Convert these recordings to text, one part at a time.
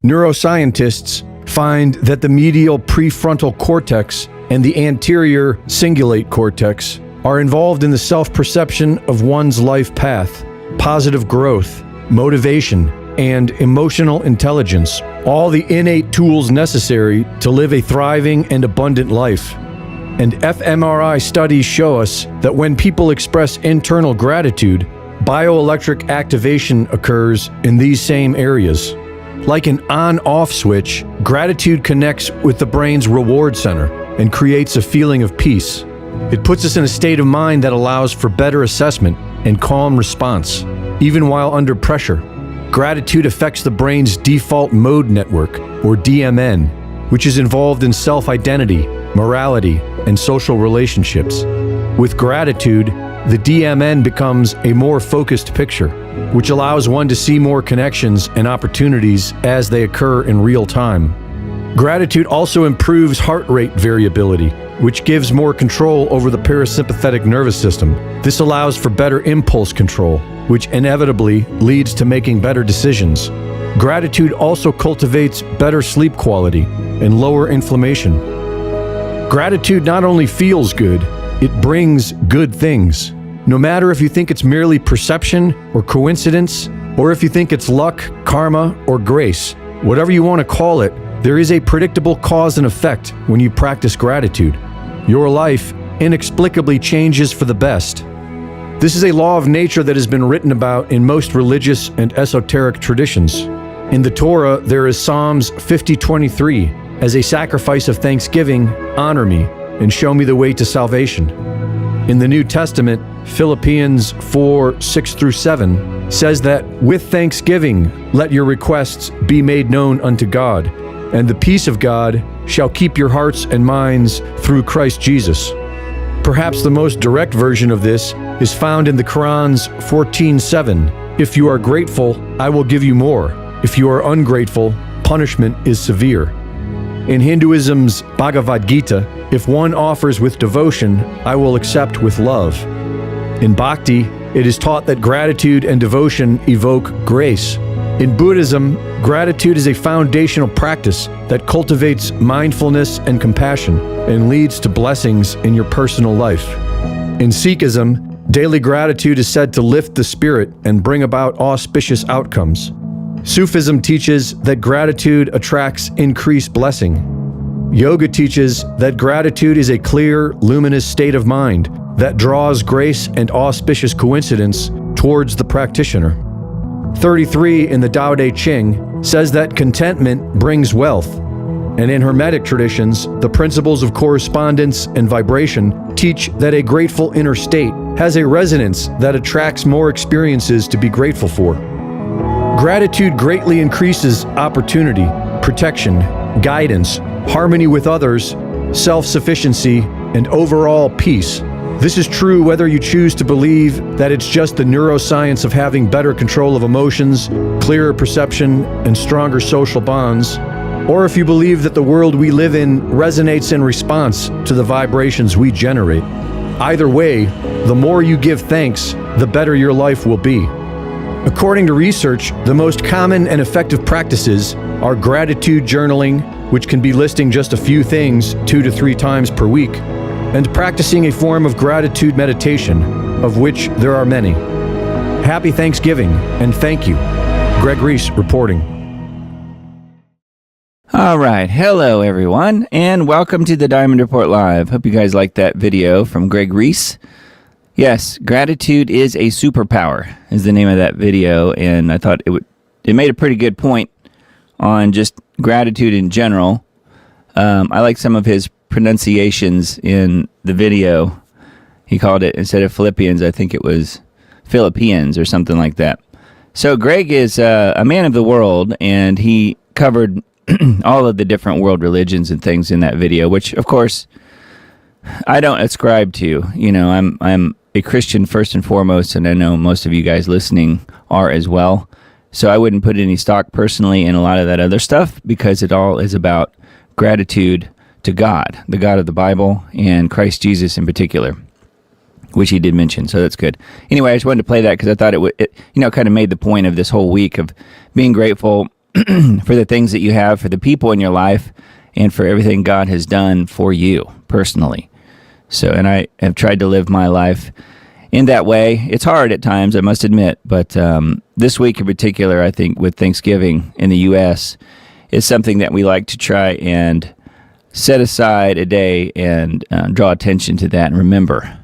Neuroscientists find that the medial prefrontal cortex and the anterior cingulate cortex are involved in the self-perception of one's life path, positive growth, motivation, and emotional intelligence, all the innate tools necessary to live a thriving and abundant life. And fMRI studies show us that when people express internal gratitude, bioelectric activation occurs in these same areas. Like an on-off switch, gratitude connects with the brain's reward center and creates a feeling of peace. It puts us in a state of mind that allows for better assessment and calm response, even while under pressure. Gratitude affects the brain's default mode network, or DMN, which is involved in self-identity, morality, and social relationships. With gratitude, the DMN becomes a more focused picture, which allows one to see more connections and opportunities as they occur in real time. Gratitude also improves heart rate variability, which gives more control over the parasympathetic nervous system. This allows for better impulse control, which inevitably leads to making better decisions. Gratitude also cultivates better sleep quality and lower inflammation. Gratitude not only feels good, it brings good things. No matter if you think it's merely perception or coincidence, or if you think it's luck, karma, or grace, whatever you want to call it, there is a predictable cause and effect when you practice gratitude. Your life inexplicably changes for the best. This is a law of nature that has been written about in most religious and esoteric traditions. In the Torah, there is Psalms 50:23, as a sacrifice of thanksgiving, honor me, and show me the way to salvation. In the New Testament, Philippians 4:6-7 says that, with thanksgiving, let your requests be made known unto God, and the peace of God shall keep your hearts and minds through Christ Jesus. Perhaps the most direct version of this is found in the Quran's 14:7. If you are grateful, I will give you more. If you are ungrateful, punishment is severe. In Hinduism's Bhagavad Gita, if one offers with devotion, I will accept with love. In Bhakti, it is taught that gratitude and devotion evoke grace. In Buddhism, gratitude is a foundational practice that cultivates mindfulness and compassion and leads to blessings in your personal life. In Sikhism, daily gratitude is said to lift the spirit and bring about auspicious outcomes. Sufism teaches that gratitude attracts increased blessing. Yoga teaches that gratitude is a clear, luminous state of mind that draws grace and auspicious coincidence towards the practitioner. 33 in the Tao Te Ching says that contentment brings wealth. And in Hermetic traditions, the principles of correspondence and vibration teach that a grateful inner state has a resonance that attracts more experiences to be grateful for. Gratitude greatly increases opportunity, protection, guidance, harmony with others, self-sufficiency, and overall peace. This is true whether you choose to believe that it's just the neuroscience of having better control of emotions, clearer perception, and stronger social bonds, or if you believe that the world we live in resonates in response to the vibrations we generate. Either way, the more you give thanks, the better your life will be. According to research, the most common and effective practices are gratitude journaling, which can be listing just a few things 2 to 3 times per week, and practicing a form of gratitude meditation, of which there are many. Happy Thanksgiving, and thank you. Greg Reese reporting. All right. Hello, everyone, and welcome to the Diamond Report Live. Hope you guys liked that video from Greg Reese. Yes, gratitude is a superpower is the name of that video, and I thought it made a pretty good point on just gratitude in general. I like some of his pronunciations in the video. He called it, instead of Philippians, I think it was Philippines or something like that. So Greg is a man of the world, and he covered all of the different world religions and things in that video, which, of course, I don't ascribe to. You know, I'm a Christian first and foremost, and I know most of you guys listening are as well. So I wouldn't put any stock personally in a lot of that other stuff, because it all is about gratitude to God, the God of the Bible, and Christ Jesus in particular. which he did mention, so that's good. Anyway, I just wanted to play that because I thought it kind of made the point of this whole week of being grateful for the things that you have, for the people in your life, and for everything God has done for you personally. So, and I have tried to live my life in that way. It's hard at times, I must admit, but this week in particular, I think with Thanksgiving in the U.S., is something that we like to try and set aside a day and draw attention to that and remember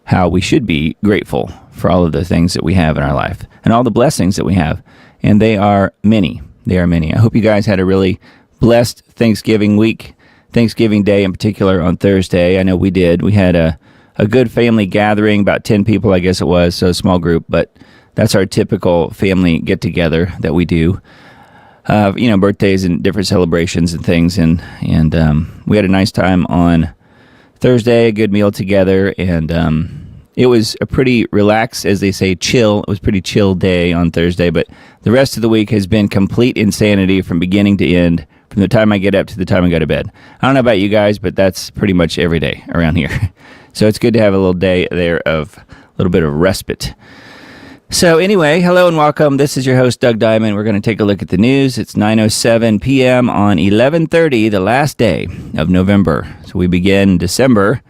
how we should be grateful for all of the things that we have in our life and all the blessings that we have. And they are many. They are many. I hope you guys had a really blessed Thanksgiving week, Thanksgiving Day in particular on Thursday. I know we did. We had a good family gathering, about 10 people, I guess it was, so a small group, but that's our typical family get-together that we do. Birthdays and different celebrations and things, and we had a nice time on Thursday, a good meal together, and it was a pretty relaxed, as they say, chill. It was a pretty chill day on Thursday, but the rest of the week has been complete insanity from beginning to end, from the time I get up to the time I go to bed. I don't know about you guys, but that's pretty much every day around here. So it's good to have a little day there of a little bit of respite. So anyway, hello and welcome. This is your host, Doug Diamond. We're going to take a look at the news. It's 9:07 p.m. on 11/30, the last day of November. So we begin December.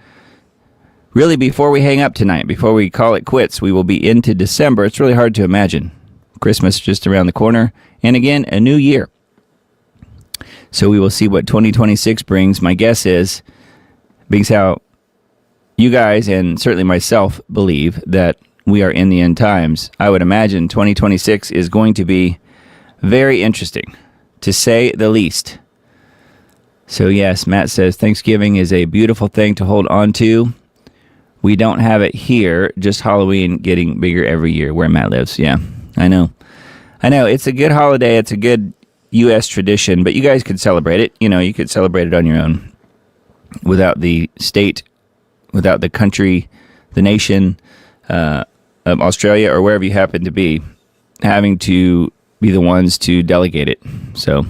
Really, before we hang up tonight, before we call it quits, we will be into December. It's really hard to imagine. Christmas just around the corner. And again, a new year. So we will see what 2026 brings. My guess is, being how you guys and certainly myself believe that we are in the end times, I would imagine 2026 is going to be very interesting, to say the least. So yes, Matt says Thanksgiving is a beautiful thing to hold on to. We don't have it here, just Halloween getting bigger every year where Matt lives. Yeah, I know. It's a good holiday. It's a good U.S. tradition, but you guys could celebrate it. You could celebrate it on your own without the state, without the country, the nation, of Australia or wherever you happen to be, having to be the ones to delegate it. So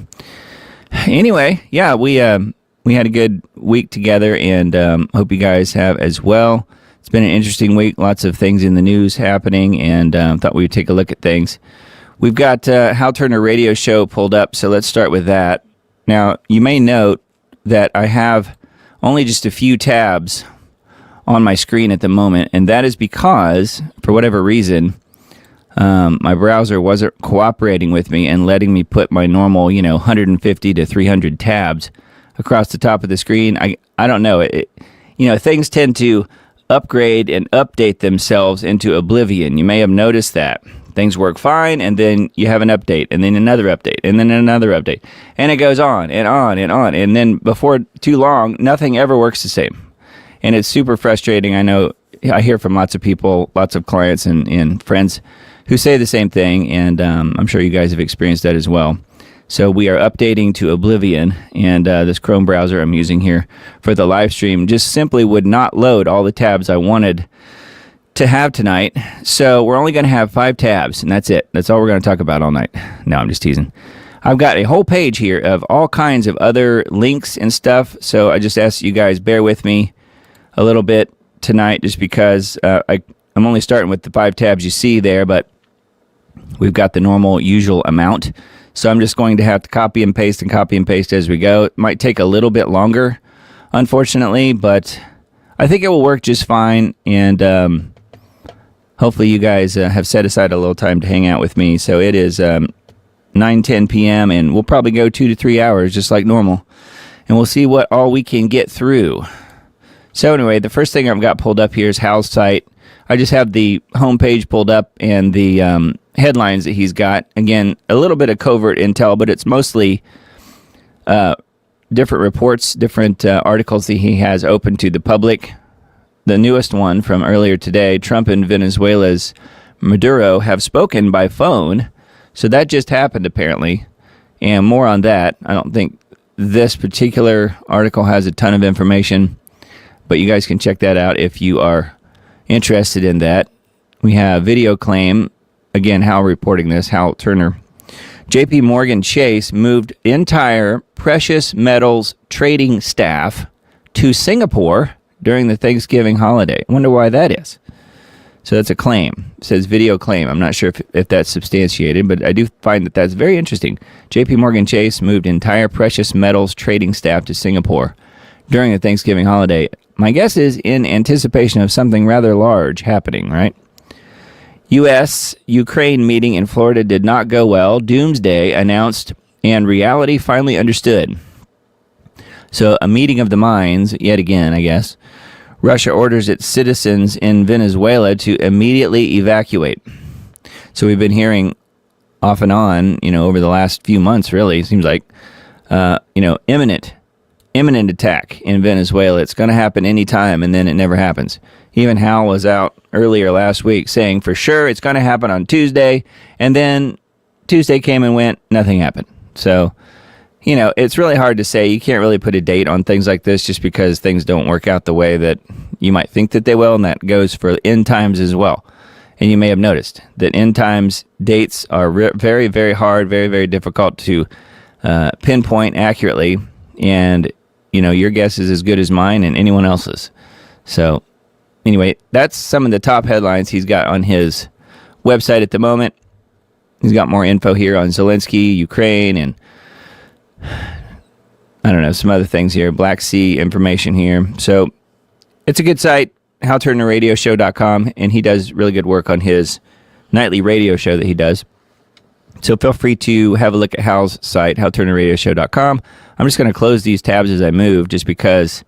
anyway, yeah, we had a good week together, and hope you guys have as well. It's been an interesting week, lots of things in the news happening, and thought we would take a look at things. We've got Hal Turner Radio Show pulled up, so let's start with that. Now, you may note that I have only just a few tabs on my screen at the moment, and that is because, for whatever reason, my browser wasn't cooperating with me and letting me put my normal, 150 to 300 tabs across the top of the screen. I don't know. Things tend to upgrade and update themselves into oblivion. You may have noticed that. Things work fine, and then you have an update, and then another update, and then another update. And it goes on and on and on. And then before too long, nothing ever works the same. And it's super frustrating. I know I hear from lots of people, lots of clients and friends who say the same thing, and I'm sure you guys have experienced that as well. So we are updating to oblivion, and this Chrome browser I'm using here for the live stream just simply would not load all the tabs I wanted to have tonight. So we're only going to have 5 tabs, and that's it. That's all we're going to talk about all night. No, I'm just teasing. I've got a whole page here of all kinds of other links and stuff, so I just ask you guys bear with me a little bit tonight, just because I'm only starting with the 5 tabs you see there, but we've got the normal usual amount. So I'm just going to have to copy and paste as we go. It might take a little bit longer, unfortunately, but I think it will work just fine. And hopefully you guys have set aside a little time to hang out with me. So it is 9:10 p.m. and we'll probably go 2 to 3 hours just like normal. And we'll see what all we can get through. So anyway, the first thing I've got pulled up here is Hal's site. I just have the homepage pulled up and the headlines that he's got. Again, a little bit of covert intel, but it's mostly different reports, different articles that he has open to the public. The newest one from earlier today, Trump and Venezuela's Maduro have spoken by phone. So that just happened apparently. And more on that. I don't think this particular article has a ton of information, but you guys can check that out if you are interested in that. We have video claim. Again, Hal reporting this, Hal Turner. JP Morgan Chase moved entire precious metals trading staff to Singapore during the Thanksgiving holiday. I wonder why that is. So that's a claim. It says video claim. I'm not sure if that's substantiated, but I do find that that's very interesting. JP Morgan Chase moved entire precious metals trading staff to Singapore during the Thanksgiving holiday. My guess is in anticipation of something rather large happening, right? U.S.-Ukraine meeting in Florida did not go well. Doomsday announced and reality finally understood. So a meeting of the minds, yet again, I guess. Russia orders its citizens in Venezuela to immediately evacuate. So we've been hearing off and on, over the last few months, really, it seems like, imminent attack in Venezuela. It's going to happen anytime, and then it never happens. Even Hal was out earlier last week saying for sure it's going to happen on Tuesday, and then Tuesday came and went, nothing happened. So, it's really hard to say. You can't really put a date on things like this just because things don't work out the way that you might think that they will, and that goes for end times as well. And you may have noticed that end times dates are very, very hard, very, very difficult to pinpoint accurately, and your guess is as good as mine and anyone else's. So anyway, that's some of the top headlines he's got on his website at the moment. He's got more info here on Zelensky, Ukraine, and I don't know, some other things here, Black Sea information here. So it's a good site, HalTurnerRadioShow.com, and he does really good work on his nightly radio show that he does. So feel free to have a look at Hal's site, HalTurnerRadioShow.com. I'm just going to close these tabs as I move just because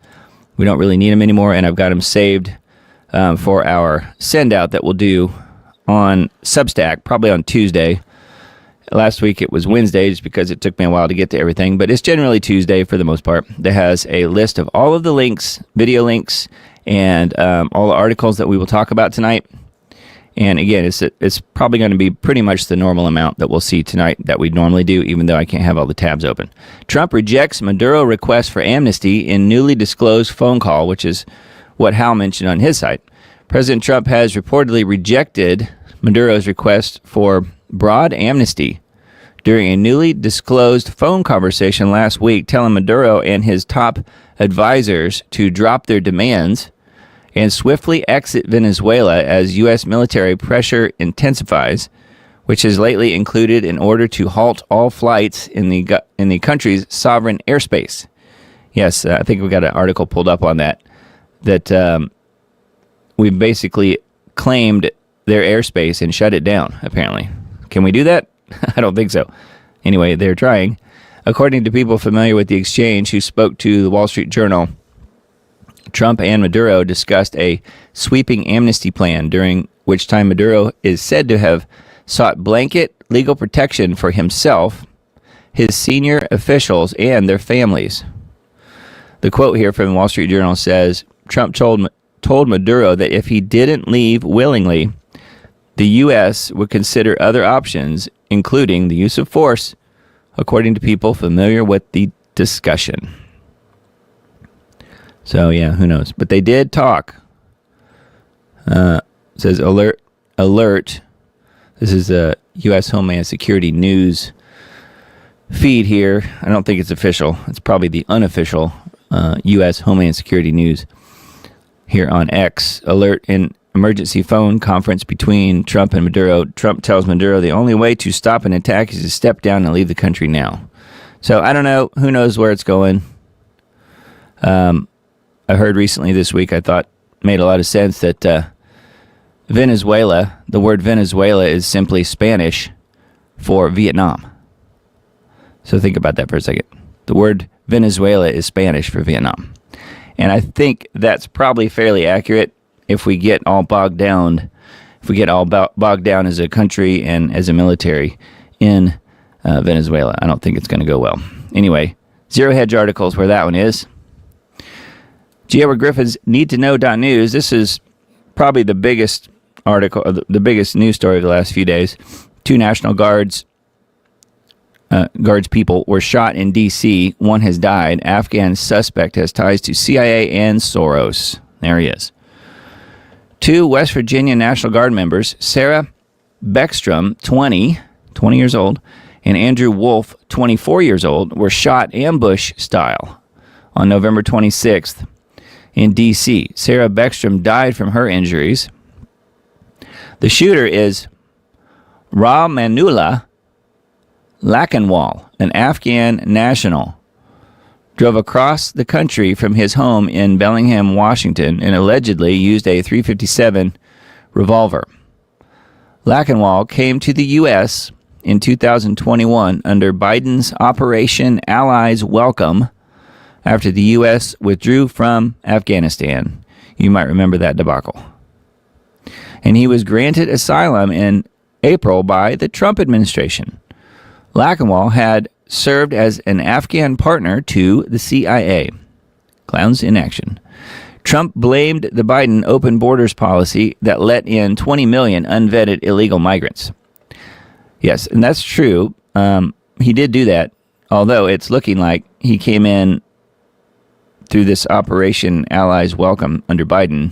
we don't really need them anymore, and I've got them saved for our send-out that we'll do on Substack, probably on Tuesday. Last week it was Wednesday just because it took me a while to get to everything, but it's generally Tuesday for the most part. That has a list of all of the links, video links, and all the articles that we will talk about tonight. And again, it's probably going to be pretty much the normal amount that we'll see tonight that we normally do, even though I can't have all the tabs open. Trump rejects Maduro request for amnesty in newly disclosed phone call, which is what Hal mentioned on his site. President Trump has reportedly rejected Maduro's request for broad amnesty during a newly disclosed phone conversation last week, telling Maduro and his top advisors to drop their demands and swiftly exit Venezuela as U.S. military pressure intensifies, which has lately included an order to halt all flights in the country's sovereign airspace. Yes, I think we've got an article pulled up on that we basically claimed their airspace and shut it down, apparently. Can we do that? I don't think so. Anyway, they're trying. According to people familiar with the exchange who spoke to the Wall Street Journal, Trump and Maduro discussed a sweeping amnesty plan, during which time Maduro is said to have sought blanket legal protection for himself, his senior officials, and their families. The quote here from the Wall Street Journal says, Trump told Maduro that if he didn't leave willingly, the U.S. would consider other options, including the use of force, according to people familiar with the discussion. So, yeah, who knows? But they did talk. It says, alert. This is a U.S. Homeland Security news feed here. I don't think it's official. It's probably the unofficial U.S. Homeland Security news here on X. Alert in emergency phone conference between Trump and Maduro. Trump tells Maduro the only way to stop an attack is to step down and leave the country now. So I don't know. Who knows where it's going? I heard recently this week, I thought made a lot of sense, that Venezuela, the word Venezuela is simply Spanish for Vietnam. So think about that for a second. The word Venezuela is Spanish for Vietnam. And I think that's probably fairly accurate if we get all bogged down, bogged down as a country and as a military in Venezuela. I don't think it's going to go well. Anyway, Zero Hedge articles where that one is. G. Edward Griffin's Need to Know.news. This is probably the biggest article, the biggest news story of the last few days. 2 National Guards people were shot in D.C. One has died. Afghan suspect has ties to CIA and Soros. There he is. 2 West Virginia National Guard members, Sarah Beckstrom, 20 years old, and Andrew Wolf, 24 years old, were shot ambush style on November 26th in D.C. Sarah Beckstrom died from her injuries. The shooter is Rahmanullah Lakanwal, an Afghan national, drove across the country from his home in Bellingham, Washington, and allegedly used a .357 revolver. Lakanwal came to the U.S. in 2021 under Biden's Operation Allies Welcome after the U.S. withdrew from Afghanistan. You might remember that debacle. And he was granted asylum in April by the Trump administration. Lakanwal had served as an Afghan partner to the CIA. Clowns in action. Trump blamed the Biden open borders policy that let in 20 million unvetted illegal migrants. Yes, and that's true. He did do that, although it's looking like he came in through this Operation Allies Welcome under Biden,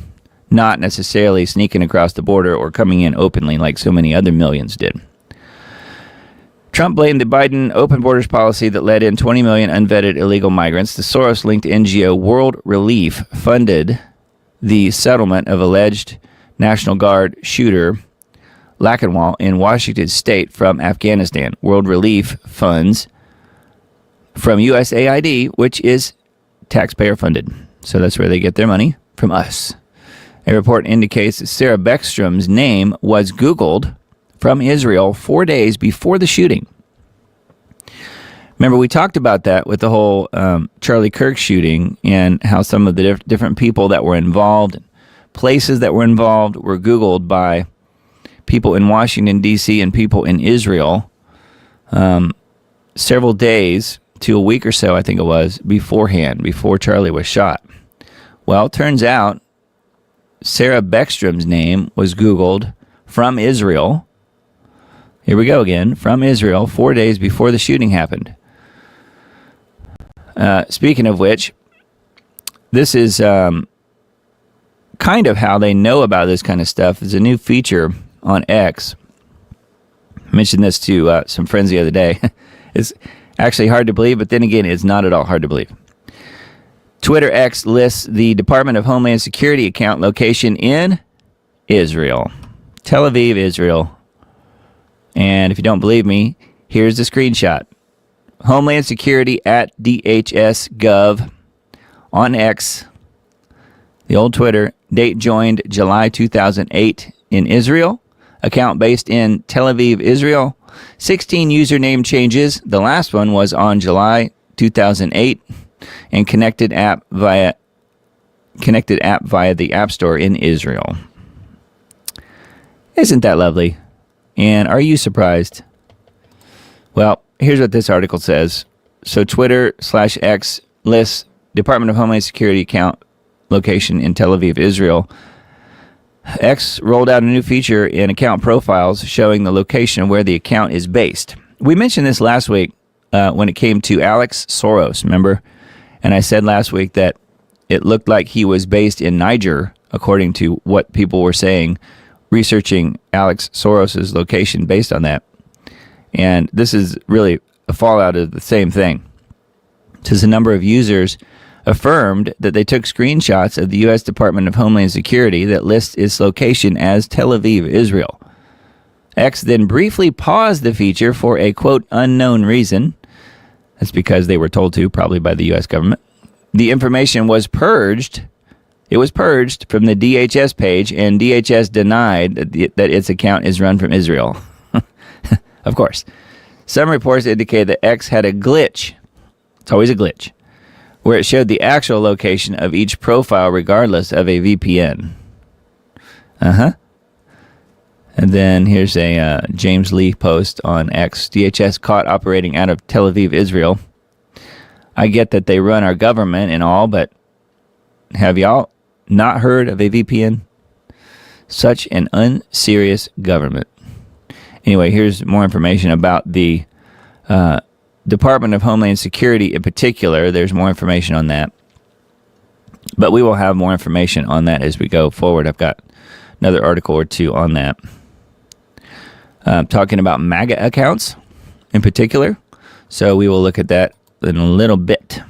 not necessarily sneaking across the border or coming in openly like so many other millions did. Trump blamed the Biden open borders policy that led in 20 million unvetted illegal migrants. The Soros-linked NGO World Relief funded the settlement of alleged National Guard shooter Lakanwal in Washington state from Afghanistan. World Relief funds from USAID, which is taxpayer funded. So that's where they get their money, from us. A report indicates that Sarah Beckstrom's name was Googled from Israel 4 days before the shooting. Remember, we talked about that with the whole Charlie Kirk shooting and how some of the different people that were involved, places that were involved, were Googled by people in Washington, D.C. and people in Israel several days to a week or so, I think it was, beforehand, before Charlie was shot. Well, it turns out Sarah Beckstrom's name was Googled from Israel. Here we go again, from Israel, 4 days before the shooting happened. Speaking of which, this is kind of how they know about this kind of stuff. There's a new feature on X. I mentioned this to some friends the other day. It's actually hard to believe, but then again, it's not at all hard to believe. Twitter X lists the Department of Homeland Security account location in Israel. Tel Aviv, Israel. And if you don't believe me, here's the screenshot. Homeland Security at DHS.gov on X, the old Twitter, date joined July 2008 in Israel, account based in Tel Aviv, Israel, 16 username changes. The last one was on July 2008, and connected app via the App Store in Israel. Isn't that lovely? And are you surprised? Well, here's what this article says. So Twitter/X lists Department of Homeland Security account location in Tel Aviv, Israel. X rolled out a new feature in account profiles showing the location where the account is based. We mentioned this last week when it came to Alex Soros, remember? And I said last week that it looked like he was based in Niger, according to what people were saying, researching Alex Soros' location based on that. And this is really a fallout of the same thing. Since a number of users affirmed that they took screenshots of the U.S. Department of Homeland Security that lists its location as Tel Aviv, Israel. X then briefly paused the feature for a, quote, unknown reason. That's because they were told to, probably by the U.S. government. The information was purged. It was purged from the DHS page, and DHS denied that its account is run from Israel. Of course. Some reports indicate that X had a glitch. It's always a glitch, where it showed the actual location of each profile regardless of a VPN. And then here's a James Lee post on X. DHS caught operating out of Tel Aviv, Israel. I get that they run our government and all, but have y'all not heard of a VPN? Such an unserious government. Anyway, here's more information about the Department of Homeland Security in particular. There's more information on that. But we will have more information on that as we go forward. I've got another article or two on that. Talking about MAGA accounts in particular. So we will look at that in a little bit.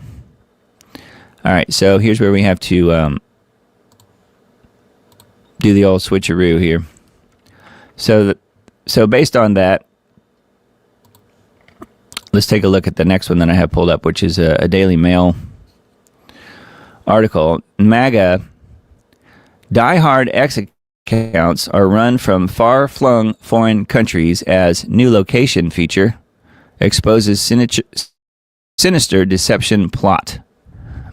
All right, so here's where we have to do the old switcheroo here. So based on that, let's take a look at the next one that I have pulled up, which is a Daily Mail article. MAGA diehard X accounts are run from far-flung foreign countries as new location feature exposes sinister deception plot.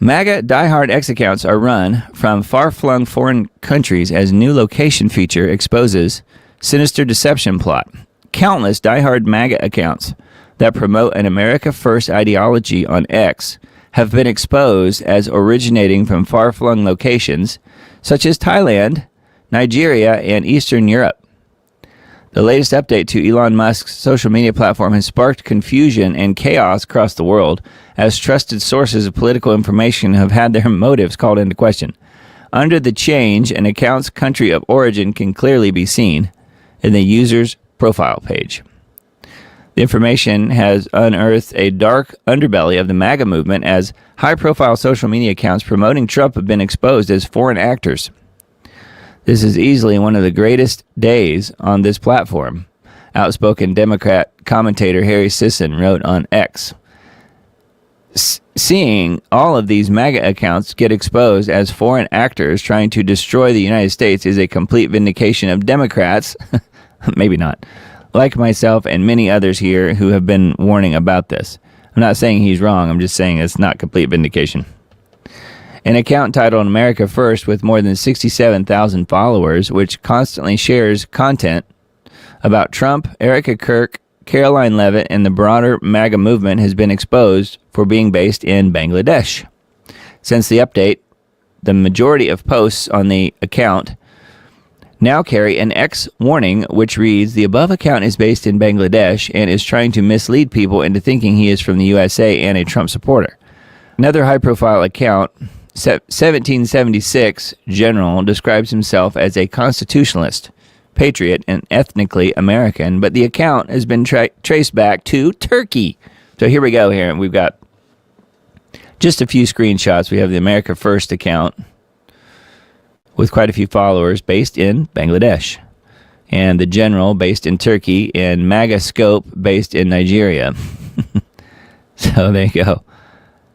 MAGA diehard X accounts are run from far-flung foreign countries as new location feature exposes sinister deception plot. Countless diehard MAGA accounts that promote an America First ideology on X have been exposed as originating from far-flung locations such as Thailand, Nigeria, and Eastern Europe. The latest update to Elon Musk's social media platform has sparked confusion and chaos across the world as trusted sources of political information have had their motives called into question. Under the change, an account's country of origin can clearly be seen in the user's profile page. The information has unearthed a dark underbelly of the MAGA movement as high-profile social media accounts promoting Trump have been exposed as foreign actors. This is easily one of the greatest days on this platform, outspoken Democrat commentator Harry Sisson wrote on X. Seeing all of these MAGA accounts get exposed as foreign actors trying to destroy the United States is a complete vindication of Democrats, maybe not, like myself and many others here who have been warning about this. I'm not saying he's wrong, I'm just saying it's not complete vindication. An account titled America First with more than 67,000 followers, which constantly shares content about Trump, Erica Kirk, Caroline Leavitt, and the broader MAGA movement has been exposed for being based in Bangladesh. Since the update, the majority of posts on the account now carry an X warning which reads, "The above account is based in Bangladesh and is trying to mislead people into thinking he is from the USA and a Trump supporter." Another high-profile account, 1776 General, describes himself as a constitutionalist, patriot, and ethnically American, but the account has been traced back to Turkey. So here we go here, and we've got just a few screenshots. We have the America First account with quite a few followers based in Bangladesh, and the General based in Turkey, and MAGA Scope based in Nigeria. So there you go.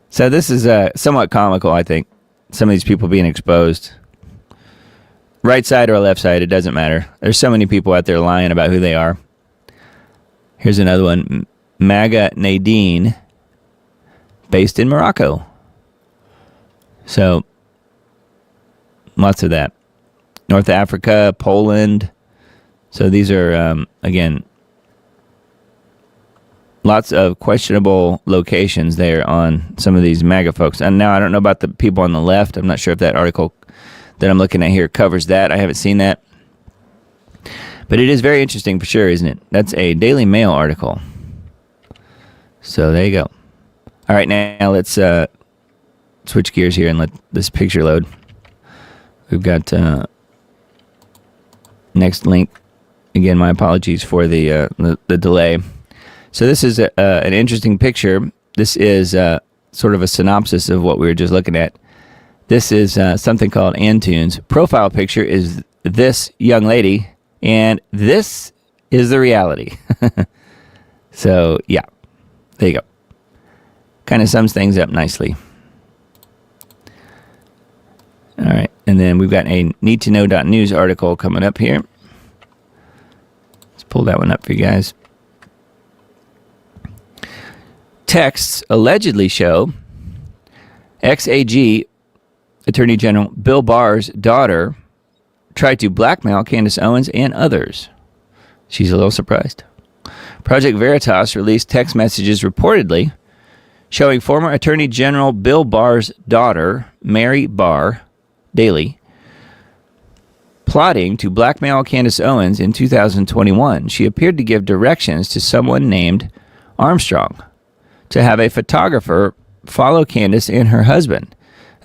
So this is somewhat comical, I think. Some of these people being exposed. Right side or left side, it doesn't matter. There's so many people out there lying about who they are. Here's another one. MAGA Nadine, based in Morocco. So, lots of that. North Africa, Poland. So these are, again, lots of questionable locations there on some of these MAGA folks. And now I don't know about the people on the left. I'm not sure if that article that I'm looking at here covers that. I haven't seen that. But it is very interesting for sure, isn't it? That's a Daily Mail article. So there you go. All right, now let's switch gears here and let this picture load. We've got next link. Again, my apologies for the delay. So this is an interesting picture. This is sort of a synopsis of what we were just looking at. This is something called Antunes. Profile picture is this young lady, and this is the reality. So, yeah, there you go. Kind of sums things up nicely. All right, and then we've got a need-to-know.news article coming up here. Let's pull that one up for you guys. Texts allegedly show ex-AG Attorney General Bill Barr's daughter tried to blackmail Candace Owens and others. She's a little surprised. Project Veritas released text messages reportedly showing former Attorney General Bill Barr's daughter, Mary Barr Daley, plotting to blackmail Candace Owens in 2021. She appeared to give directions to someone named Armstrong to have a photographer follow Candace and her husband.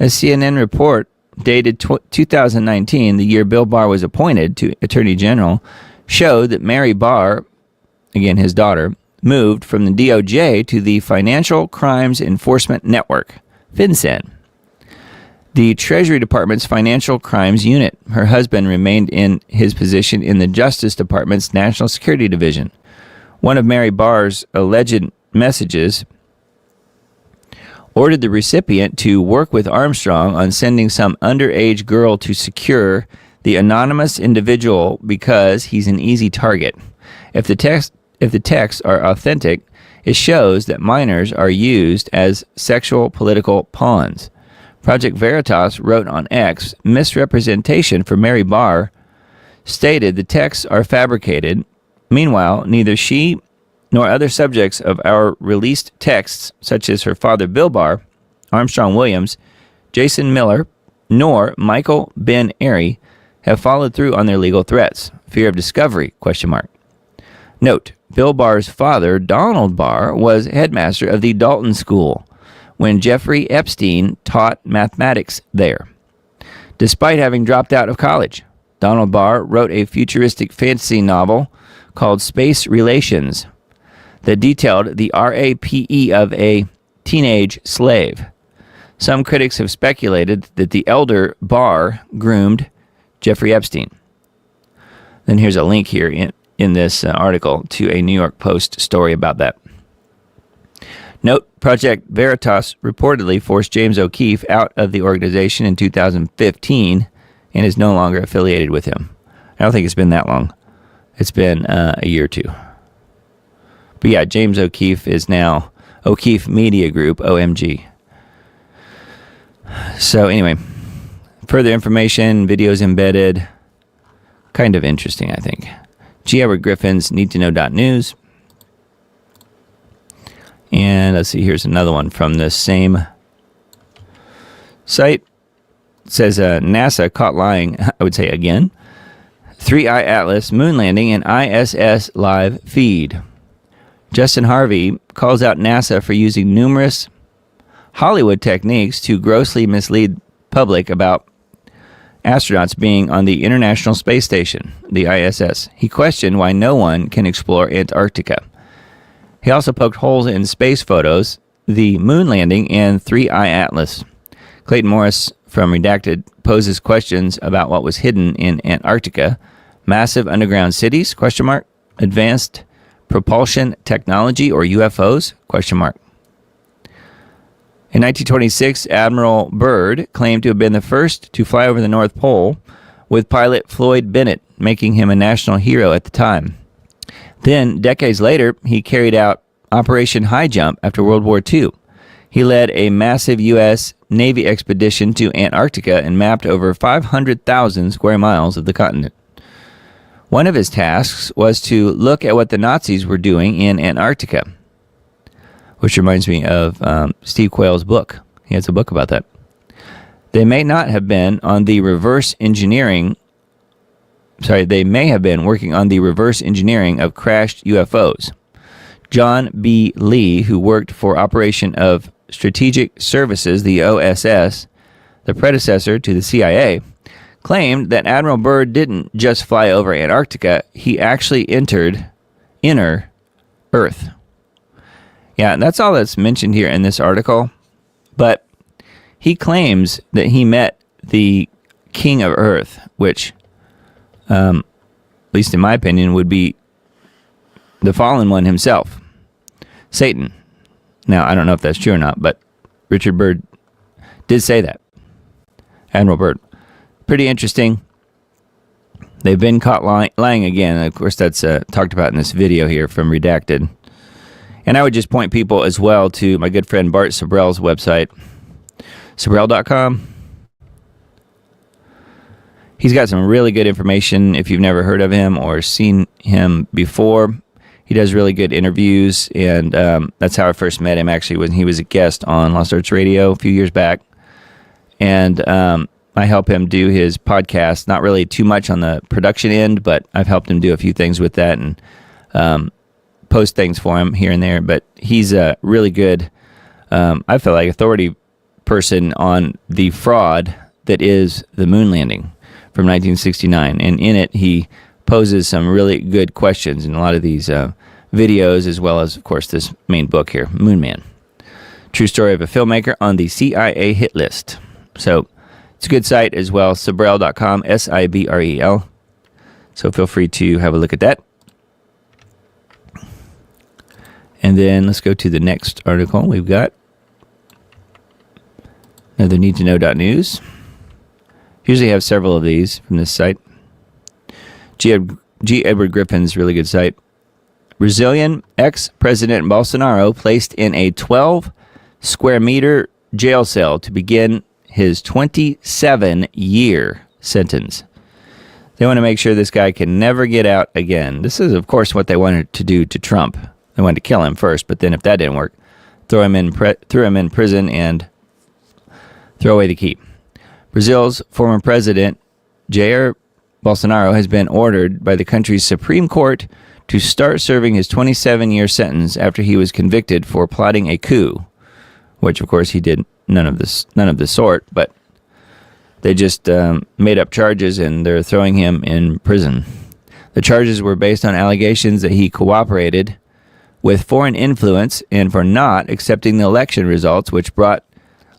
A CNN report dated 2019, the year Bill Barr was appointed to Attorney General, showed that Mary Barr, again his daughter, moved from the DOJ to the Financial Crimes Enforcement Network, FinCEN. the Treasury Department's Financial Crimes Unit. Her husband remained in his position in the Justice Department's National Security Division. One of Mary Barr's alleged messages ordered the recipient to work with Armstrong on sending some underage girl to secure the anonymous individual because he's an easy target. If the texts are authentic, it shows that minors are used as sexual political pawns. Project Veritas wrote on X, misrepresentation for Mary Barr stated the texts are fabricated. Meanwhile, neither she nor other subjects of our released texts, such as her father Bill Barr, Armstrong Williams, Jason Miller, nor Michael Ben Airy, have followed through on their legal threats. Fear of discovery, ? Note, Bill Barr's father, Donald Barr, was headmaster of the Dalton School when Jeffrey Epstein taught mathematics there. Despite having dropped out of college, Donald Barr wrote a futuristic fantasy novel called Space Relations that detailed the RAPE of a teenage slave. Some critics have speculated that the elder Barr groomed Jeffrey Epstein. Then here's a link here in this article to a New York Post story about that. Note, Project Veritas reportedly forced James O'Keefe out of the organization in 2015 and is no longer affiliated with him. I don't think it's been that long. It's been a year or two. But yeah, James O'Keefe is now O'Keefe Media Group, OMG. So anyway, further information, videos embedded. Kind of interesting, I think. G. Edward Griffin's NeedToKnow.news. And let's see, here's another one from the same site. It says NASA caught lying, I would say again. 3i Atlas moon landing and ISS live feed. Justin Harvey calls out NASA for using numerous Hollywood techniques to grossly mislead public about astronauts being on the International Space Station, the ISS. He questioned why no one can explore Antarctica. He also poked holes in space photos, the moon landing, and 3i Atlas. Clayton Morris from Redacted poses questions about what was hidden in Antarctica. Massive underground cities, ? Advanced propulsion technology or UFOs, ? In 1926, Admiral Byrd claimed to have been the first to fly over the North Pole, with pilot Floyd Bennett making him a national hero at the time. Then, decades later, he carried out Operation High Jump after World War II. He led a massive U.S. Navy expedition to Antarctica and mapped over 500,000 square miles of the continent. One of his tasks was to look at what the Nazis were doing in Antarctica, which reminds me of Steve Quayle's book. He has a book about that. They may not have been on the reverse engineering. They may have been working on the reverse engineering of crashed UFOs. John B. Lee, who worked for Operation of Strategic Services, the OSS, the predecessor to the CIA, claimed that Admiral Byrd didn't just fly over Antarctica, he actually entered inner Earth. Yeah, and that's all that's mentioned here in this article. But he claims that he met the King of Earth, which, at least in my opinion, would be the fallen one himself, Satan. Now, I don't know if that's true or not, but Richard Byrd did say that. Admiral Byrd. Pretty interesting. They've been caught lying again. Of course, that's talked about in this video here from Redacted. And I would just point people as well to my good friend Bart Sabrell's website, Sabrell.com. He's got some really good information if you've never heard of him or seen him before. He does really good interviews, and that's how I first met him, actually, when he was a guest on Lost Arts Radio a few years back. And I help him do his podcast, not really too much on the production end, but I've helped him do a few things with that and post things for him here and there. But he's a really good, I feel like, authority person on the fraud that is the moon landing from 1969. And in it, he poses some really good questions in a lot of these videos, as well as, of course, this main book here, Moon Man. True story of a filmmaker on the CIA hit list. So It's a good site as well, Sibrel.com, Sibrel. So feel free to have a look at that. And then let's go to the next article we've got. Another need to know.news. Usually have several of these from this site. G. Edward Griffin's really good site. Brazilian ex-president Bolsonaro placed in a 12 square meter jail cell to begin his 27-year sentence. They want to make sure this guy can never get out again. This is, of course, what they wanted to do to Trump. They wanted to kill him first, but then if that didn't work, throw him in prison and throw away the key. Brazil's former president, Jair Bolsonaro, has been ordered by the country's Supreme Court to start serving his 27-year sentence after he was convicted for plotting a coup, which, of course, he did none of the sort, but they just made up charges and they're throwing him in prison. The charges were based on allegations that he cooperated with foreign influence and for not accepting the election results, which brought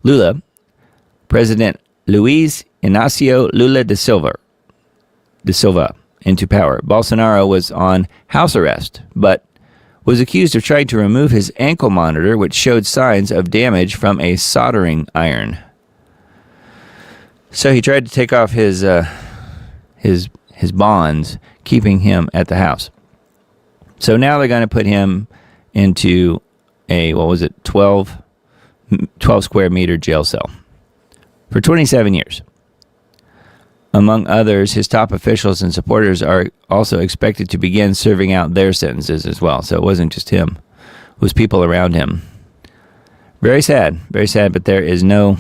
President Luiz Inácio Lula da Silva into power. Bolsonaro was on house arrest, but was accused of trying to remove his ankle monitor, which showed signs of damage from a soldering iron. So he tried to take off his bonds, keeping him at the house. So now they're going to put him into a 12 square meter jail cell for 27 years. Among others, his top officials and supporters are also expected to begin serving out their sentences as well. So it wasn't just him. It was people around him. Very sad, but there is no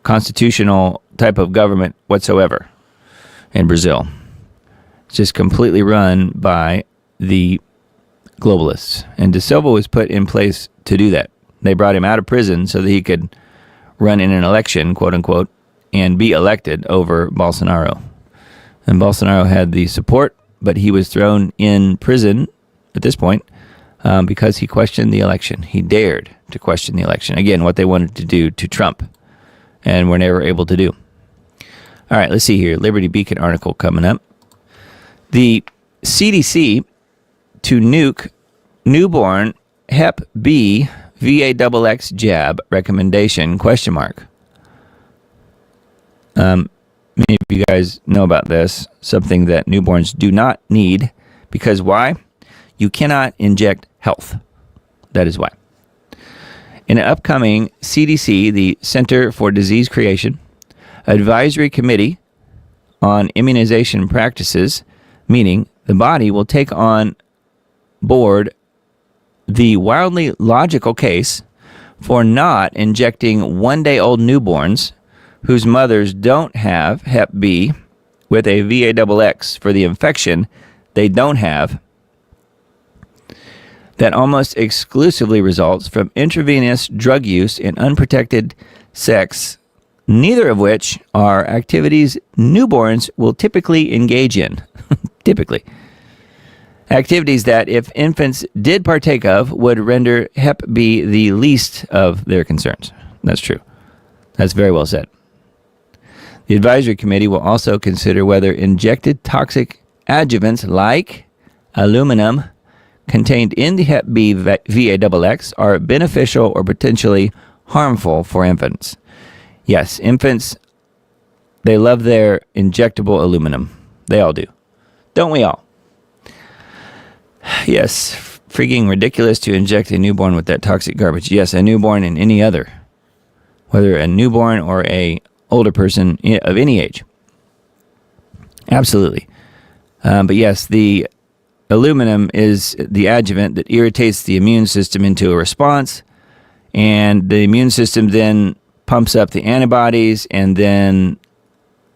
constitutional type of government whatsoever in Brazil. It's just completely run by the globalists. And Da Silva was put in place to do that. They brought him out of prison so that he could run in an election, quote unquote, and be elected over Bolsonaro. And Bolsonaro had the support, but he was thrown in prison at this point because he questioned the election. He dared to question the election. Again, what they wanted to do to Trump and were never able to do. All right, let's see here. Liberty Beacon article coming up. The CDC to nuke newborn Hep B VAXX jab recommendation, question mark. Many of you guys know about this, something that newborns do not need, because why? You cannot inject health. That is why. In an upcoming CDC, the Center for Disease Creation, Advisory Committee on Immunization Practices, meaning the body will take on board the wildly logical case for not injecting one-day-old newborns whose mothers don't have Hep B with a VAXX for the infection they don't have, that almost exclusively results from intravenous drug use and unprotected sex, neither of which are activities newborns will typically engage in. Typically. Activities that, if infants did partake of, would render Hep B the least of their concerns. That's true. That's very well said. The advisory committee will also consider whether injected toxic adjuvants like aluminum contained in the Hep B VAXX are beneficial or potentially harmful for infants. Yes, infants, they love their injectable aluminum. They all do. Don't we all? Yes, freaking ridiculous to inject a newborn with that toxic garbage. Yes, a newborn and any other, whether a newborn or a older person of any age. Absolutely. But yes, the aluminum is the adjuvant that irritates the immune system into a response, and the immune system then pumps up the antibodies, and then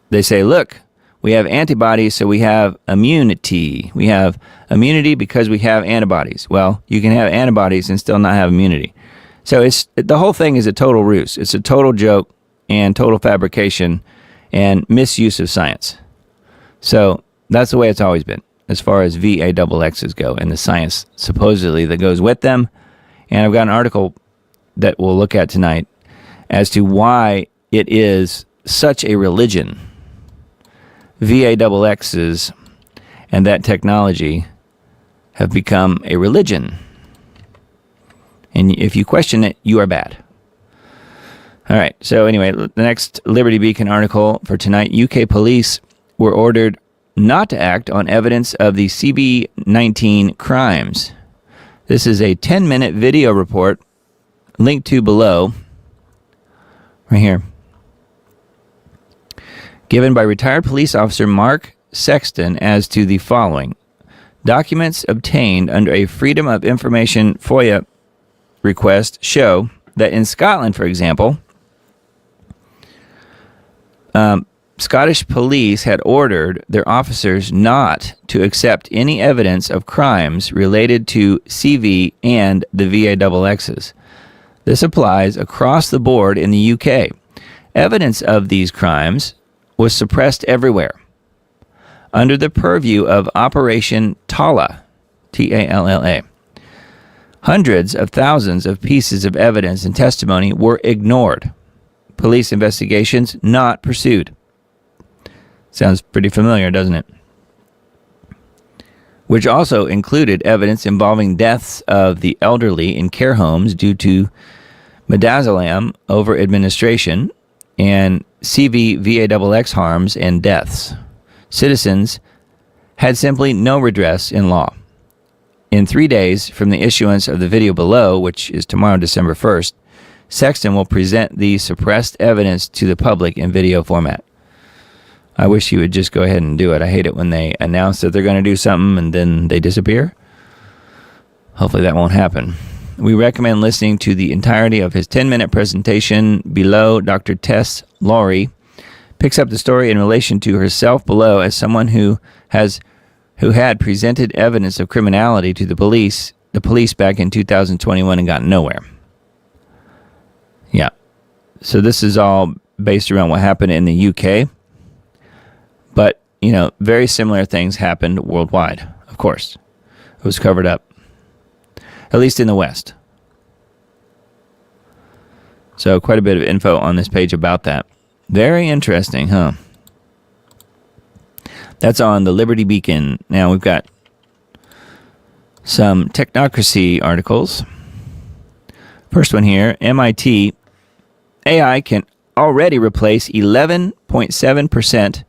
they say, look, we have antibodies, so we have immunity. We have immunity because we have antibodies. Well, you can have antibodies and still not have immunity. So the whole thing is a total ruse. It's a total joke and total fabrication and misuse of science. So that's the way it's always been as far as VAXXs go and the science supposedly that goes with them. And I've got an article that we'll look at tonight as to why it is such a religion. VAXXs and that technology have become a religion. And if you question it, you are bad. All right, so anyway, the next Liberty Beacon article for tonight. UK police were ordered not to act on evidence of the CB19 crimes. This is a 10-minute video report linked to below, right here, given by retired police officer Mark Sexton as to the following. Documents obtained under a Freedom of Information FOIA request show that in Scotland, for example, Scottish police had ordered their officers not to accept any evidence of crimes related to CV and the VAXXs. This applies across the board in the UK. Evidence of these crimes was suppressed everywhere. Under the purview of Operation Talla, T-A-L-L-A, hundreds of thousands of pieces of evidence and testimony were ignored. Police investigations not pursued. Sounds pretty familiar, doesn't it? Which also included evidence involving deaths of the elderly in care homes due to midazolam over-administration and CV-VAXX harms and deaths. Citizens had simply no redress in law. In 3 days from the issuance of the video below, which is tomorrow, December 1st, Sexton will present the suppressed evidence to the public in video format. I wish he would just go ahead and do it. I hate it when they announce that they're going to do something and then they disappear. Hopefully that won't happen. We recommend listening to the entirety of his 10-minute presentation below. Dr. Tess Laurie picks up the story in relation to herself below as someone who had presented evidence of criminality to the police back in 2021 and got nowhere. Yeah. So this is all based around what happened in the UK. But, very similar things happened worldwide, of course. It was covered up, at least in the West. So quite a bit of info on this page about that. Very interesting, huh? That's on the Liberty Beacon. Now we've got some technocracy articles. First one here, MIT. AI can already replace 11.7%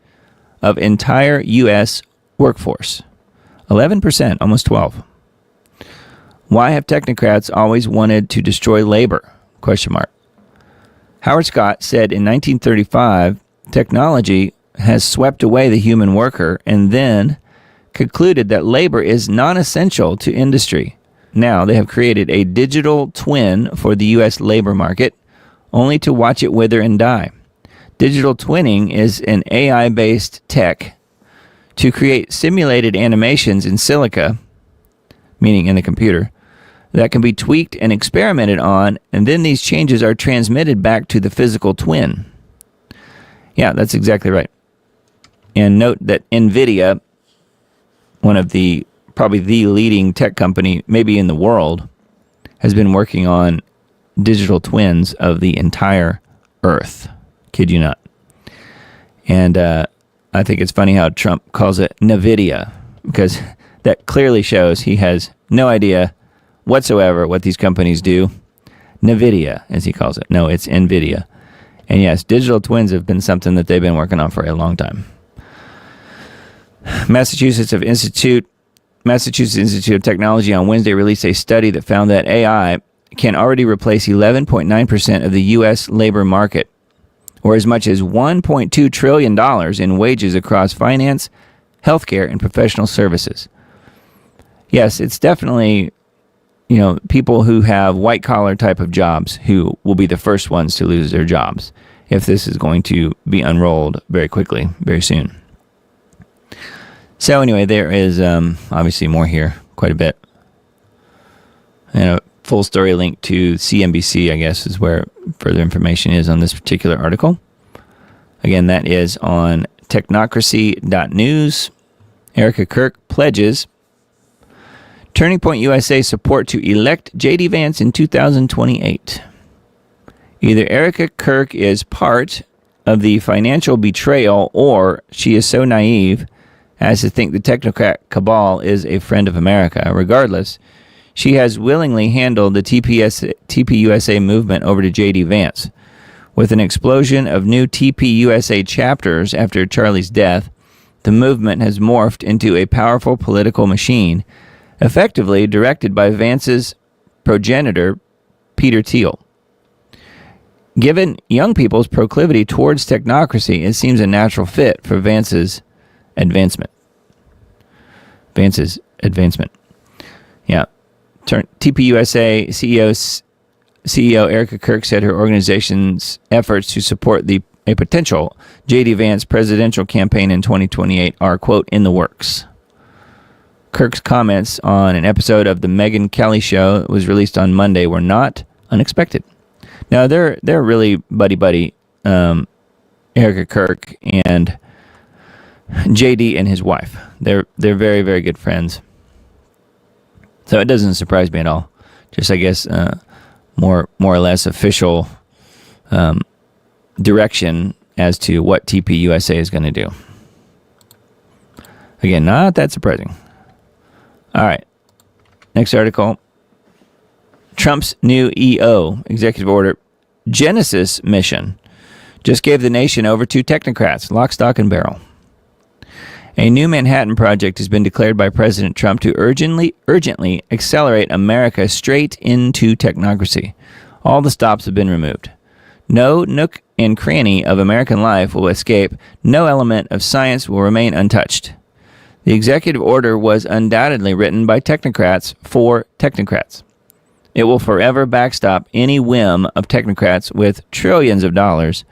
of entire U.S. workforce. 11%, almost 12. Why have technocrats always wanted to destroy labor? ? Howard Scott said in 1935, technology has swept away the human worker and then concluded that labor is non-essential to industry. Now they have created a digital twin for the U.S. labor market, only to watch it wither and die. Digital twinning is an AI-based tech to create simulated animations in silica, meaning in the computer, that can be tweaked and experimented on, and then these changes are transmitted back to the physical twin. Yeah, that's exactly right. And note that NVIDIA, one of the, probably the leading tech company, maybe in the world, has been working on digital twins of the entire Earth. Kid you not. And I think it's funny how Trump calls it NVIDIA, because that clearly shows he has no idea whatsoever what these companies do. NVIDIA, as he calls it. No, it's NVIDIA. And yes, digital twins have been something that they've been working on for a long time. Massachusetts Institute of Technology on Wednesday released a study that found that AI can already replace 11.9% of the U.S. labor market, or as much as $1.2 trillion in wages across finance, healthcare, and professional services. Yes, it's definitely, people who have white-collar type of jobs who will be the first ones to lose their jobs if this is going to be unrolled very quickly, very soon. So anyway, there is obviously more here, quite a bit. And a full story link to CNBC, I guess, is where further information is on this particular article. Again, that is on technocracy.news. Erica Kirk pledges Turning Point USA support to elect J.D. Vance in 2028. Either Erica Kirk is part of the financial betrayal, or she is so naive as to think the technocrat cabal is a friend of America. Regardless, she has willingly handed the TPUSA movement over to J.D. Vance. With an explosion of new TPUSA chapters after Charlie's death, the movement has morphed into a powerful political machine, effectively directed by Vance's progenitor, Peter Thiel. Given young people's proclivity towards technocracy, it seems a natural fit for Vance's advancement. Yeah. TPUSA CEO Erica Kirk said her organization's efforts to support a potential J.D. Vance presidential campaign in 2028 are, quote, in the works. Kirk's comments on an episode of The Megyn Kelly Show that was released on Monday were not unexpected. Now, they're really buddy-buddy, Erica Kirk and J.D. and his wife. They're very, very good friends. So it doesn't surprise me at all. Just, I guess, more or less official direction as to what TPUSA is going to do. Again, not that surprising. All right. Next article. Trump's new EO, executive order, Genesis mission, just gave the nation over to technocrats, lock, stock, and barrel. A new Manhattan Project has been declared by President Trump to urgently accelerate America straight into technocracy. All the stops have been removed. No nook and cranny of American life will escape. No element of science will remain untouched. The executive order was undoubtedly written by technocrats for technocrats. It will forever backstop any whim of technocrats with trillions of dollars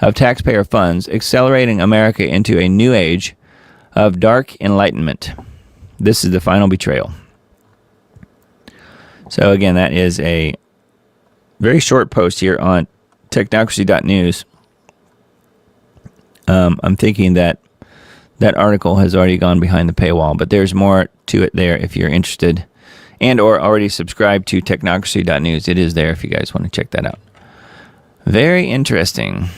of taxpayer funds, accelerating America into a new age of dark enlightenment. This is the final betrayal. So again, that is a very short post here on technocracy.news. I'm thinking that article has already gone behind the paywall, but there's more to it there if you're interested and or already subscribed to technocracy.news. It is there if you guys want to check that out. Very interesting.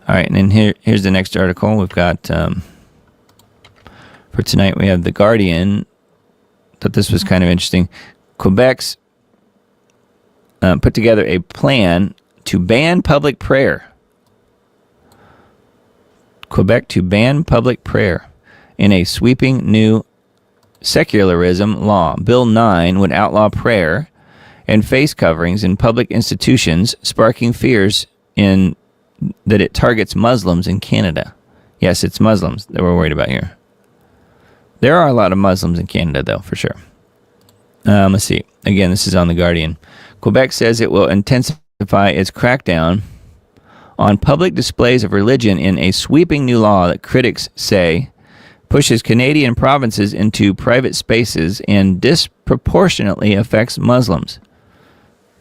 All right, and then here's the next article. We've got, for tonight, we have The Guardian. Thought this was kind of interesting. Quebec's put together a plan to ban public prayer. Quebec to ban public prayer in a sweeping new secularism law. Bill 9 would outlaw prayer and face coverings in public institutions, sparking fears that it targets Muslims in Canada. Yes, it's Muslims that we're worried about here. There are a lot of Muslims in Canada, though, for sure. Let's see. Again, this is on The Guardian. Quebec says it will intensify its crackdown on public displays of religion in a sweeping new law that critics say pushes Canadian provinces into private spaces and disproportionately affects Muslims.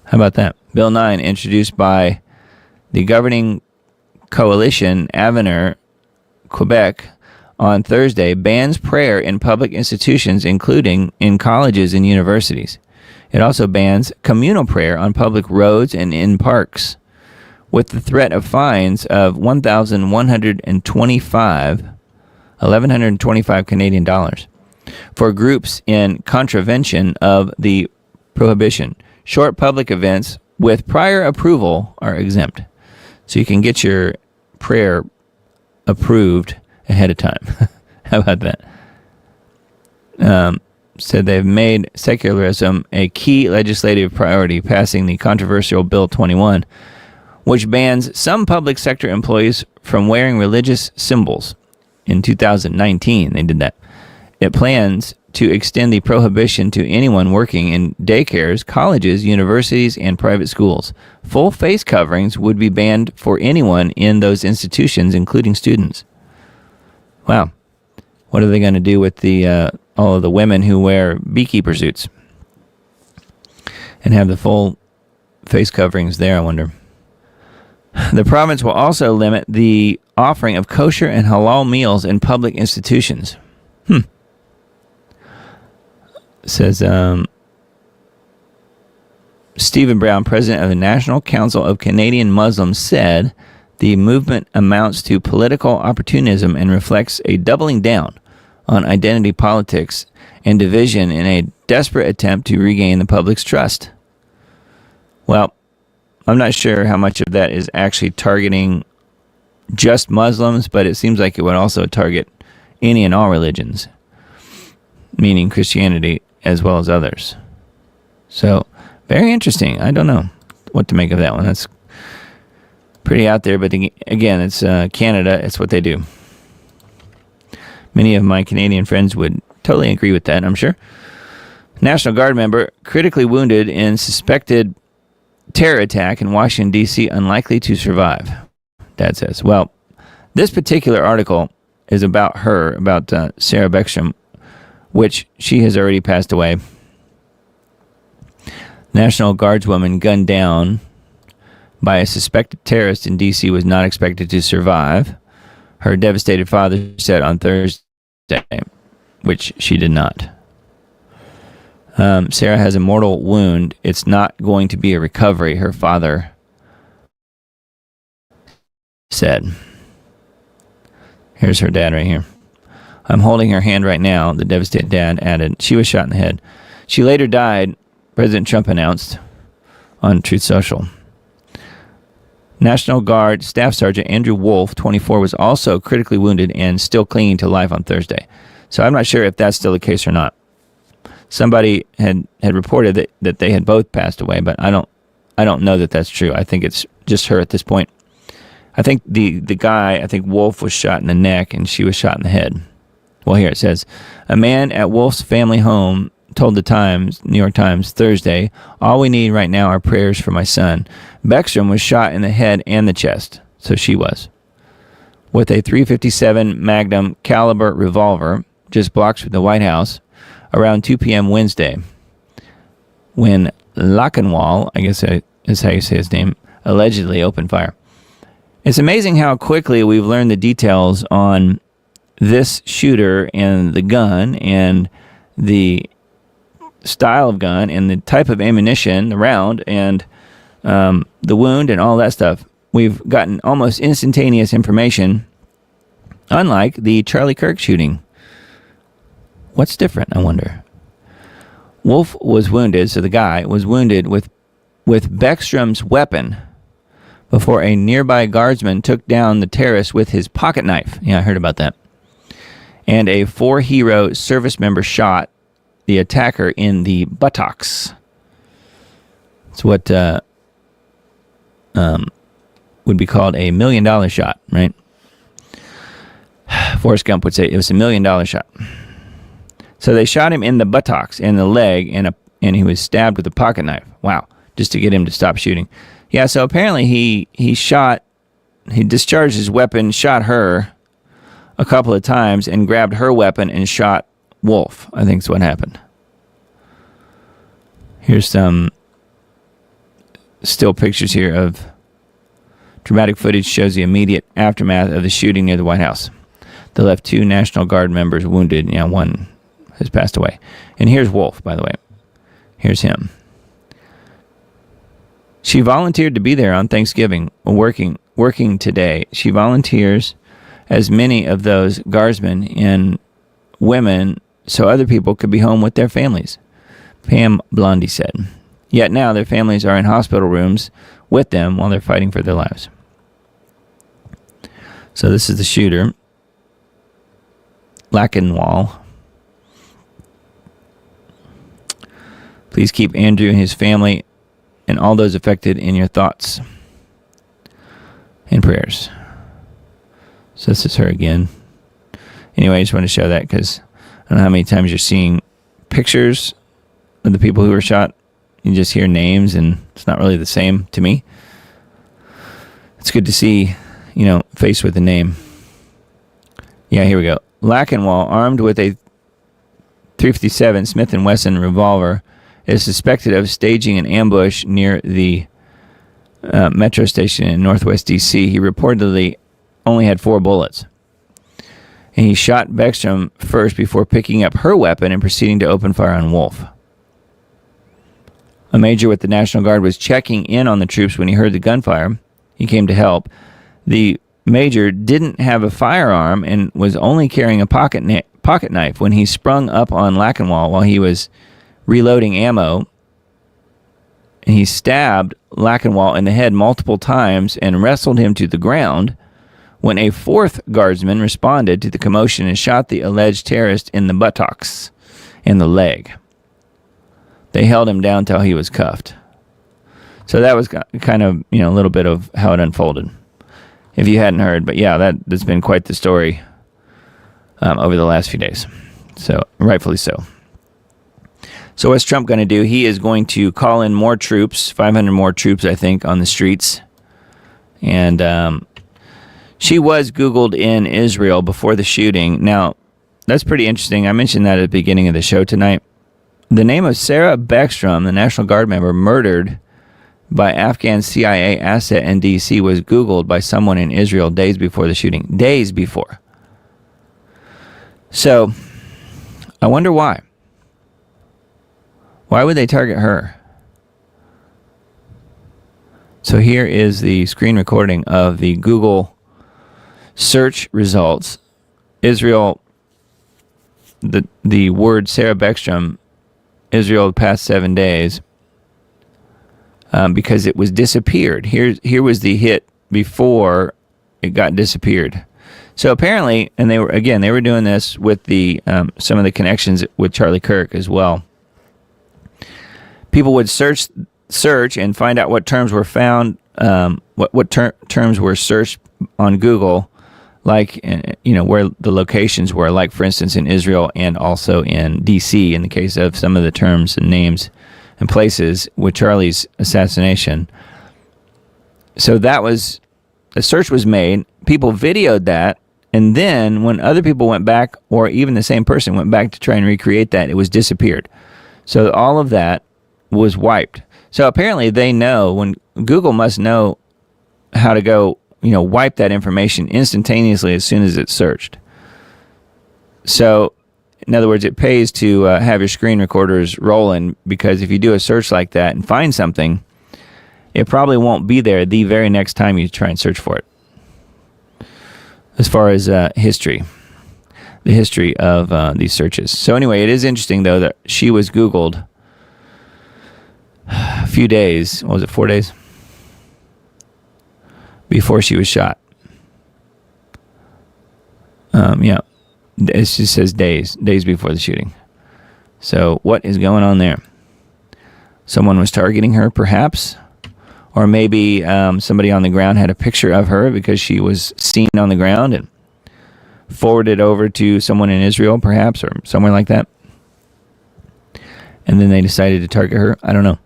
How about that? Bill 9, introduced by the governing coalition Avenir Quebec on Thursday, bans prayer in public institutions, including in colleges and universities. It also bans communal prayer on public roads and in parks, with the threat of fines of $1,125 Canadian dollars for groups in contravention of the prohibition. Short public events with prior approval are exempt. So you can get your prayer approved ahead of time. How about that? Said they've made secularism a key legislative priority, passing the controversial Bill 21, which bans some public sector employees from wearing religious symbols. In 2019, they did that. It plans to extend the prohibition to anyone working in daycares, colleges, universities, and private schools. Full face coverings would be banned for anyone in those institutions, including students. Wow. What are they going to do with the all of the women who wear beekeeper suits and have the full face coverings there, I wonder? The province will also limit the offering of kosher and halal meals in public institutions. It says, Stephen Brown, president of the National Council of Canadian Muslims, said the movement amounts to political opportunism and reflects a doubling down on identity politics and division in a desperate attempt to regain the public's trust. Well, I'm not sure how much of that is actually targeting just Muslims, but it seems like it would also target any and all religions, meaning Christianity as well as others. So, very interesting. I don't know what to make of that one. That's pretty out there, but again, it's Canada. It's what they do. Many of my Canadian friends would totally agree with that, I'm sure. National Guard member critically wounded in suspected terror attack in Washington, D.C., unlikely to survive, Dad says. Well, this particular article is about her, about Sarah Beckstrom, which she has already passed away. National Guardswoman gunned down by a suspected terrorist in D.C. was not expected to survive, her devastated father said on Thursday, which she did not. Sarah has a mortal wound. It's not going to be a recovery, her father said. Here's her dad right here. I'm holding her hand right now, the devastated dad added. She was shot in the head. She later died, President Trump announced on Truth Social. National Guard Staff Sergeant Andrew Wolf, 24, was also critically wounded and still clinging to life on Thursday. So I'm not sure if that's still the case or not. Somebody had reported that they had both passed away, but I don't know that that's true. I think it's just her at this point. I think the guy, I think Wolf was shot in the neck and she was shot in the head. Well, here it says, a man at Wolf's family home told the New York Times, Thursday, all we need right now are prayers for my son. Beckstrom was shot in the head and the chest, so she was, with a .357 Magnum caliber revolver just blocks from the White House around 2 p.m. Wednesday, when Lachenwall, I guess is how you say his name, allegedly opened fire. It's amazing how quickly we've learned the details on this shooter and the gun and the style of gun and the type of ammunition, the round, and the wound and all that stuff. We've gotten almost instantaneous information, unlike the Charlie Kirk shooting. What's different, I wonder? Wolf was wounded, so the guy was wounded with Beckstrom's weapon before a nearby guardsman took down the terrorist with his pocket knife. Yeah, I heard about that. And a 4-hero service member shot the attacker in the buttocks. It's what would be called a $1 million shot, right? Forrest Gump would say it was a $1 million shot. So they shot him in the buttocks and the leg, and he was stabbed with a pocket knife. Wow, just to get him to stop shooting. Yeah, so apparently he discharged his weapon, shot her a couple of times, and grabbed her weapon and shot Wolf, I think is what happened. Here's some still pictures here of dramatic footage shows the immediate aftermath of the shooting near the White House. They left 2 National Guard members wounded. Yeah, one has passed away. And here's Wolf, by the way. Here's him. She volunteered to be there on Thanksgiving, working today. She volunteers as many of those guardsmen and women so other people could be home with their families, Pam Blondie said. Yet now their families are in hospital rooms with them while they're fighting for their lives. So this is the shooter, Lachenwall. Please keep Andrew and his family and all those affected in your thoughts and prayers. So this is her again. Anyway, I just want to show that because I don't know how many times you're seeing pictures of the people who were shot. You just hear names, and it's not really the same to me. It's good to see, face with a name. Yeah, here we go. Lachenwall, armed with a .357 Smith & Wesson revolver, is suspected of staging an ambush near the metro station in Northwest D.C. He reportedly only had 4 bullets. And he shot Beckstrom first before picking up her weapon and proceeding to open fire on Wolf. A major with the National Guard was checking in on the troops when he heard the gunfire. He came to help. The major didn't have a firearm and was only carrying a pocket knife when he sprung up on Lachenwall while he was reloading ammo. He stabbed Lachenwall in the head multiple times and wrestled him to the ground when a fourth guardsman responded to the commotion and shot the alleged terrorist in the buttocks and the leg. They held him down till he was cuffed. So that was kind of, a little bit of how it unfolded, if you hadn't heard. But yeah, that's been quite the story over the last few days. So rightfully so. So what's Trump going to do? He is going to call in more troops, 500 more troops, I think, on the streets. And she was Googled in Israel before the shooting. Now, that's pretty interesting. I mentioned that at the beginning of the show tonight. The name of Sarah Beckstrom, the National Guard member murdered by Afghan CIA asset in D.C., was Googled by someone in Israel days before the shooting. Days before. So, I wonder why. Why would they target her? So here is the screen recording of the Google search results. Israel, the word Sarah Beckstrom, Israel the past 7 days, because it was disappeared. Here was the hit before it got disappeared. So apparently, and they were doing this with the some of the connections with Charlie Kirk as well. People would search and find out what terms were found, what terms were searched on Google, like where the locations were, like for instance in Israel and also in D.C. in the case of some of the terms and names and places with Charlie's assassination. So a search was made. People videoed that, and then when other people went back, or even the same person went back to try and recreate that, it was disappeared. So all of that was wiped. So apparently they know, when Google must know how to go, wipe that information instantaneously as soon as it's searched. So, in other words, it pays to have your screen recorders rolling, because if you do a search like that and find something, it probably won't be there the very next time you try and search for it. As far as the history of these searches. So anyway, it is interesting, though, that she was Googled a few days, what was it, 4 days? Before she was shot. It just says days before the shooting. So what is going on there? Someone was targeting her, perhaps? Or maybe somebody on the ground had a picture of her because she was seen on the ground and forwarded over to someone in Israel, perhaps, or somewhere like that. And then they decided to target her. I don't know.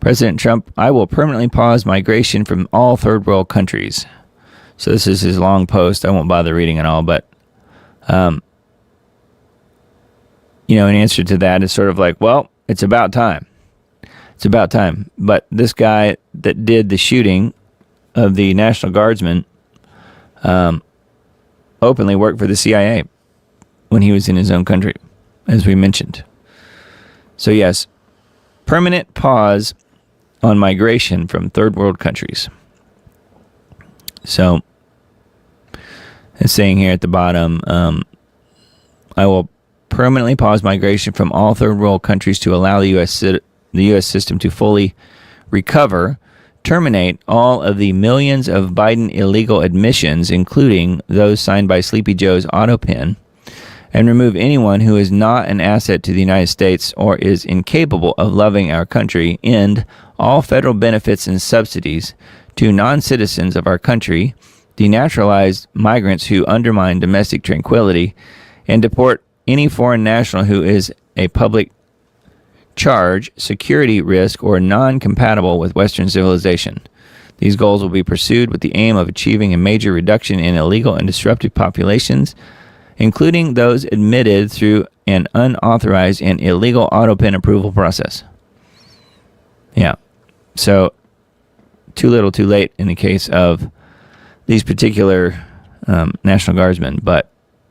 President Trump, I will permanently pause migration from all third world countries. So this is his long post. I won't bother reading it all, but, in answer to that, it's sort of like, well, it's about time. It's about time. But this guy that did the shooting of the National Guardsman openly worked for the CIA when he was in his own country, as we mentioned. So yes, permanent pause on migration from third world countries. So it's saying here at the bottom, I will permanently pause migration from all third world countries to allow the U.S. system to fully recover, terminate all of the millions of Biden illegal admissions, including those signed by Sleepy Joe's auto pen, and remove anyone who is not an asset to the United States or is incapable of loving our country, end all federal benefits and subsidies to non-citizens of our country, denaturalize migrants who undermine domestic tranquility, and deport any foreign national who is a public charge, security risk, or non-compatible with Western civilization. These goals will be pursued with the aim of achieving a major reduction in illegal and disruptive populations, including those admitted through an unauthorized and illegal auto pen approval process. Yeah. So, too little, too late in the case of these particular National Guardsmen, but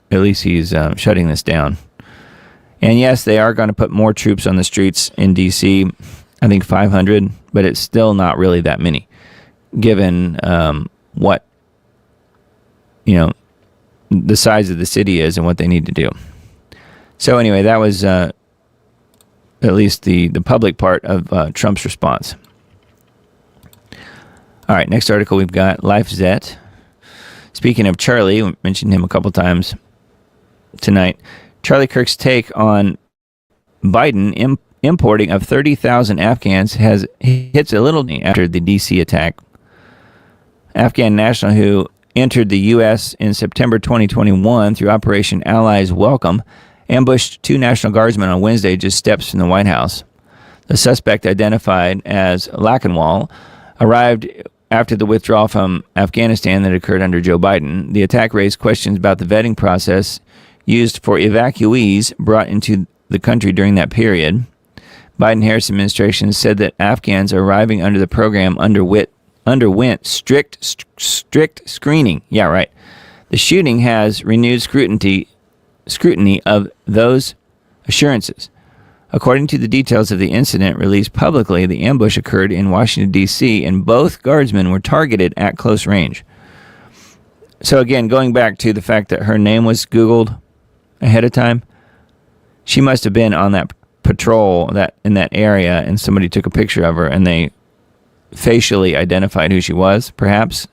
at least he's shutting this down. And yes, they are going to put more troops on the streets in D.C. I think 500, but it's still not really that many, given what, the size of the city is and what they need to do. So anyway, that was at least the public part of Trump's response. All right, next article we've got LifeZet. Speaking of Charlie, we mentioned him a couple times tonight. Charlie Kirk's take on Biden importing of 30,000 Afghans hits a little after the D.C. attack. Afghan national who entered the U.S. in September 2021 through Operation Allies Welcome ambushed 2 National Guardsmen on Wednesday just steps from the White House. The suspect, identified as Lachenwall, arrived after the withdrawal from Afghanistan that occurred under Joe Biden. The attack raised questions about the vetting process used for evacuees brought into the country during that period. Biden-Harris administration said that Afghans arriving under the program underwent strict screening. Yeah, right. The shooting has renewed scrutiny of those assurances. According to the details of the incident released publicly, the ambush occurred in Washington, D.C., and both guardsmen were targeted at close range. So again, going back to the fact that her name was Googled ahead of time, she must have been on that patrol in that area, and somebody took a picture of her, and they facially identified who she was, perhaps.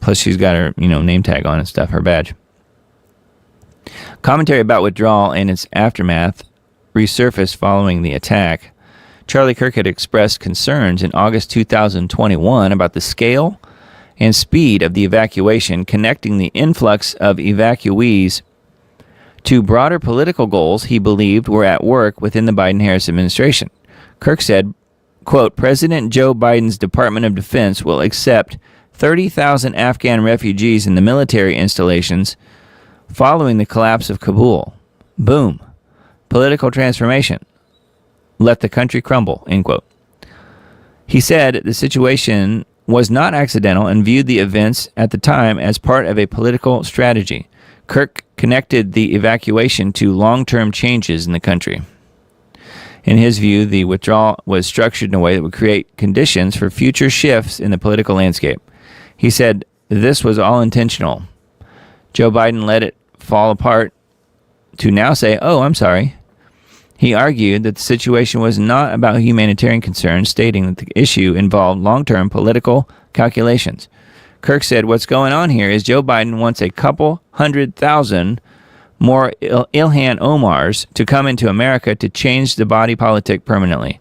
Plus, she's got her, name tag on and stuff, her badge. Commentary about withdrawal and its aftermath resurfaced following the attack. Charlie Kirk had expressed concerns in August 2021 about the scale and speed of the evacuation, connecting the influx of evacuees to broader political goals he believed were at work within the Biden-Harris administration. Kirk said, quote, President Joe Biden's Department of Defense will accept 30,000 Afghan refugees in the military installations following the collapse of Kabul. Boom. Political transformation. Let the country crumble, end quote. He said the situation was not accidental and viewed the events at the time as part of a political strategy. Kirk connected the evacuation to long-term changes in the country. In his view, the withdrawal was structured in a way that would create conditions for future shifts in the political landscape. He said this was all intentional. Joe Biden let it fall apart to now say, oh, I'm sorry. He argued that the situation was not about humanitarian concerns, stating that the issue involved long-term political calculations. Kirk said, what's going on here is Joe Biden wants a couple 100,000 more Ilhan Omars to come into America to change the body politic permanently.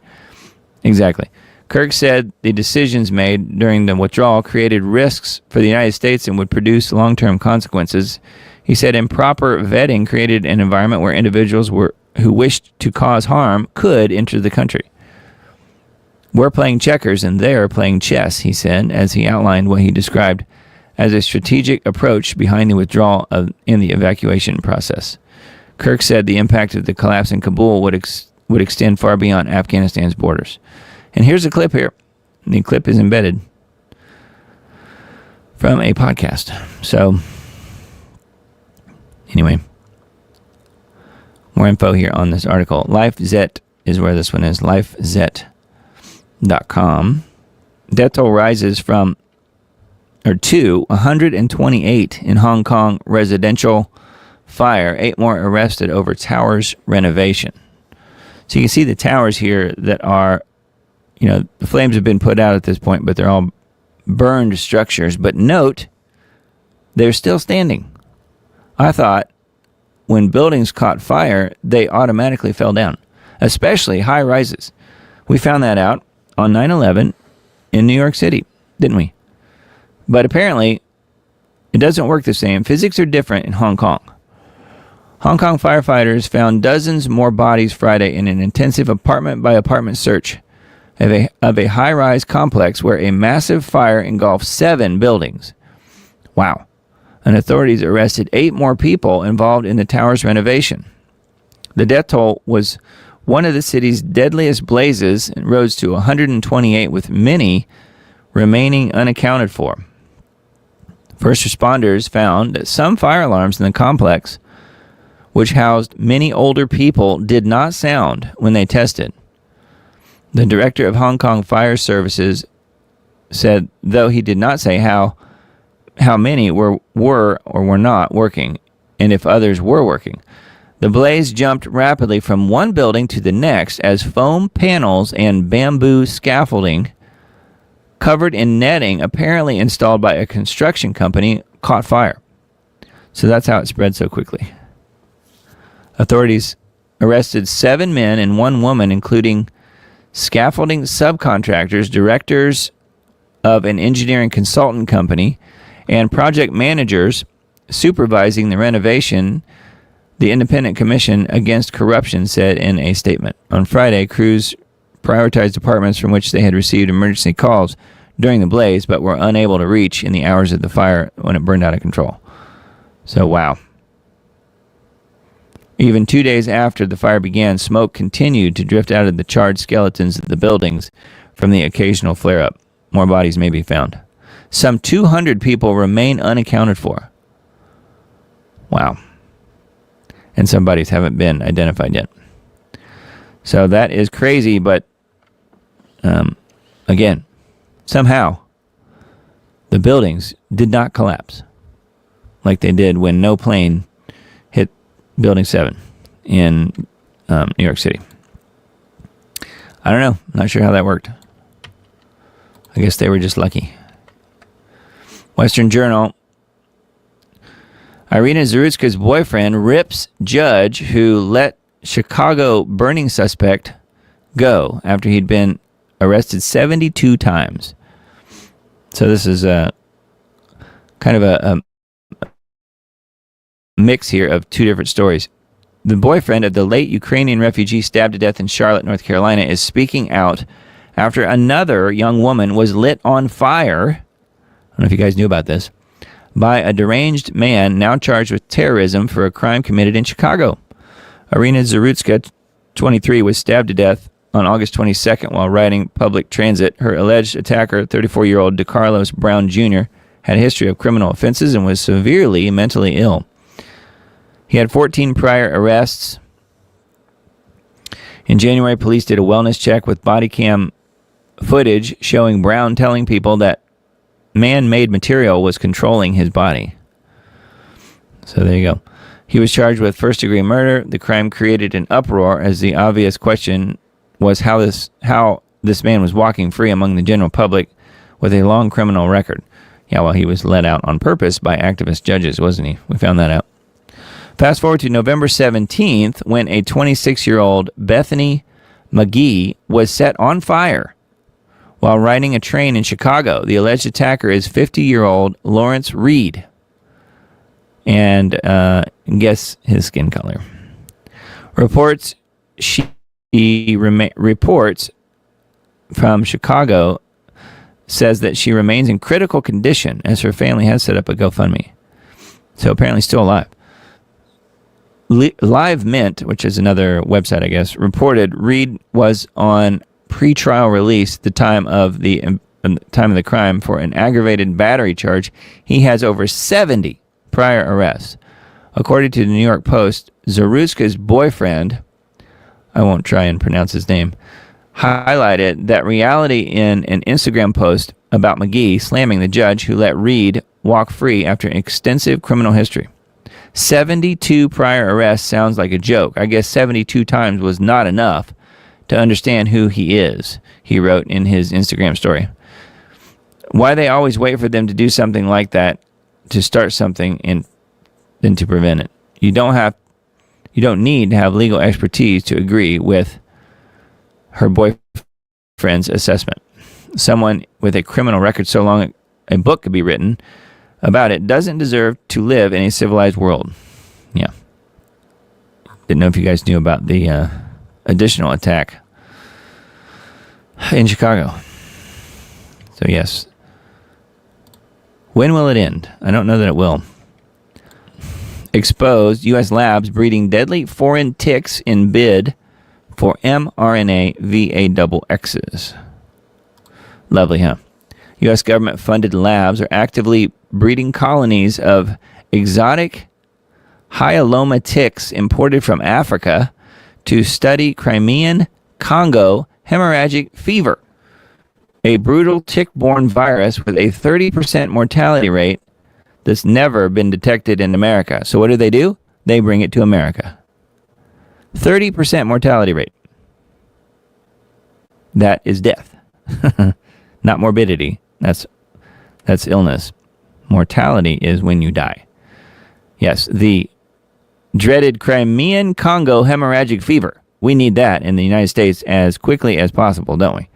Exactly. Kirk said the decisions made during the withdrawal created risks for the United States and would produce long-term consequences. He said improper vetting created an environment where individuals who wished to cause harm could enter the country. We're playing checkers and they're playing chess, he said, as he outlined what he described as a strategic approach behind the withdrawal in the evacuation process. Kirk said the impact of the collapse in Kabul would extend far beyond Afghanistan's borders. And here's a clip here. The clip is embedded from a podcast. So, anyway, more info here on this article. LifeZet is where this one is, lifezet.com. Death toll rises to 128 in Hong Kong residential fire. 8 more arrested over towers renovation. So you can see the towers here that are, the flames have been put out at this point, but they're all burned structures. But note, they're still standing. I thought when buildings caught fire, they automatically fell down, especially high rises. We found that out on 9/11 in New York City, didn't we? But apparently, it doesn't work the same. Physics are different in Hong Kong. Hong Kong firefighters found dozens more bodies Friday in an intensive apartment-by-apartment search of a high-rise complex where a massive fire engulfed 7 buildings. Wow. And authorities arrested 8 more people involved in the tower's renovation. The death toll was one of the city's deadliest blazes and rose to 128, with many remaining unaccounted for. First responders found that some fire alarms in the complex, which housed many older people, did not sound when they tested. The director of Hong Kong Fire Services said, though he did not say how many were or were not working, and if others were working. The blaze jumped rapidly from one building to the next as foam panels and bamboo scaffolding covered in netting apparently installed by a construction company caught fire. So that's how it spread so quickly. Authorities arrested 7 men and 1 woman, including scaffolding subcontractors, directors of an engineering consultant company, and project managers supervising the renovation, the Independent Commission Against Corruption said in a statement. On Friday, crews prioritized departments from which they had received emergency calls during the blaze, but were unable to reach in the hours of the fire when it burned out of control. So, wow. Even 2 days after the fire began, smoke continued to drift out of the charred skeletons of the buildings from the occasional flare-up. More bodies may be found. Some 200 people remain unaccounted for. Wow. And some bodies haven't been identified yet. So that is crazy, but again, somehow the buildings did not collapse like they did when no plane hit Building 7 in New York City. I don't know. Not sure how that worked. I guess they were just lucky. Western Journal. Irina Zarutska's boyfriend rips judge who let Chicago burning suspect go after he'd been arrested 72 times. So this is a kind of a mix here of 2 different stories. The boyfriend of the late Ukrainian refugee stabbed to death in Charlotte, North Carolina, is speaking out after another young woman was lit on fire. I don't know if you guys knew about this. By a deranged man now charged with terrorism for a crime committed in Chicago. Irina Zarutska, 23, was stabbed to death on August 22nd while riding public transit. Her alleged attacker, 34-year-old DeCarlos Brown Jr., had a history of criminal offenses and was severely mentally ill. He had 14 prior arrests. In January, police did a wellness check with body cam footage showing Brown telling people that man-made material was controlling his body. So there you go. He was charged with first-degree murder. The crime created an uproar as the obvious question was how this man was walking free among the general public with a long criminal record. Yeah, well, he was let out on purpose by activist judges, wasn't he? We found that out. Fast forward to November 17th when a 26-year-old Bethany McGee was set on fire while riding a train in Chicago. The alleged attacker is 50-year-old Lawrence Reed. And guess his skin color. Reports from Chicago says that she remains in critical condition as her family has set up a GoFundMe. So apparently still alive. Live Mint, which is another website, I guess, reported Reed was on pretrial release at the time of the crime for an aggravated battery charge. He has over 70 prior arrests. According to the New York Post, Zarutska's boyfriend, I won't try and pronounce his name, highlighted that reality in an Instagram post about McGee slamming the judge who let Reed walk free after an extensive criminal history. 72 prior arrests sounds like a joke. I guess 72 times was not enough to understand who he is, he wrote in his Instagram story. Why they always wait for them to do something like that to start something and then to prevent it. You don't need to have legal expertise to agree with her boyfriend's assessment. Someone with a criminal record so long a book could be written about it doesn't deserve to live in a civilized world. Yeah. Didn't know if you guys knew about the additional attack in Chicago. So yes. When will it end? I don't know that it will. Exposed U.S. labs breeding deadly foreign ticks in bid for mRNA VAXXs. Lovely, huh? U.S. government-funded labs are actively breeding colonies of exotic hyaloma ticks imported from Africa to study Crimean, Congo, hemorrhagic fever, a brutal tick-borne virus with a 30% mortality rate that's never been detected in America. So what do? They bring it to America. 30% mortality rate. That is death. Not morbidity. That's illness. Mortality is when you die. Yes, the dreaded Crimean Congo hemorrhagic fever. We need that in the United States as quickly as possible, don't we?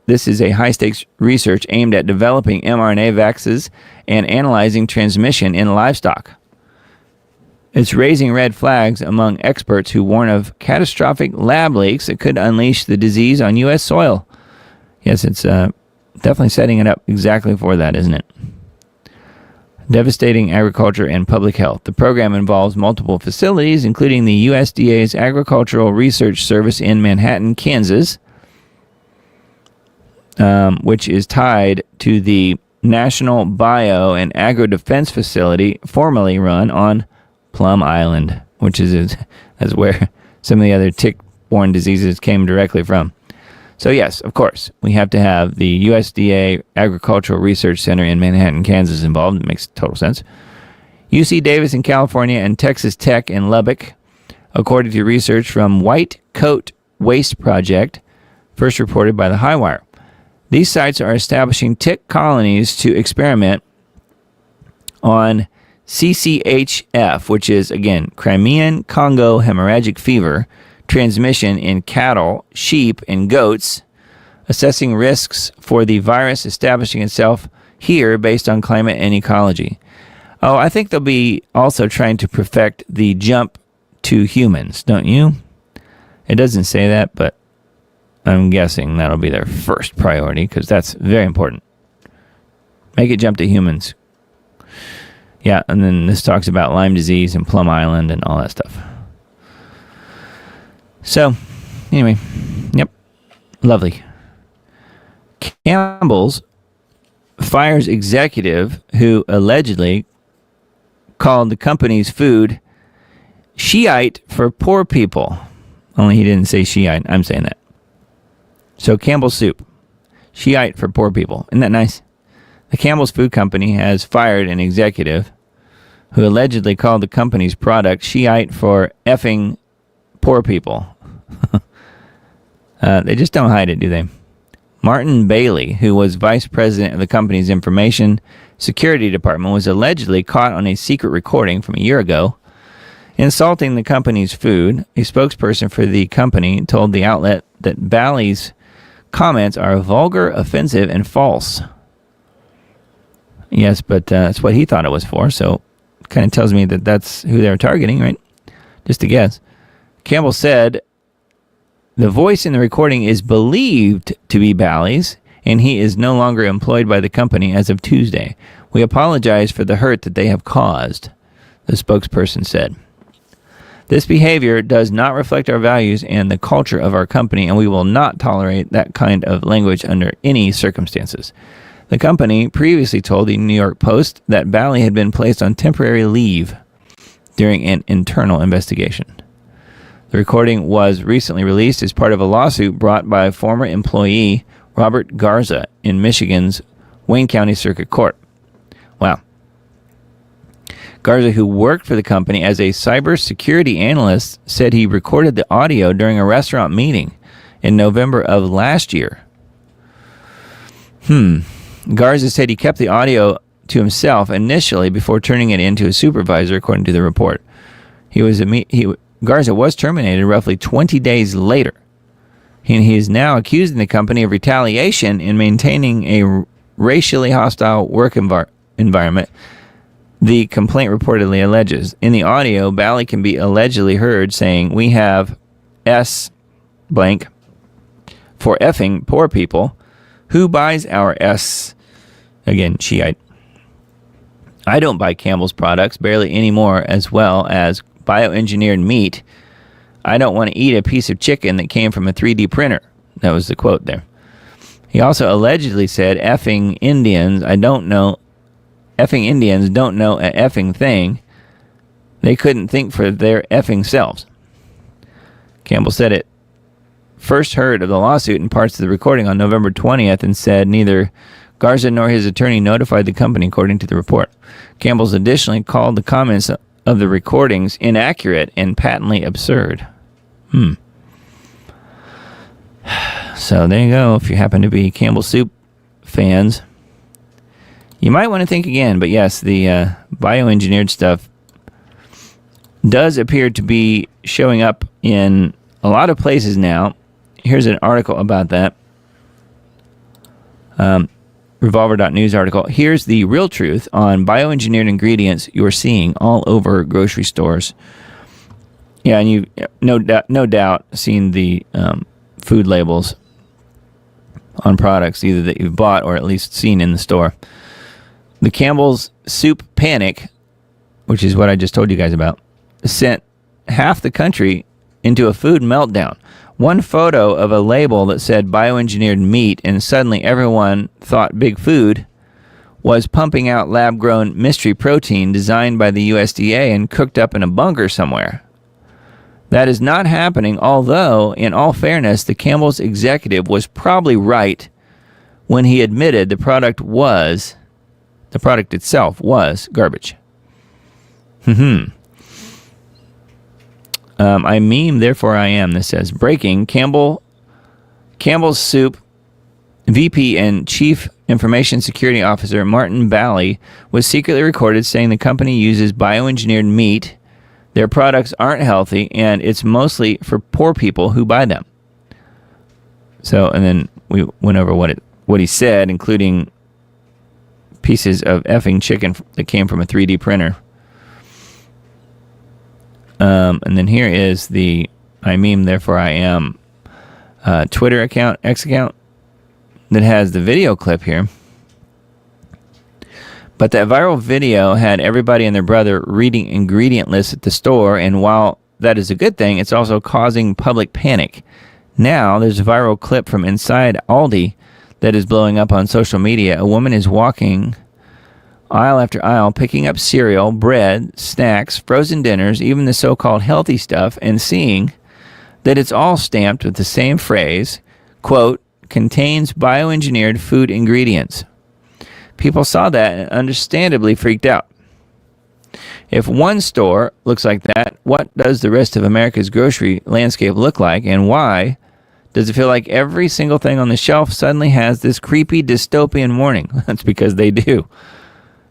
This is a high-stakes research aimed at developing mRNA vaccines and analyzing transmission in livestock. It's raising red flags among experts who warn of catastrophic lab leaks that could unleash the disease on U.S. soil. Yes, it's definitely setting it up exactly for that, isn't it? Devastating agriculture and public health. The program involves multiple facilities, including the USDA's Agricultural Research Service in Manhattan, Kansas, which is tied to the National Bio and Agro Defense Facility, formerly run on Plum Island, which is that's where some of the other tick-borne diseases came directly from. So yes, of course, we have to have the USDA Agricultural Research Center in Manhattan, Kansas involved. It makes total sense. UC Davis in California and Texas Tech in Lubbock, according to research from White Coat Waste Project, first reported by the Highwire. These sites are establishing tick colonies to experiment on CCHF, which is, again, Crimean Congo hemorrhagic fever, transmission in cattle, sheep, and goats, assessing risks for the virus establishing itself here based on climate and ecology. Oh, I think they'll be also trying to perfect the jump to humans, don't you? It doesn't say that, but I'm guessing that'll be their first priority because that's very important. Make it jump to humans. Yeah, and then this talks about Lyme disease and Plum Island and all that stuff. So, anyway, yep, lovely. Campbell's fires executive who allegedly called the company's food Shiite for poor people. Only he didn't say Shiite. I'm saying that. So Campbell's Soup, Shiite for poor people. Isn't that nice? The Campbell's Food Company has fired an executive who allegedly called the company's product Shiite for effing poor people. They just don't hide it, do they? Martin Bailey, who was vice president of the company's information security department, was allegedly caught on a secret recording from a year ago insulting the company's food. A spokesperson for the company told the outlet that Bailey's comments are vulgar, offensive, and false. Yes, but that's what he thought it was for, so it kind of tells me that that's who they're targeting, right? Just a guess. Campbell said the voice in the recording is believed to be Bailey's, and he is no longer employed by the company as of Tuesday. We apologize for the hurt that they have caused, the spokesperson said. This behavior does not reflect our values and the culture of our company, and we will not tolerate that kind of language under any circumstances. The company previously told the New York Post that Bailey had been placed on temporary leave during an internal investigation. The recording was recently released as part of a lawsuit brought by former employee Robert Garza in Michigan's Wayne County Circuit Court. Wow. Garza, who worked for the company as a cybersecurity analyst, said he recorded the audio during a restaurant meeting in November of last year. Garza said he kept the audio to himself initially before turning it in to his supervisor, according to the report. Garza was terminated roughly 20 days later. He is now accusing the company of retaliation in maintaining a racially hostile work environment, the complaint reportedly alleges. In the audio, Bailey can be allegedly heard saying, "We have S blank for effing poor people. Who buys our S?" Again, Shiite. I don't buy Campbell's products barely anymore, as well as bioengineered meat. I don't want to eat a piece of chicken that came from a 3D printer. That was the quote there. He also allegedly said, effing Indians don't know a effing thing. They couldn't think for their effing selves. Campbell said it first heard of the lawsuit and parts of the recording on November 20th and said neither Garza nor his attorney notified the company, according to the report. Campbell's additionally called the comments of the recordings inaccurate and patently absurd. So there you go. If you happen to be Campbell Soup fans, you might want to think again. But yes, the bioengineered stuff does appear to be showing up in a lot of places now. Here's an article about that. Revolver.news article. Here's the real truth on bioengineered ingredients you're seeing all over grocery stores. Yeah, and you no doubt seen the food labels on products either that you've bought or at least seen in the store. The Campbell's Soup panic, which is what I just told you guys about, sent half the country into a food meltdown. One photo of a label that said bioengineered meat, and suddenly everyone thought Big Food was pumping out lab-grown mystery protein designed by the USDA and cooked up in a bunker somewhere. That is not happening, although, in all fairness, the Campbell's executive was probably right when he admitted the product itself was garbage. I meme, therefore I am. This says, breaking, Campbell's Soup VP and Chief Information Security Officer Martin Bally was secretly recorded saying the company uses bioengineered meat. Their products aren't healthy, and it's mostly for poor people who buy them. So, and then we went over what he said, including pieces of effing chicken that came from a 3D printer. And then here is the I meme, therefore I am Twitter account, X account, that has the video clip here. But that viral video had everybody and their brother reading ingredient lists at the store, and while that is a good thing, it's also causing public panic. Now, there's a viral clip from inside Aldi that is blowing up on social media. A woman is walking aisle after aisle, picking up cereal, bread, snacks, frozen dinners, even the so-called healthy stuff, and seeing that it's all stamped with the same phrase, quote, contains bioengineered food ingredients. People saw that and understandably freaked out. If one store looks like that, what does the rest of America's grocery landscape look like, and why does it feel like every single thing on the shelf suddenly has this creepy dystopian warning? That's because they do.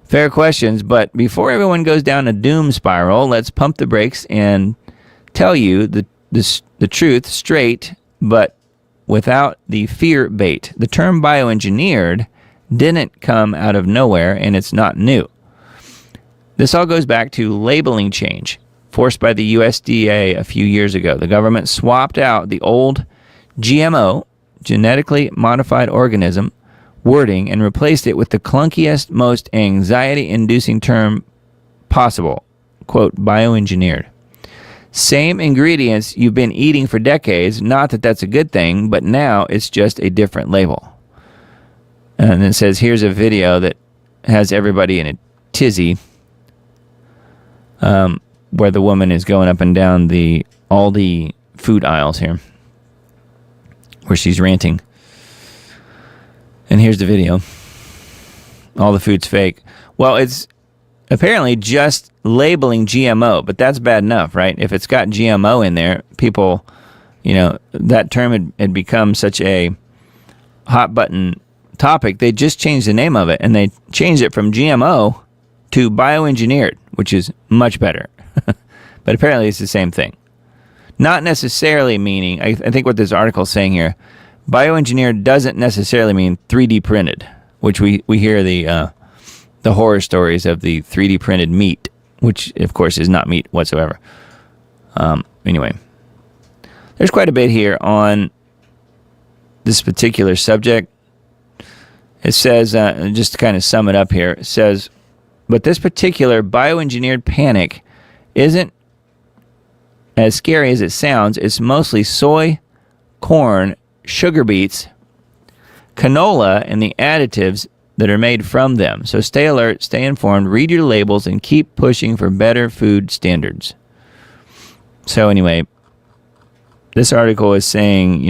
Fair questions, but before everyone goes down a doom spiral, let's pump the brakes and tell you the truth straight, but without the fear bait. The term bioengineered didn't come out of nowhere, and it's not new. This all goes back to labeling change forced by the USDA a few years ago. The government swapped out the old GMO, genetically modified organism, wording and replaced it with the clunkiest, most anxiety-inducing term possible, quote, bioengineered. Same ingredients you've been eating for decades, not that that's a good thing, but now it's just a different label. And it says, here's a video that has everybody in a tizzy, where the woman is going up and down the Aldi food aisles here, where she's ranting. And here's the video. All the food's fake. Well, it's apparently just labeling GMO, but that's bad enough, right? If it's got GMO in there, people, that term had become such a hot button topic. They just changed the name of it, and they changed it from GMO to bioengineered, which is much better. But apparently it's the same thing. Not necessarily meaning, I think what this article is saying here, bioengineered doesn't necessarily mean 3D printed, which we hear the horror stories of the 3D printed meat, which of course is not meat whatsoever. Anyway, there's quite a bit here on this particular subject. It says, just to kind of sum it up here, it says, but this particular bioengineered panic isn't as scary as it sounds. It's mostly soy, corn, sugar beets, canola, and the additives that are made from them. So stay alert, stay informed, read your labels, and keep pushing for better food standards. So anyway, this article is saying,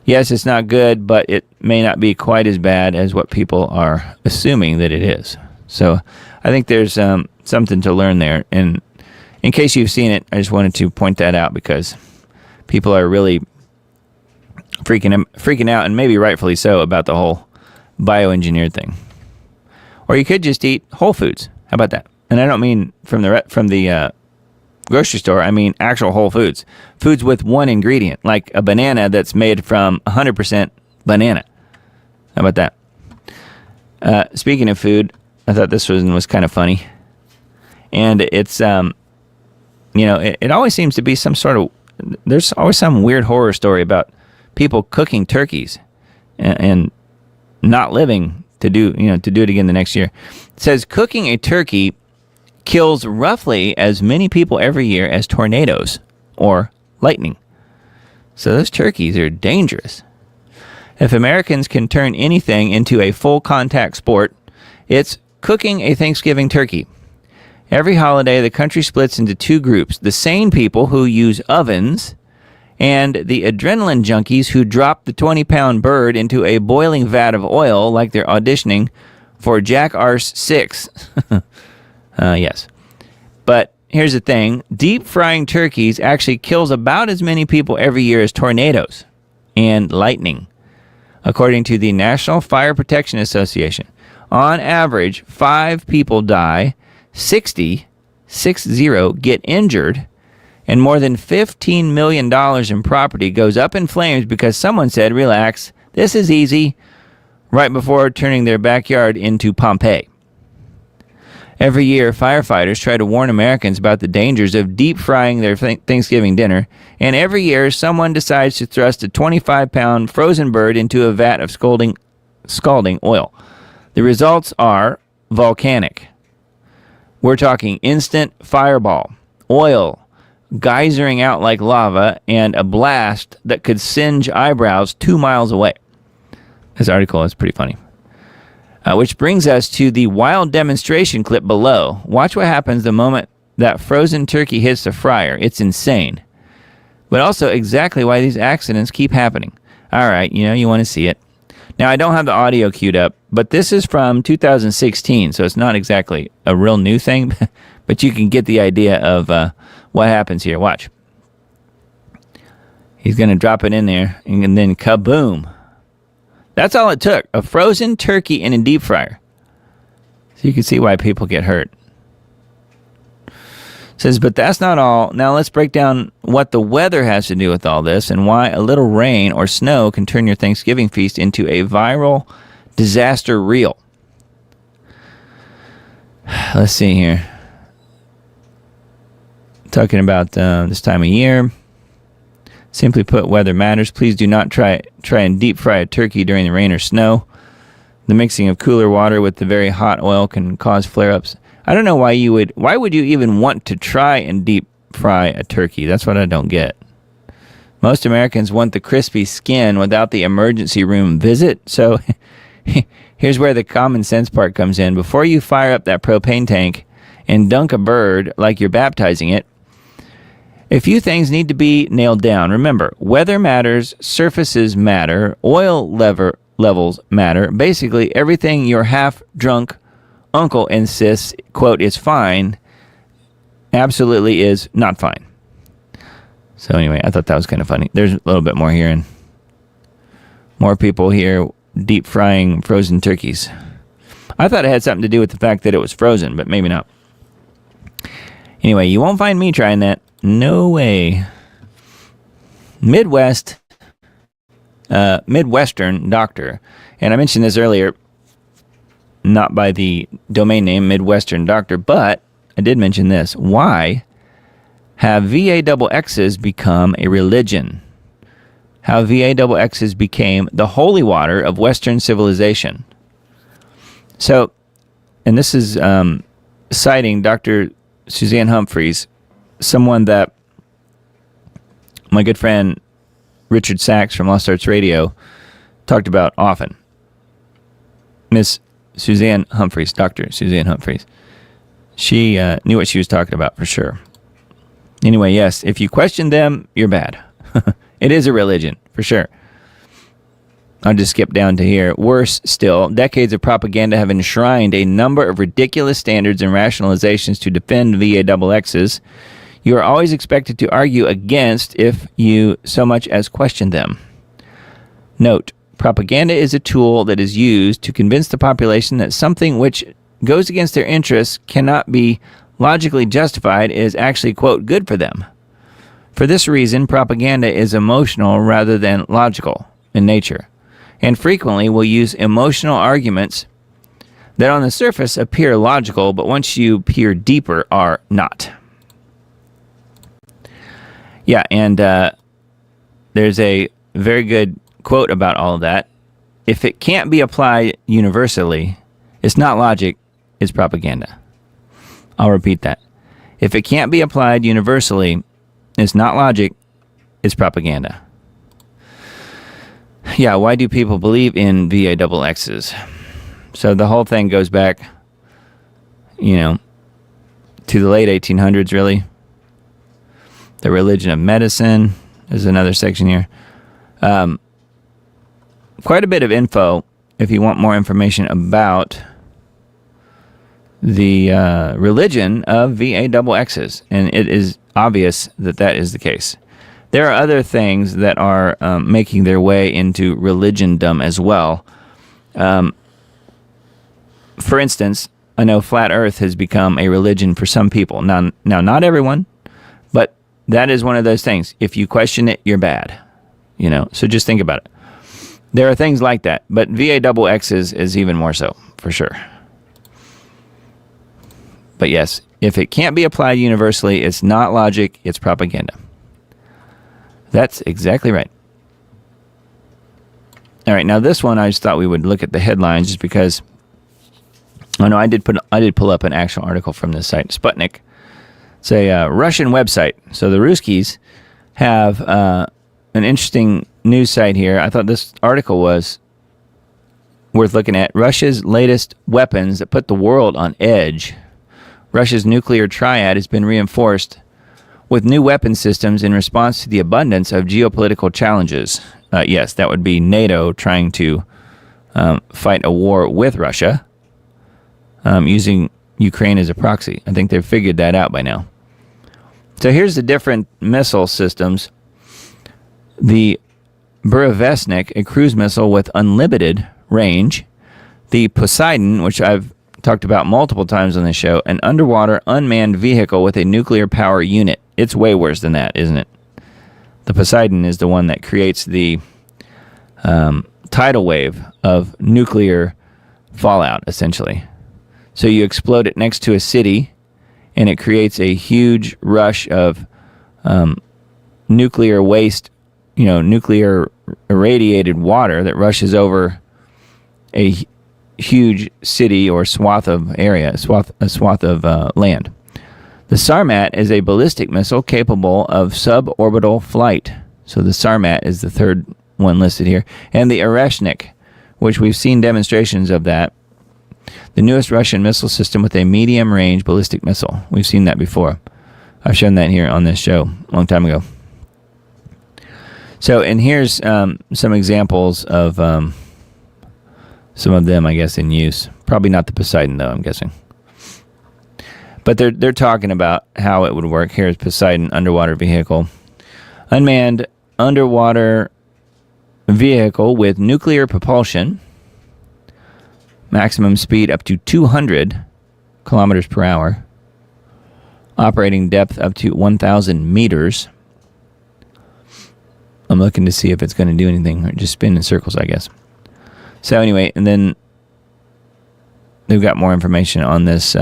yes, it's not good, but it may not be quite as bad as what people are assuming that it is. So I think there's something to learn there. And in case you've seen it, I just wanted to point that out because people are really freaking out, and maybe rightfully so, about the whole bioengineered thing. Or you could just eat whole foods. How about that? And I don't mean from the grocery store. I mean actual whole foods. Foods with one ingredient, like a banana that's made from 100% banana. How about that? Speaking of food, I thought this one was kind of funny. And it's, it always seems to be there's always some weird horror story about people cooking turkeys and not living to do it again the next year. It says cooking a turkey kills roughly as many people every year as tornadoes or lightning. So those turkeys are dangerous. If Americans can turn anything into a full contact sport, it's cooking a Thanksgiving turkey. Every holiday, the country splits into two groups: the sane people who use ovens and the adrenaline junkies who drop the 20-pound bird into a boiling vat of oil like they're auditioning for Jackass 6. Yes. But here's the thing. Deep frying turkeys actually kills about as many people every year as tornadoes and lightning, according to the National Fire Protection Association. On average, 5 people die, 60 get injured, and more than $15 million in property goes up in flames because someone said, "Relax, this is easy," right before turning their backyard into Pompeii. Every year, firefighters try to warn Americans about the dangers of deep frying their Thanksgiving dinner, and every year someone decides to thrust a 25-pound frozen bird into a vat of scalding oil. The results are volcanic. We're talking instant fireball, oil geysering out like lava, and a blast that could singe eyebrows 2 miles away. This article is pretty funny. Which brings us to the wild demonstration clip below. Watch what happens the moment that frozen turkey hits the fryer. It's insane. But also exactly why these accidents keep happening. All right, you want to see it. Now, I don't have the audio queued up, but this is from 2016, so it's not exactly a real new thing, but you can get the idea of what happens here. Watch. He's going to drop it in there, and then kaboom. That's all it took. A frozen turkey in a deep fryer. So you can see why people get hurt. It says, but that's not all. Now let's break down what the weather has to do with all this and why a little rain or snow can turn your Thanksgiving feast into a viral disaster reel. Let's see here. Talking about this time of year. Simply put, weather matters. Please do not try and deep fry a turkey during the rain or snow. The mixing of cooler water with the very hot oil can cause flare-ups. I don't know why would you even want to try and deep fry a turkey? That's what I don't get. Most Americans want the crispy skin without the emergency room visit. So here's where the common sense part comes in. Before you fire up that propane tank and dunk a bird like you're baptizing it, a few things need to be nailed down. Remember, weather matters, surfaces matter, oil levels matter. Basically, everything your half-drunk uncle insists, quote, is fine, absolutely is not fine. So anyway, I thought that was kind of funny. There's a little bit more here, and more people here deep frying frozen turkeys. I thought it had something to do with the fact that it was frozen, but maybe not. Anyway, you won't find me trying that. No way. Midwestern doctor, and I mentioned this earlier, not by the domain name Midwestern doctor, but I did mention this. Why have VAXXs become a religion? How VAXXs became the holy water of Western civilization. So, and this is citing Dr. Suzanne Humphreys, someone that my good friend Richard Sachs from Lost Arts Radio talked about often. Miss Suzanne Humphreys, Dr. Suzanne Humphreys. She knew what she was talking about for sure. Anyway, yes, if you question them, you're bad. It is a religion, for sure. I'll just skip down to here. Worse still, decades of propaganda have enshrined a number of ridiculous standards and rationalizations to defend VAXXs. You are always expected to argue against if you so much as question them. Note, propaganda is a tool that is used to convince the population that something which goes against their interests cannot be logically justified is actually, quote, good for them. For this reason, propaganda is emotional rather than logical in nature, and frequently will use emotional arguments that on the surface appear logical, but once you peer deeper are not. Yeah, and there's a very good quote about all of that. If it can't be applied universally, it's not logic, it's propaganda. I'll repeat that. If it can't be applied universally, it's not logic, it's propaganda. Yeah, why do people believe in VAXXs? So the whole thing goes back, to the late 1800s, really. The religion of medicine. There's another section here. Quite a bit of info if you want more information about the religion of VAXXs. And it is obvious that that is the case. There are other things that are making their way into religiondom as well. For instance, I know Flat Earth has become a religion for some people. Now, not everyone, but that is one of those things. If you question it, you're bad. So just think about it. There are things like that, but VAXXs is even more so, for sure. But yes, if it can't be applied universally, it's not logic, it's propaganda. That's exactly right. All right, now this one I just thought we would look at the headlines just because. Oh no, I did pull up an actual article from this site, Sputnik. It's a Russian website. So the Ruskies have an interesting news site here. I thought this article was worth looking at. Russia's latest weapons that put the world on edge. Russia's nuclear triad has been reinforced with new weapon systems in response to the abundance of geopolitical challenges. Yes, that would be NATO trying to fight a war with Russia, using Ukraine as a proxy. I think they've figured that out by now. So here's the different missile systems. The Burevestnik, a cruise missile with unlimited range. The Poseidon, which I've talked about multiple times on this show, an underwater unmanned vehicle with a nuclear power unit. It's way worse than that, isn't it? The Poseidon is the one that creates the tidal wave of nuclear fallout, essentially. So you explode it next to a city, and it creates a huge rush of nuclear waste, nuclear irradiated water that rushes over a huge city or swath of area, a swath of land. The Sarmat is a ballistic missile capable of suborbital flight. So the Sarmat is the third one listed here. And the Oreshnik, which we've seen demonstrations of that. The newest Russian missile system with a medium-range ballistic missile. We've seen that before. I've shown that here on this show a long time ago. So, and here's some examples of some of them, I guess, in use. Probably not the Poseidon, though, I'm guessing. But they're talking about how it would work. Here's Poseidon underwater vehicle. Unmanned underwater vehicle with nuclear propulsion. Maximum speed up to 200 kilometers per hour. Operating depth up to 1,000 meters. I'm looking to see if it's going to do anything or just spin in circles, I guess. So anyway, and then they've got more information on this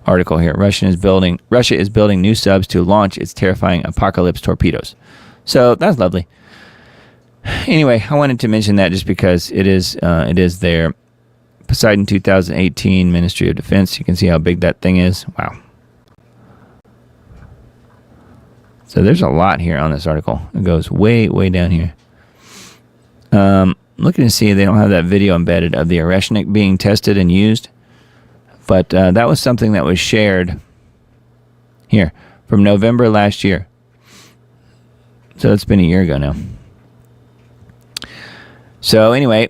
article here. Russia is building new subs to launch its terrifying Apocalypse torpedoes. So that's lovely. Anyway, I wanted to mention that just because it is there. Poseidon 2018 Ministry of Defense. You can see how big that thing is. Wow. So there's a lot here on this article. It goes way, way down here. Looking to see, they don't have that video embedded of the Oreshnik being tested and used. But that was something that was shared Here, from November last year. So it's been a year ago now. So anyway,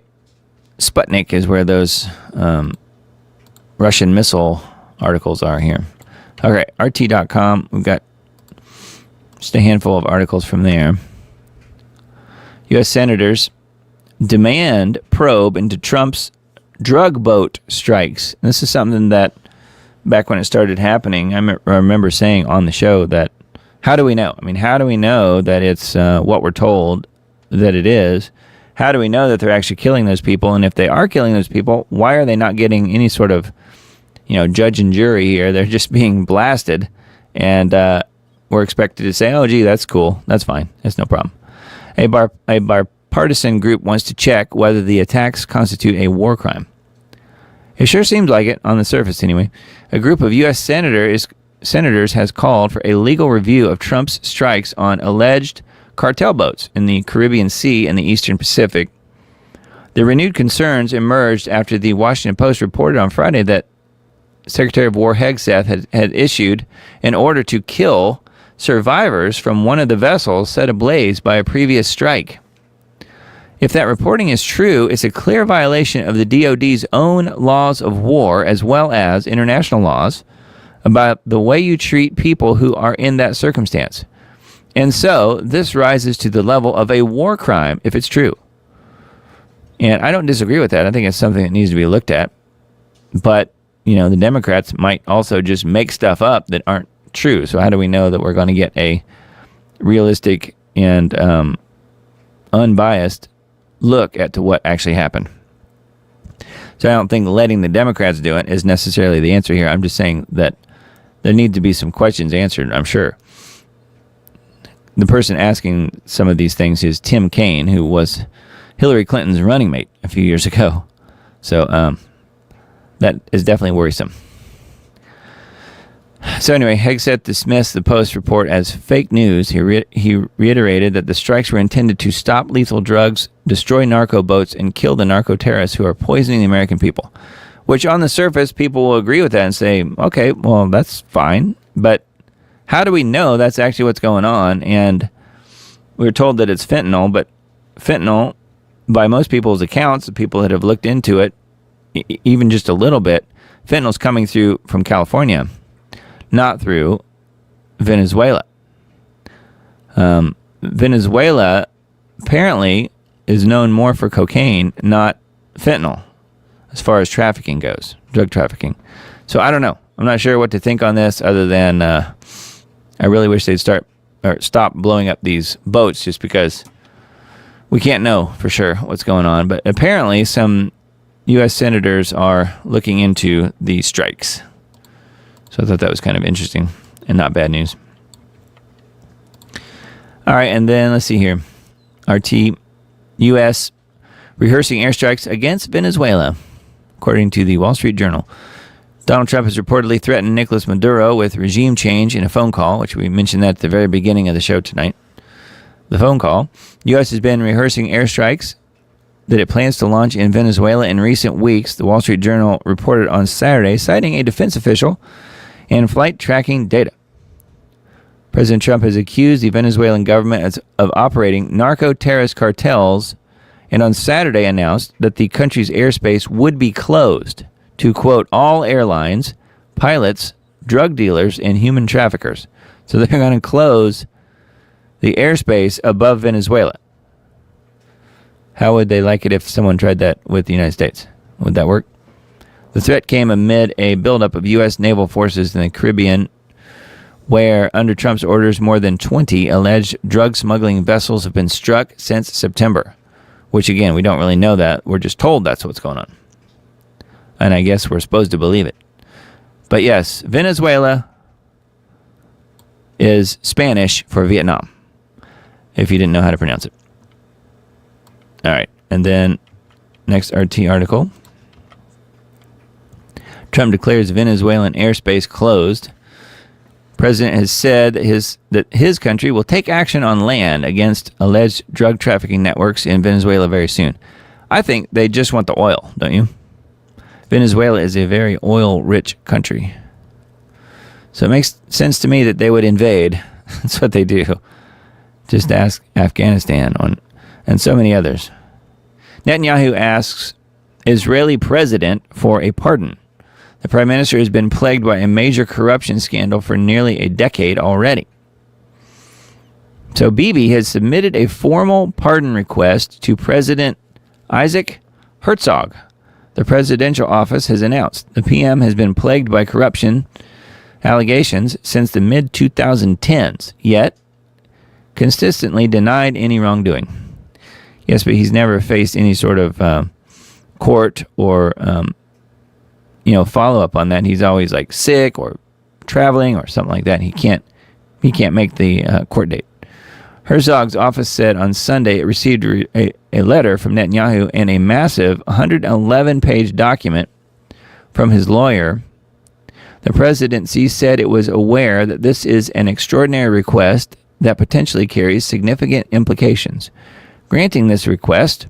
Sputnik is where those Russian missile articles are here. Okay, RT.com, we've got just a handful of articles from there. U.S. senators demand probe into Trump's drug boat strikes. And this is something that, back when it started happening, I remember saying on the show that, how do we know? I mean, how do we know that it's what we're told that it is? How do we know that they're actually killing those people? And if they are killing those people, why are they not getting any sort of, judge and jury here? They're just being blasted. And we're expected to say, oh, gee, that's cool. That's fine. That's no problem. A bipartisan group wants to check whether the attacks constitute a war crime. It sure seems like it, on the surface anyway. A group of U.S. senators has called for a legal review of Trump's strikes on alleged cartel boats in the Caribbean Sea and the Eastern Pacific. The renewed concerns emerged after the Washington Post reported on Friday that Secretary of War Hegseth had issued an order to kill survivors from one of the vessels set ablaze by a previous strike. If that reporting is true, it's a clear violation of the DoD's own laws of war as well as international laws about the way you treat people who are in that circumstance. And so, this rises to the level of a war crime if it's true. And I don't disagree with that. I think it's something that needs to be looked at. But, the Democrats might also just make stuff up that aren't true. So how do we know that we're going to get a realistic and unbiased look at to what actually happened? So I don't think letting the Democrats do it is necessarily the answer here. I'm just saying that there need to be some questions answered, I'm sure. The person asking some of these things is Tim Kaine, who was Hillary Clinton's running mate a few years ago. So that is definitely worrisome. So anyway, Hegseth dismissed the Post report as fake news. He reiterated that the strikes were intended to stop lethal drugs, destroy narco boats, and kill the narco terrorists who are poisoning the American people. Which on the surface, people will agree with that and say, okay, well, that's fine. But how do we know that's actually what's going on? And we're told that it's fentanyl, but fentanyl, by most people's accounts, the people that have looked into it, even just a little bit, fentanyl's coming through from California, not through Venezuela. Venezuela apparently is known more for cocaine, not fentanyl, as far as trafficking goes, drug trafficking. So I don't know. I'm not sure what to think on this other than I really wish they'd stop blowing up these boats just because we can't know for sure what's going on. But apparently some U.S. senators are looking into the strikes. So I thought that was kind of interesting and not bad news. All right, and then let's see here. RT, U.S. rehearsing airstrikes against Venezuela, according to the Wall Street Journal. Donald Trump has reportedly threatened Nicolas Maduro with regime change in a phone call, which we mentioned that at the very beginning of the show tonight. The phone call. U.S. has been rehearsing airstrikes that it plans to launch in Venezuela in recent weeks, the Wall Street Journal reported on Saturday, citing a defense official and flight tracking data. President Trump has accused the Venezuelan government of operating narco-terrorist cartels and on Saturday announced that the country's airspace would be closed to, quote, all airlines, pilots, drug dealers, and human traffickers. So they're going to close the airspace above Venezuela. How would they like it if someone tried that with the United States? Would that work? The threat came amid a buildup of U.S. naval forces in the Caribbean, where, under Trump's orders, more than 20 alleged drug smuggling vessels have been struck since September. Which, again, we don't really know that. We're just told that's what's going on. And I guess we're supposed to believe it. But yes, Venezuela is Spanish for Vietnam, if you didn't know how to pronounce it. All right, and then next RT article. Trump declares Venezuelan airspace closed. President has said that his country will take action on land against alleged drug trafficking networks in Venezuela very soon. I think they just want the oil, don't you? Venezuela is a very oil-rich country. So it makes sense to me that they would invade. That's what they do. Just ask Afghanistan and so many others. Netanyahu asks Israeli president for a pardon. The prime minister has been plagued by a major corruption scandal for nearly a decade already. So Bibi has submitted a formal pardon request to President Isaac Herzog. The presidential office has announced the PM has been plagued by corruption allegations since the mid-2010s, yet consistently denied any wrongdoing. Yes, but he's never faced any sort of court or follow-up on that. He's always like sick or traveling or something like that. He can't make the court date. Herzog's office said on Sunday it received a letter from Netanyahu and a massive 111-page document from his lawyer. The presidency said it was aware that this is an extraordinary request that potentially carries significant implications. Granting this request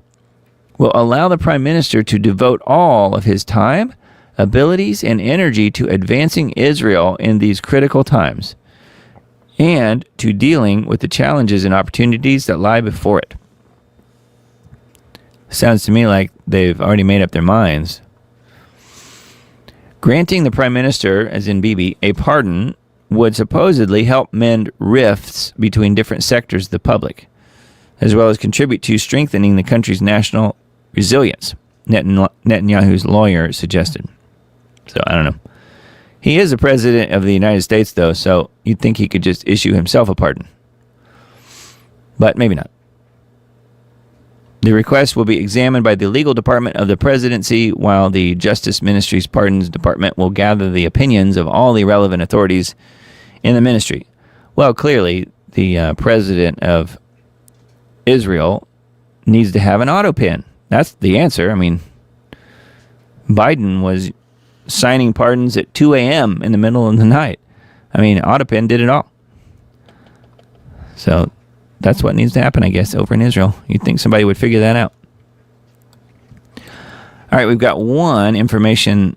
will allow the prime minister to devote all of his time, abilities, and energy to advancing Israel in these critical times, and to dealing with the challenges and opportunities that lie before it. Sounds to me like they've already made up their minds. Granting the prime minister, as in Bibi, a pardon would supposedly help mend rifts between different sectors of the public, as well as contribute to strengthening the country's national resilience, Netanyahu's lawyer suggested. So, I don't know. He is the president of the United States, though, so you'd think he could just issue himself a pardon. But maybe not. The request will be examined by the legal department of the presidency, while the Justice Ministry's pardons department will gather the opinions of all the relevant authorities in the ministry. Well, clearly, the president of Israel needs to have an auto pen. That's the answer. I mean, Biden was signing pardons at 2 a.m. in the middle of the night. I mean, AutoPen did it all. So that's what needs to happen, I guess, over in Israel. You'd think somebody would figure that out. All right, we've got one information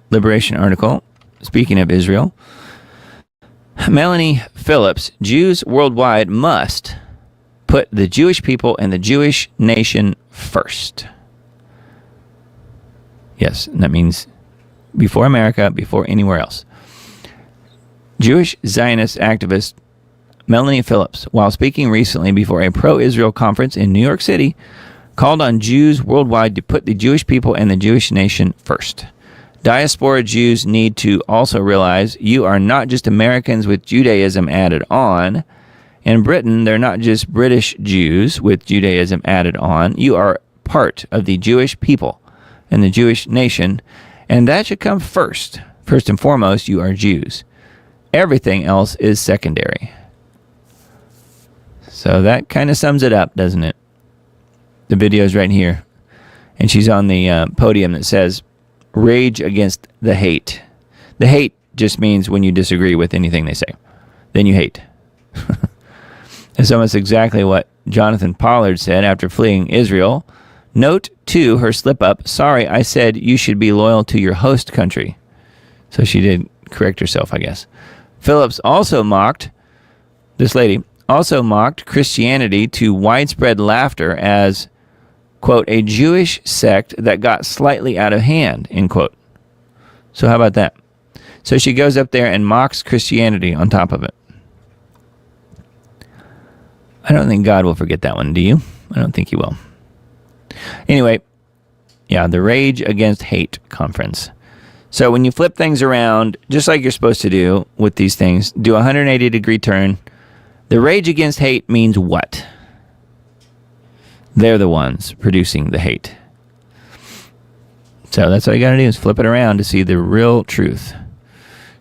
liberation article. Speaking of Israel, Melanie Phillips, Jews worldwide must put the Jewish people and the Jewish nation first. Yes, and that means before America, before anywhere else. Jewish Zionist activist Melanie Phillips, while speaking recently before a pro-Israel conference in New York City, called on Jews worldwide to put the Jewish people and the Jewish nation first. Diaspora Jews need to also realize you are not just Americans with Judaism added on. In Britain, they're not just British Jews with Judaism added on. You are part of the Jewish people and the Jewish nation, and that should come first. First and foremost, you are Jews. Everything else is secondary. So that kind of sums it up, doesn't it? The video's right here. And she's on the podium that says, rage against the hate. The hate just means when you disagree with anything they say. Then you hate. It's almost exactly what Jonathan Pollard said after fleeing Israel. Note, too, her slip-up, sorry, I said you should be loyal to your host country. So she did correct herself, I guess. Phillips also mocked, this lady, also mocked Christianity to widespread laughter as, quote, a Jewish sect that got slightly out of hand, end quote. So how about that? So she goes up there and mocks Christianity on top of it. I don't think God will forget that one, do you? I don't think he will. Anyway, yeah, the Rage Against Hate conference. So when you flip things around, just like you're supposed to do with these things, do a 180-degree turn. The Rage Against Hate means what? They're the ones producing the hate. So that's all you got to do is flip it around to see the real truth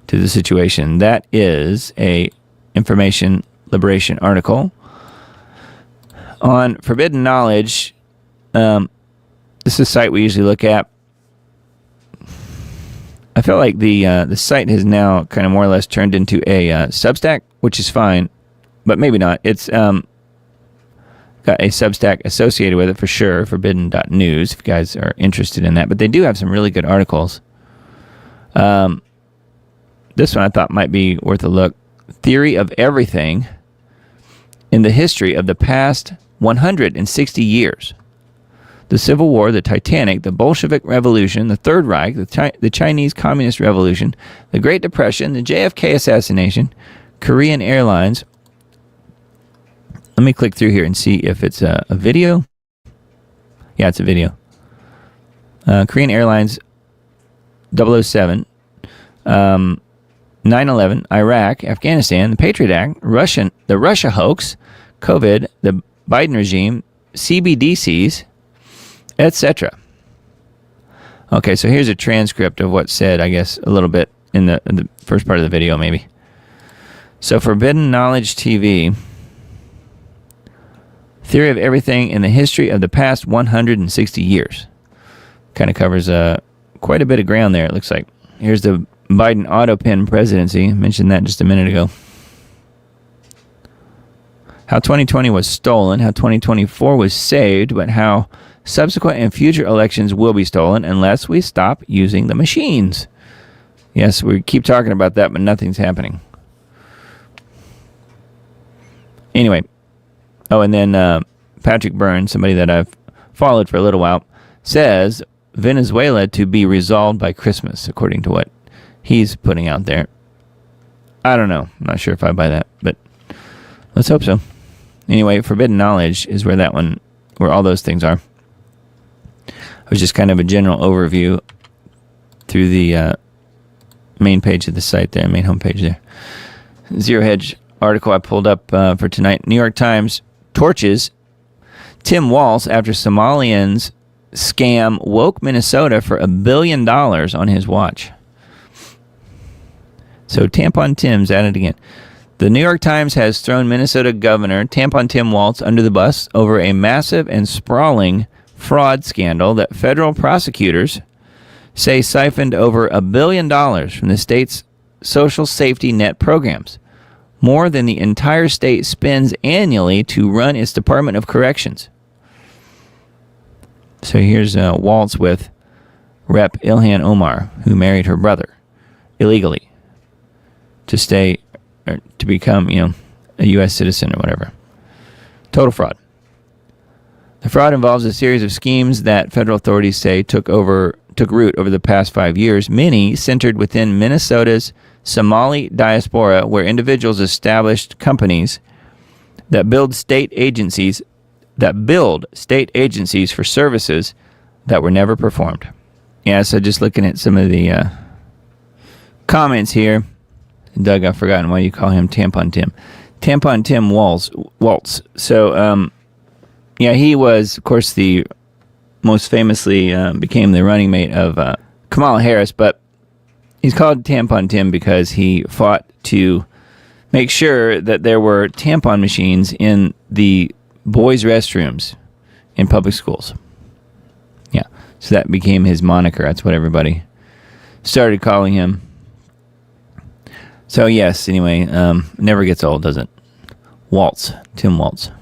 to the situation. That is a information liberation article on forbidden knowledge. This is a site we usually look at. I feel like the site has now kind of more or less turned into a Substack, which is fine, but maybe not. It's got a Substack associated with it for sure, forbidden.news, if you guys are interested in that. But they do have some really good articles. This one I thought might be worth a look. Theory of everything in the history of the past 160 years. The Civil War, the Titanic, the Bolshevik Revolution, the Third Reich, the Chinese Communist Revolution, the Great Depression, the JFK assassination, Korean Airlines. Let me click through here and see if it's a video. Yeah, it's a video. Korean Airlines 007, 9/11, Iraq, Afghanistan, the Patriot Act, the Russia hoax, COVID, the Biden regime, CBDCs, etc. Okay, so here's a transcript of what's said, I guess, a little bit in the first part of the video, maybe. So, Forbidden Knowledge TV, theory of everything in the history of the past 160 years. Kind of covers quite a bit of ground there, it looks like. Here's the Biden auto-pen presidency. I mentioned that just a minute ago. How 2020 was stolen, how 2024 was saved, but how subsequent and future elections will be stolen unless we stop using the machines. Yes, we keep talking about that, but nothing's happening. Anyway. Oh, and then Patrick Byrne, somebody that I've followed for a little while, says Venezuela to be resolved by Christmas, according to what he's putting out there. I don't know. I'm not sure if I buy that, but let's hope so. Anyway, Forbidden Knowledge is where all those things are. It was just kind of a general overview through the main page of the site there, main homepage there. Zero Hedge article I pulled up for tonight. New York Times torches Tim Walz after Somalians scam woke Minnesota for $1 billion on his watch. So Tampon Tim's at it again. The New York Times has thrown Minnesota Governor Tampon Tim Walz under the bus over a massive and sprawling fraud scandal that federal prosecutors say siphoned over $1 billion from the state's social safety net programs, more than the entire state spends annually to run its Department of Corrections. So here's Walz with Rep. Ilhan Omar, who married her brother illegally to become, a U.S. citizen or whatever. Total fraud. The fraud involves a series of schemes that federal authorities say took root over the past 5 years, many centered within Minnesota's Somali diaspora, where individuals established companies that build state agencies for services that were never performed. Yeah, so just looking at some of the comments here. Doug, I've forgotten why you call him Tampon Tim. Tampon Tim Walz. So, he was, of course, the most famously became the running mate of Kamala Harris, but he's called Tampon Tim because he fought to make sure that there were tampon machines in the boys' restrooms in public schools. Yeah, so that became his moniker. That's what everybody started calling him. So yes, anyway, never gets old, does it? Tim Walz.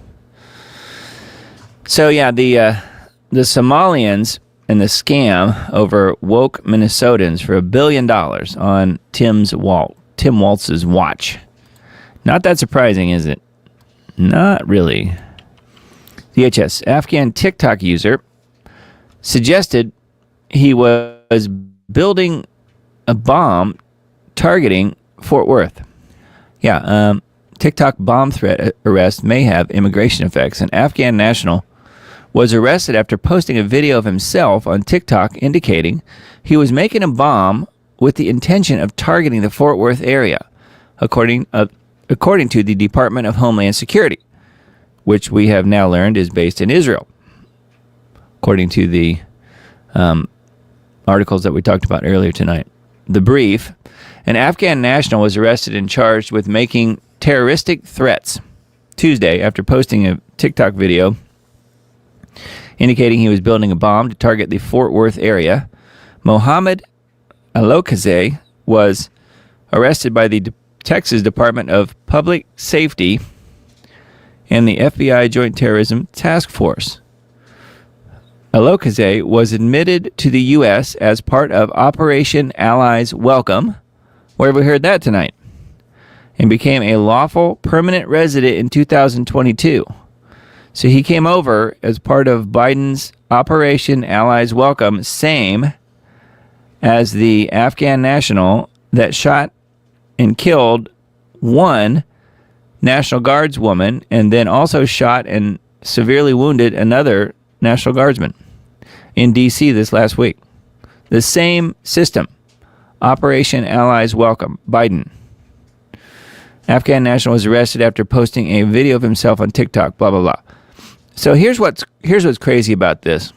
So yeah, the Somalians and the scam over woke Minnesotans for $1 billion on Tim Walz's watch. Not that surprising, is it? Not really. DHS, Afghan TikTok user suggested he was building a bomb targeting Fort Worth. Yeah, TikTok bomb threat arrest may have immigration effects. An Afghan national was arrested after posting a video of himself on TikTok indicating he was making a bomb with the intention of targeting the Fort Worth area, according to the Department of Homeland Security, which we have now learned is based in Israel, according to the articles that we talked about earlier tonight. The brief: an Afghan national was arrested and charged with making terroristic threats Tuesday after posting a TikTok video indicating he was building a bomb to target the Fort Worth area. Mohammed Alokazeh was arrested by the Texas Department of Public Safety and the FBI Joint Terrorism Task Force. Alokazeh was admitted to the U.S. as part of Operation Allies Welcome, Where have we heard that tonight? And became a lawful permanent resident in 2022. So he came over as part of Biden's Operation Allies Welcome, same as the Afghan national that shot and killed one National Guards woman and then also shot and severely wounded another National Guardsman in D.C. this last week. The same system. Operation Allies Welcome, Biden. Afghan national was arrested after posting a video of himself on TikTok, blah, blah, blah. So here's what's crazy about this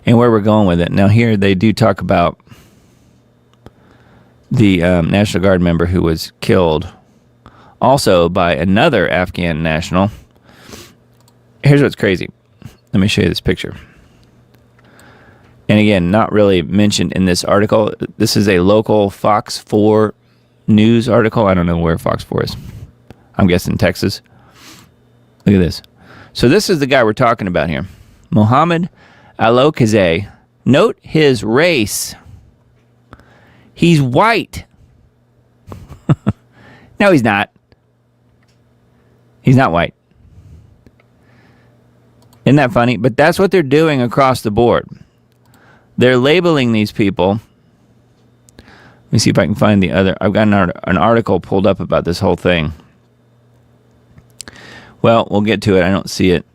and where we're going with it. Now here they do talk about the National Guard member who was killed also by another Afghan national. Here's what's crazy. Let me show you this picture. And again, not really mentioned in this article. This is a local Fox 4 news article. I don't know where Fox 4 is. I'm guessing Texas. Look at this. So this is the guy we're talking about here. Mohammed Alokazay. Note his race. He's white. No, he's not. He's not white. Isn't that funny? But that's what they're doing across the board. They're labeling these people. Let me see if I can find the other. I've got an article pulled up about this whole thing. Well, we'll get to it. I don't see it.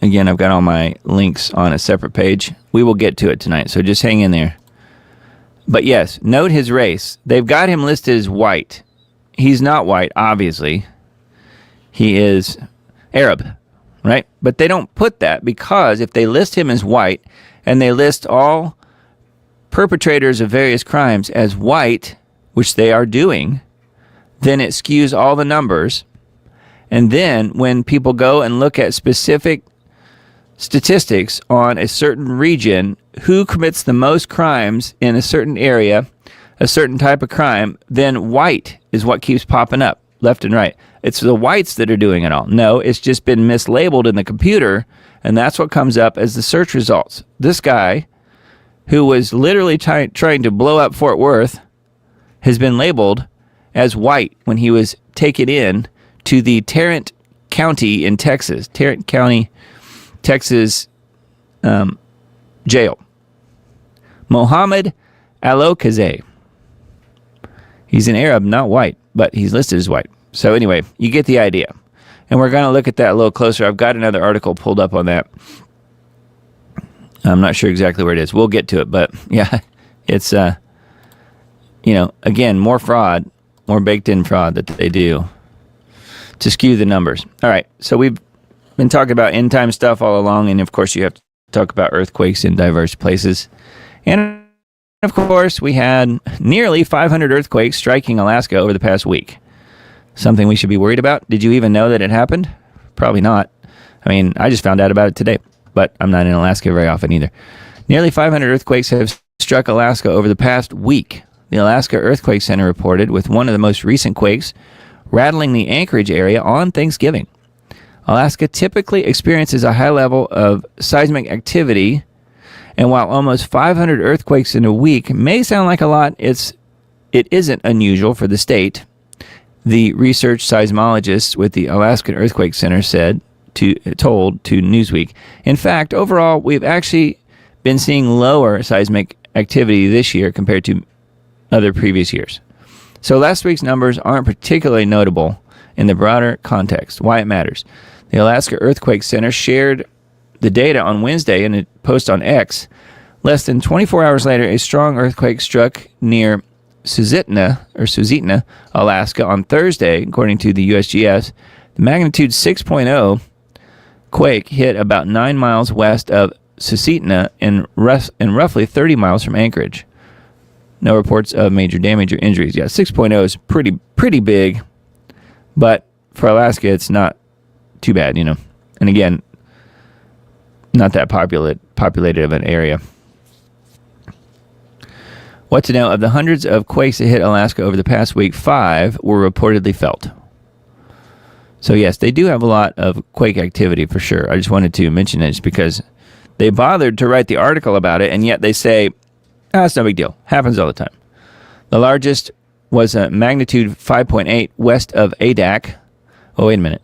Again, I've got all my links on a separate page. We will get to it tonight, so just hang in there. But yes, note his race. They've got him listed as white. He's not white, obviously. He is Arab, right? But they don't put that because if they list him as white and they list all perpetrators of various crimes as white, which they are doing, then it skews all the numbers. And then when people go and look at specific statistics on a certain region, who commits the most crimes in a certain area, a certain type of crime, then white is what keeps popping up left and right. It's the whites that are doing it all. No, it's just been mislabeled in the computer, and that's what comes up as the search results. This guy, who was literally trying to blow up Fort Worth, has been labeled as white when he was taken in to the Tarrant County in Texas, Tarrant County, Texas jail. Mohammed Alokazay. He's an Arab, not white, but he's listed as white. So anyway, you get the idea. And we're going to look at that a little closer. I've got another article pulled up on that. I'm not sure exactly where it is. We'll get to it, but yeah, it's, again, more fraud, more baked-in fraud that they do to skew the numbers. All right, so we've been talking about end-time stuff all along, and of course you have to talk about earthquakes in diverse places. And of course, we had nearly 500 earthquakes striking Alaska over the past week. Something we should be worried about? Did you even know that it happened? Probably not. I mean, I just found out about it today, but I'm not in Alaska very often either. Nearly 500 earthquakes have struck Alaska over the past week. The Alaska Earthquake Center reported with one of the most recent quakes rattling the Anchorage area on Thanksgiving. Alaska typically experiences a high level of seismic activity, and while almost 500 earthquakes in a week may sound like a lot, it isn't unusual for the state. The research seismologists with the Alaskan Earthquake Center told to Newsweek. In fact, overall, we've actually been seeing lower seismic activity this year compared to other previous years. So last week's numbers aren't particularly notable in the broader context. Why it matters. The Alaska Earthquake Center shared the data on Wednesday in a post on X. Less than 24 hours later, a strong earthquake struck near Susitna, Alaska on Thursday, according to the USGS. The magnitude 6.0 quake hit about 9 miles west of Susitna and roughly 30 miles from Anchorage. No reports of major damage or injuries. Yeah, 6.0 is pretty big, but for Alaska, it's not too bad, And again, not that populated of an area. What to know? Of the hundreds of quakes that hit Alaska over the past week, 5 were reportedly felt. So yes, they do have a lot of quake activity for sure. I just wanted to mention it just because they bothered to write the article about it, and yet they say That's no big deal. Happens all the time. The largest was a magnitude 5.8 west of Adak. Oh, wait a minute.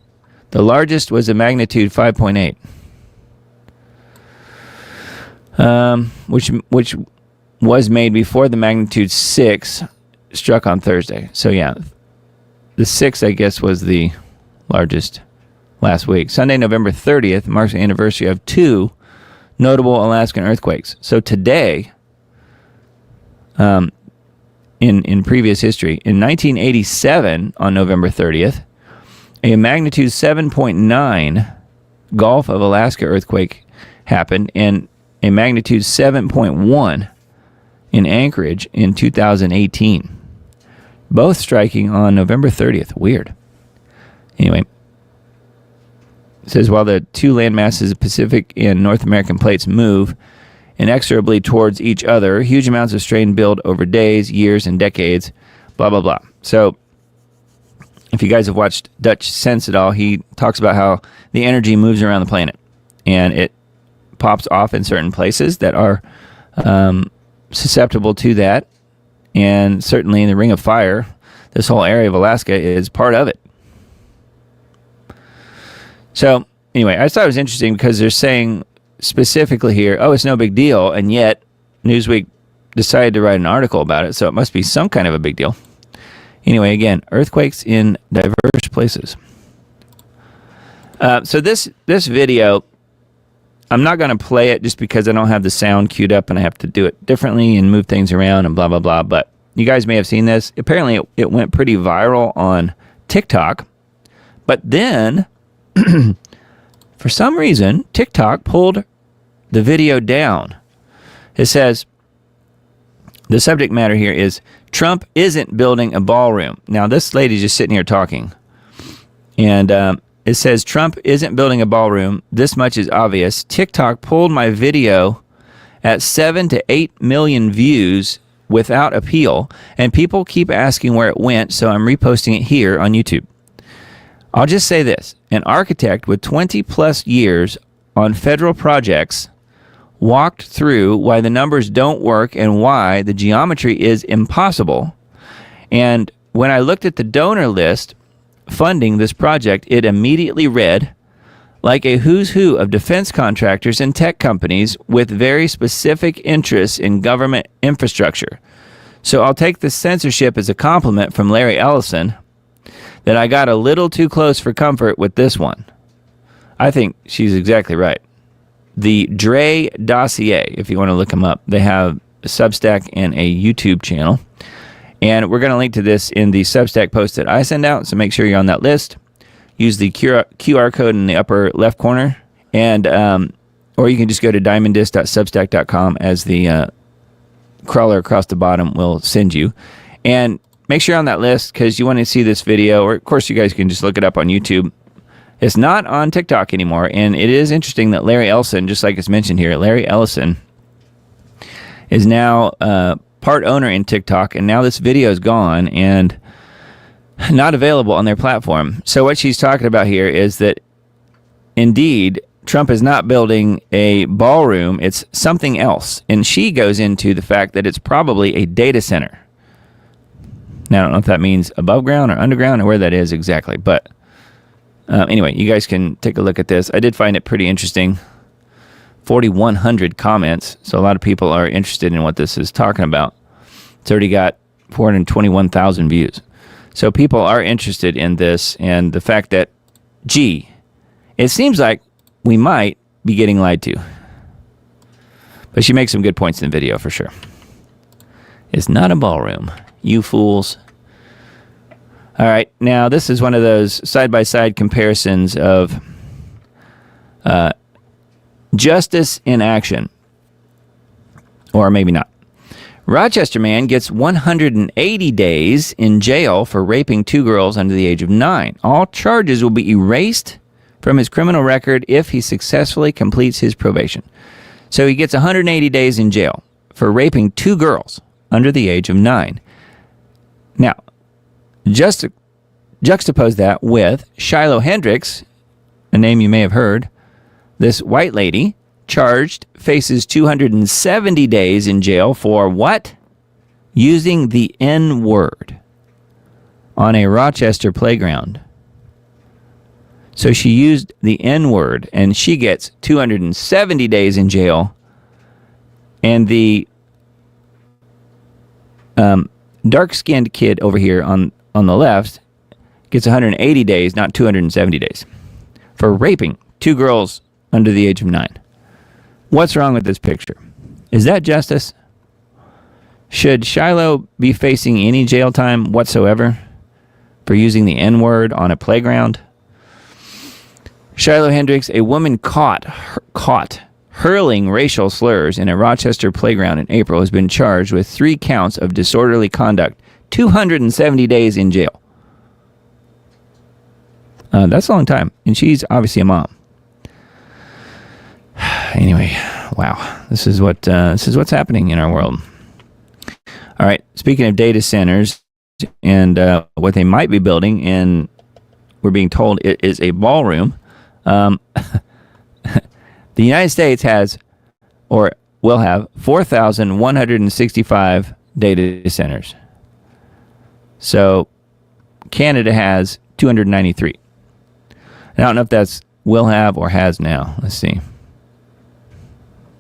The largest was a magnitude 5.8, which was made before the magnitude 6 struck on Thursday. So, yeah, the 6, I guess, was the largest last week. Sunday, November 30th, marks the anniversary of 2 notable Alaskan earthquakes. So today, in previous history, in 1987, on November 30th, a magnitude 7.9 Gulf of Alaska earthquake happened, and a magnitude 7.1 in Anchorage in 2018. Both striking on November 30th. Weird. Anyway, it says, while the two landmasses of Pacific and North American plates move inexorably towards each other, huge amounts of strain build over days, years, and decades, blah, blah, blah. So, if you guys have watched Dutch Sense at all, he talks about how the energy moves around the planet, and it pops off in certain places that are susceptible to that, and certainly in the Ring of Fire, this whole area of Alaska is part of it. So, anyway, I just thought it was interesting because they're saying specifically here, oh, it's no big deal, and yet Newsweek decided to write an article about it, so it must be some kind of a big deal. Anyway, again, earthquakes in diverse places. So this video, I'm not going to play it just because I don't have the sound queued up and I have to do it differently and move things around and blah, blah, blah. But you guys may have seen this. Apparently, it went pretty viral on TikTok. But then, for some reason, TikTok pulled the video down. It says, the subject matter here is, Trump isn't building a ballroom. Now, this lady's just sitting here talking. And it says, Trump isn't building a ballroom. This much is obvious. TikTok pulled my video at 7 to 8 million views without appeal. And people keep asking where it went, so I'm reposting it here on YouTube. I'll just say this. An architect with 20 plus years on federal projects walked through why the numbers don't work and why the geometry is impossible. And when I looked at the donor list funding this project, it immediately read like a who's who of defense contractors and tech companies with very specific interests in government infrastructure. So I'll take the censorship as a compliment from Larry Ellison that I got a little too close for comfort with this one. I think she's exactly right. The Dre Dossier, if you want to look them up, they have a Substack and a YouTube channel. And we're going to link to this in the Substack post that I send out, so make sure you're on that list. Use the QR code in the upper left corner, and or you can just go to diamonddisc.substack.com as the crawler across the bottom will send you. And make sure you're on that list because you want to see this video, or of course you guys can just look it up on YouTube. It's not on TikTok anymore, and it is interesting that Larry Ellison, just like it's mentioned here, Larry Ellison is now part owner in TikTok, and now this video is gone and not available on their platform. So what she's talking about here is that, indeed, Trump is not building a ballroom, it's something else. And she goes into the fact that it's probably a data center. Now, I don't know if that means above ground or underground or where that is exactly, but anyway, you guys can take a look at this. I did find it pretty interesting. 4,100 comments, so a lot of people are interested in what this is talking about. It's already got 421,000 views. So people are interested in this, and the fact that, gee, it seems like we might be getting lied to. But she makes some good points in the video, for sure. It's not a ballroom, you fools. All right, now this is one of those side-by-side comparisons of justice in action. Or maybe not. Rochester man gets 180 days in jail for raping 2 girls under the age of 9. All charges will be erased from his criminal record if he successfully completes his probation. So he gets 180 days in jail for raping 2 girls under the age of 9. Now, just juxtapose that with Shiloh Hendricks, a name you may have heard, this white lady charged faces 270 days in jail for what? Using the N-word on a Rochester playground. So she used the N-word, and she gets 270 days in jail. And the dark-skinned kid over here on the left gets 180 days, not 270 days, for raping 2 girls under the age of 9. What's wrong with this picture? Is that justice? Should Shiloh be facing any jail time whatsoever for using the N-word on a playground? Shiloh Hendricks, a woman caught hurling racial slurs in a Rochester playground in April, has been charged with 3 counts of disorderly conduct, 270 days in jail. That's a long time, and she's obviously a mom. Anyway, wow, this is what's happening in our world. All right, speaking of data centers and what they might be building, and we're being told it is a ballroom. The United States has, or will have, 4,165 data centers. So Canada has 293. I don't know if that's will have or has now. Let's see.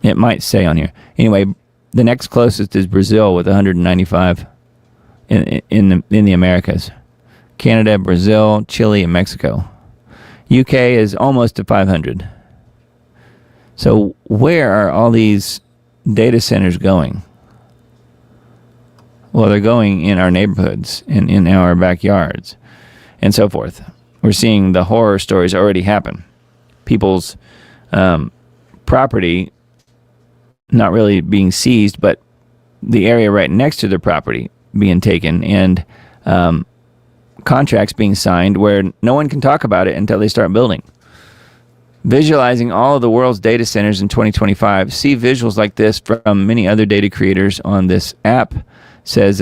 It might say on here. Anyway, the next closest is Brazil with 195 in the Americas. Canada, Brazil, Chile, and Mexico. UK is almost to 500. So where are all these data centers going? Well, they're going in our neighborhoods and in our backyards and so forth. We're seeing the horror stories already happen. People's property not really being seized, but the area right next to their property being taken, and contracts being signed where no one can talk about it until they start building. Visualizing all of the world's data centers in 2025. See visuals like this from many other data creators on this app. Says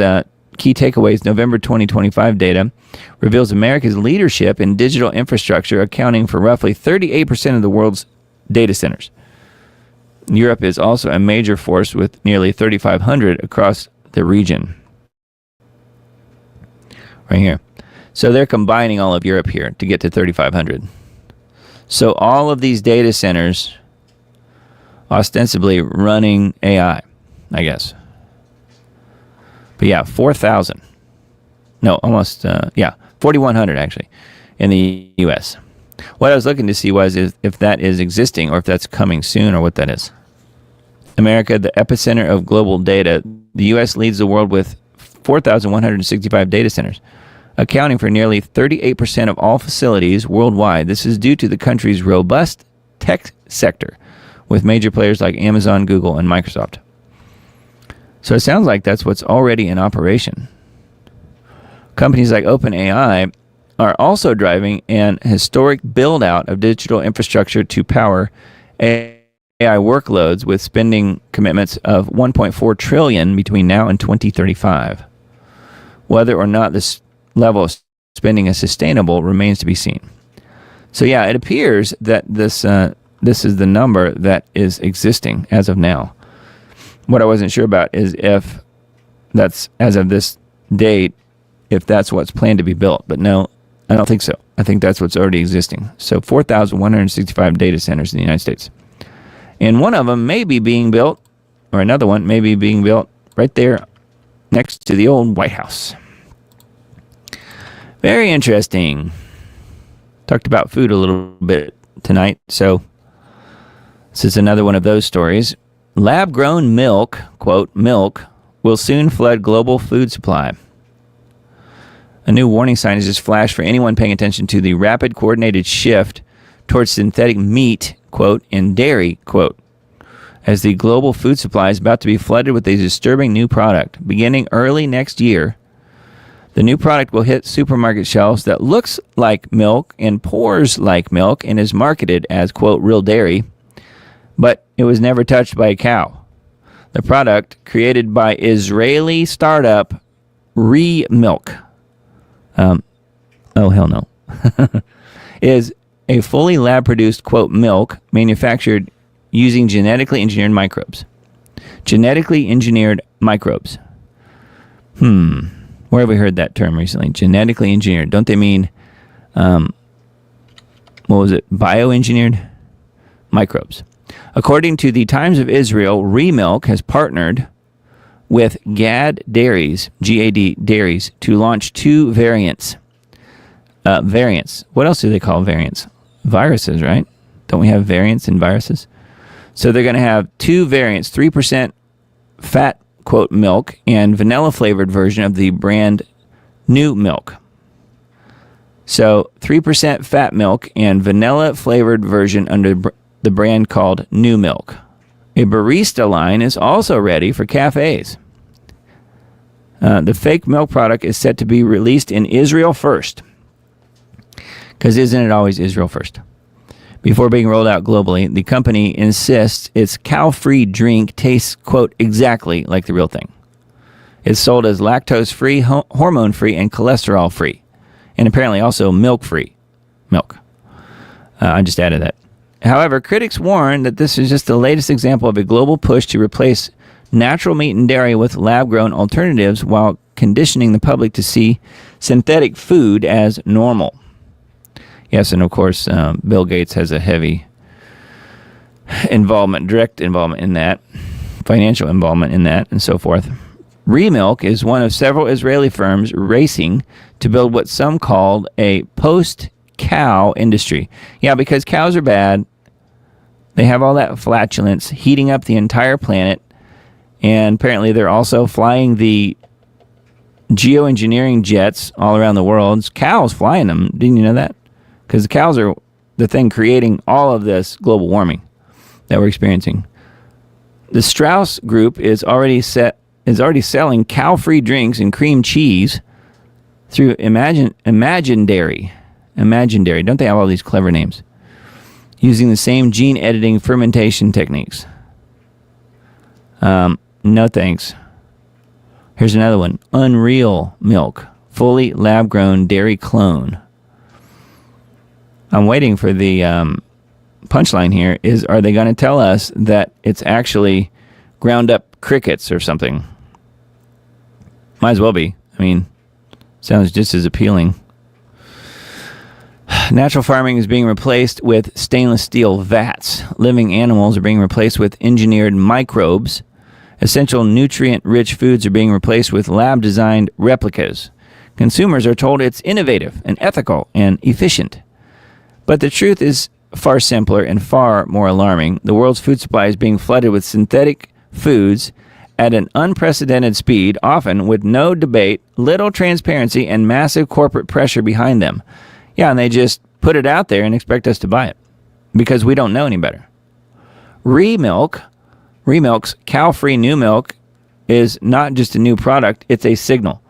key takeaways, November 2025 data reveals America's leadership in digital infrastructure, accounting for roughly 38% of the world's data centers. Europe is also a major force with nearly 3,500 across the region. Right here. So they're combining all of Europe here to get to 3,500. So all of these data centers ostensibly running AI, I guess. But yeah, 4,000. No, almost, 4,100 actually in the U.S. What I was looking to see was if that is existing or if that's coming soon or what that is. America, the epicenter of global data. The U.S. leads the world with 4,165 data centers, accounting for nearly 38% of all facilities worldwide. This is due to the country's robust tech sector, with major players like Amazon, Google, and Microsoft. So it sounds like that's what's already in operation. Companies like OpenAI are also driving an historic build-out of digital infrastructure to power AI workloads, with spending commitments of $1.4 trillion between now and 2035. Whether or not this level of spending is sustainable remains to be seen. So yeah, it appears that this is the number that is existing as of now. What I wasn't sure about is if that's, as of this date, if that's what's planned to be built. But no, I don't think so. I think that's what's already existing. So 4,165 data centers in the United States. And one of them may be being built, or another one may be being built right there next to the old White House. Very interesting. Talked about food a little bit tonight, so this is another one of those stories. Lab-grown milk, quote, milk, will soon flood global food supply. A new warning sign has just flashed for anyone paying attention to the rapid coordinated shift towards synthetic meat, quote, and dairy, quote, as the global food supply is about to be flooded with a disturbing new product. Beginning early next year, the new product will hit supermarket shelves that looks like milk and pours like milk and is marketed as, quote, real dairy, but it was never touched by a cow. The product, created by Israeli startup Re-Milk, oh hell no, is a fully lab-produced, quote, milk manufactured using genetically engineered microbes. Genetically engineered microbes. Where have we heard that term recently? Genetically engineered. Don't they mean, bioengineered? Microbes. According to the Times of Israel, Remilk has partnered with GAD Dairies, G-A-D Dairies, to launch 2 variants. Variants. What else do they call variants? Viruses, right? Don't we have variants in viruses? So they're going to have 2 variants, 3% fat, quote, milk, and vanilla-flavored version of the brand New Milk. So 3% fat milk and vanilla-flavored version under the brand called New Milk. A barista line is also ready for cafes. The fake milk product is set to be released in Israel first. Because isn't it always Israel first? Before being rolled out globally, the company insists its cow-free drink tastes, quote, exactly like the real thing. It's sold as lactose-free, hormone-free, and cholesterol-free. And apparently also milk-free. Milk. I just added that. However, critics warn that this is just the latest example of a global push to replace natural meat and dairy with lab-grown alternatives while conditioning the public to see synthetic food as normal. Yes, and of course, Bill Gates has a heavy involvement, direct involvement in that, financial involvement in that, and so forth. Remilk is one of several Israeli firms racing to build what some called a post-cow industry. Yeah, because cows are bad. They have all that flatulence heating up the entire planet. And apparently they're also flying the geoengineering jets all around the world. It's cows flying them. Didn't you know that? Because the cows are the thing creating all of this global warming that we're experiencing. The Strauss Group is already selling cow-free drinks and cream cheese through Imagine Dairy. Imagine Dairy. Don't they have all these clever names? Using the same gene editing fermentation techniques. No thanks. Here's another one. Unreal Milk. Fully lab-grown dairy clone. I'm waiting for the punchline here. Are they going to tell us that it's actually ground up crickets or something? Might as well be. I mean, sounds just as appealing. Natural farming is being replaced with stainless steel vats. Living animals are being replaced with engineered microbes. Essential nutrient-rich foods are being replaced with lab-designed replicas. Consumers are told it's innovative and ethical and efficient. But the truth is far simpler and far more alarming. The world's food supply is being flooded with synthetic foods at an unprecedented speed, often with no debate, little transparency, and massive corporate pressure behind them. Yeah, and they just put it out there and expect us to buy it because we don't know any better. Remilk's cow-free New Milk is not just a new product, it's a signal,